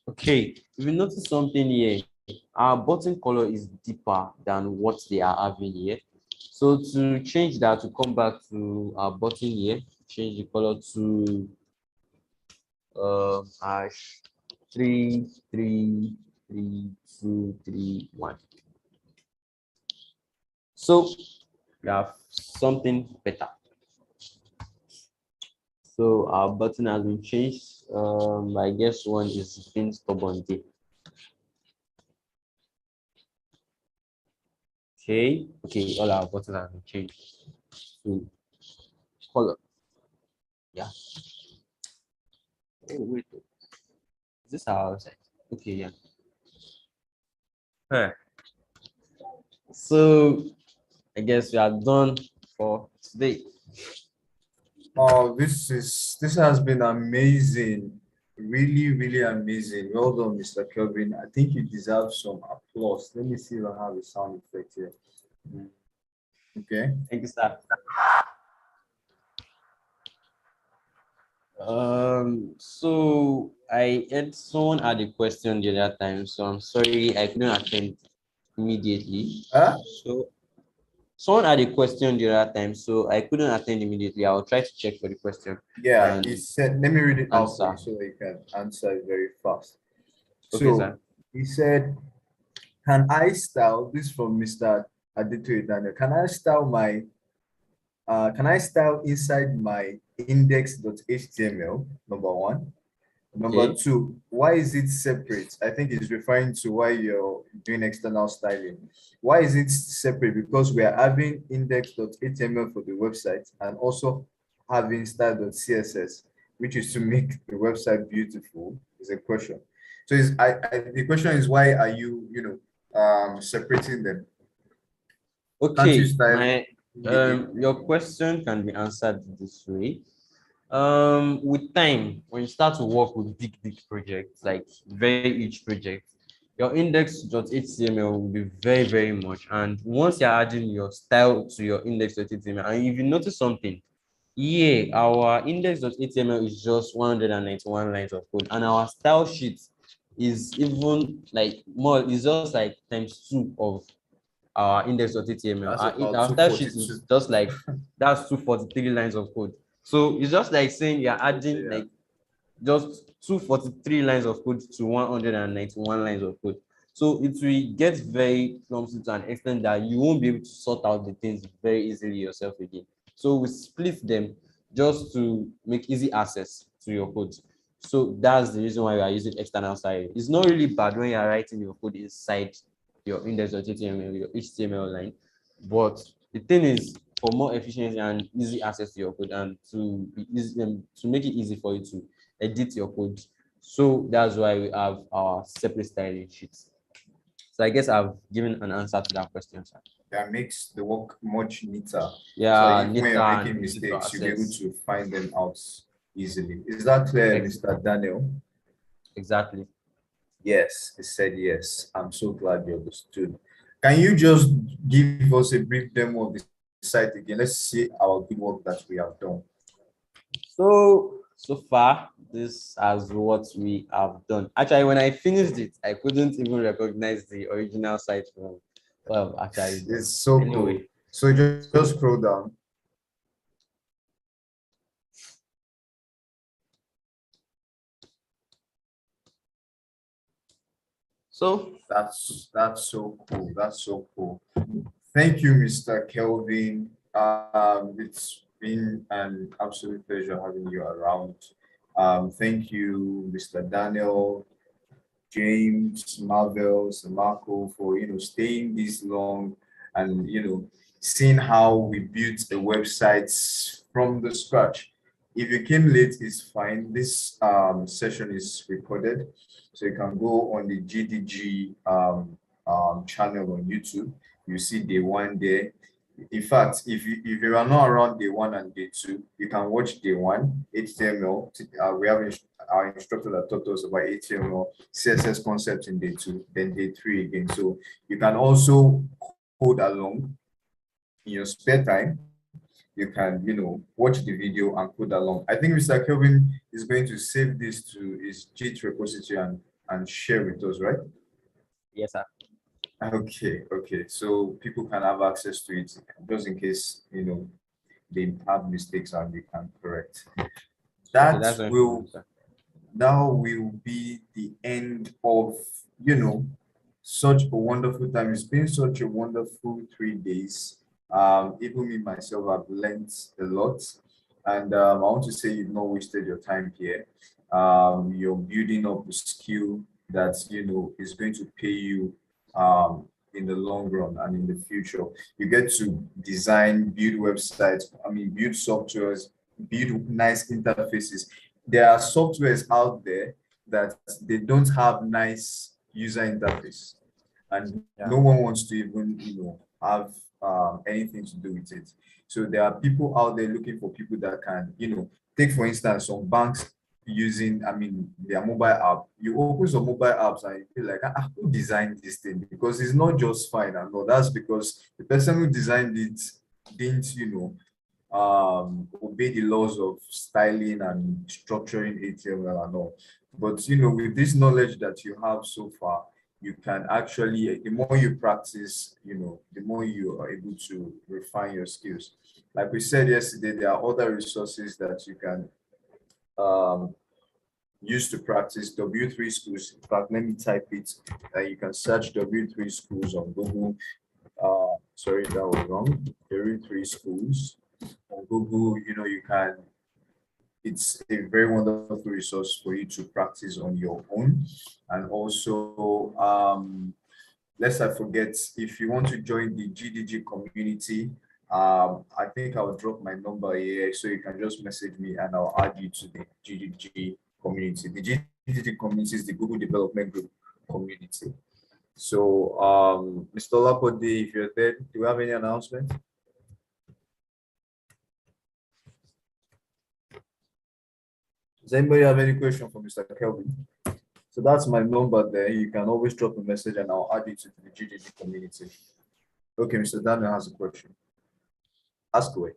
okay, if you notice something here, our button color is deeper than what they are having here. So to change that, to come back to our button here, change the color to hash 333231. So we have something better. So our button has been changed. I guess one is being stubborn there. Okay, all our buttons have been changed to color. Yeah. Oh, wait. Is this our website? Okay, yeah. Huh. So I guess we are done for today.
Oh, this has been amazing. Really, really amazing. Well done, Mr. Kelvin. I think you deserve some applause. Let me see if I have a sound effect here. Okay.
Thank you, sir. So I had someone had a question the other time, so I'm sorry I couldn't attend immediately.
Huh?
So someone had a question the other time, so I couldn't attend immediately. I'll try to check for the question
Yeah,
and
he said, let me read it out for
answer.
you so that you can answer it very fast.
Okay,
So
sir.
he said, can I style this from Mr. Aditoye Daniel? Can I style inside my index.html? Number one. Number
Okay.
two, why is it separate? I think it's referring to why you're doing external styling. Why is it separate? Because we are having index.html for the website and also having style.css, which is to make the website beautiful, is a question. So the question is, why are you, separating them? Can't you
Okay,
style
my
immediately?
your question can be answered this way. With time, when you start to work with big projects, like very huge projects, your index.html will be very much. And once you're adding your style to your index.html, and if you notice something, yeah, our index.html is just 191 lines of code, and our style sheet is even like more, it's just like times two of our index.html.
That's about
Our style sheet
242.
is just like that's 243 lines of code. So it's just like saying you're adding
Yeah.
like just 243 lines of code to 191 lines of code. So it will get very clumsy to an extent that you won't be able to sort out the things very easily yourself again. So we split them just to make easy access to your code. So that's the reason why we are using external styling. It's not really bad when you are writing your code inside your index.html, your HTML line, but the thing is, for more efficiency and easy access to your code, and to be easy to make it easy for you to edit your code. So that's why we have our separate styling sheets. So I guess I've given an answer to that question, sir.
That makes the work much neater. So
Yeah,
even when
neater
you're
and
making
easy to
mistakes, you'll be able
access.
to find them out easily. Is that clear, Mr. Daniel?
Exactly.
Yes, he said yes. I'm so glad you understood. Can you just give us a brief demo of the site again? Let's see our good work that we have done.
So far, this is what we have done. Actually, when I finished it, I couldn't even recognize the original site from what I've actually done.
It's so cool.
Anyway,
So just
so
scroll down.
so
That's so cool. That's so cool. Thank you, Mr. Kelvin. It's been an absolute pleasure having you around. Thank you, Mr. Daniel. James, Marvels, and Marco for staying this long and seeing how we built a website from the scratch. If you came late, it's fine. This session is recorded, so you can go on the Gdg channel on YouTube. You see day one there. In fact, if you are not around day one and day two, you can watch day one, HTML. We have our instructor that taught us about HTML, CSS concepts in day two, then day three again. So you can also code along in your spare time. You can, watch the video and code along. I think Mr. Kelvin is going to save this to his Git repository and share with us, right?
Yes, sir.
Okay. So people can have access to it just in case, they have mistakes and they can correct. That will be the end of, such a wonderful time. It's been such a wonderful 3 days. Even me myself, I've learned a lot, and I want to say you've not wasted your time here. You're building up a skill that is going to pay you in the long run and in the future. You get to design, build websites, build softwares, build nice interfaces. There are softwares out there that they don't have nice user interface, and no one wants to even have anything to do with it. So there are people out there looking for people that can take, for instance, some banks using their mobile app. You open some mobile apps and you feel like, who designed this thing? Because it's not just fine and all. That's because the person who designed it didn't obey the laws of styling and structuring HTML and all. But with this knowledge that you have so far, you can actually, the more you practice, the more you are able to refine your skills. Like we said yesterday, there are other resources that you can use to practice. W3 schools. In fact, let me type it. You can search W3 schools on Google. Sorry, that was wrong. W3 schools on Google. You can. It's a very wonderful resource for you to practice on your own. And also, lest I forget, if you want to join the Gdg community, I think I'll drop my number here, so you can just message me and I'll add you to the Gdg community. The Gdg community is the Google Development Group community. So, Mr. Lapode, if you're there, do you have any announcement? Does anybody have any question for Mr. Kelvin? So that's my number there. You can always drop a message and I'll add it to the Gdg community. Okay, Mr. Daniel has a question. Ask away.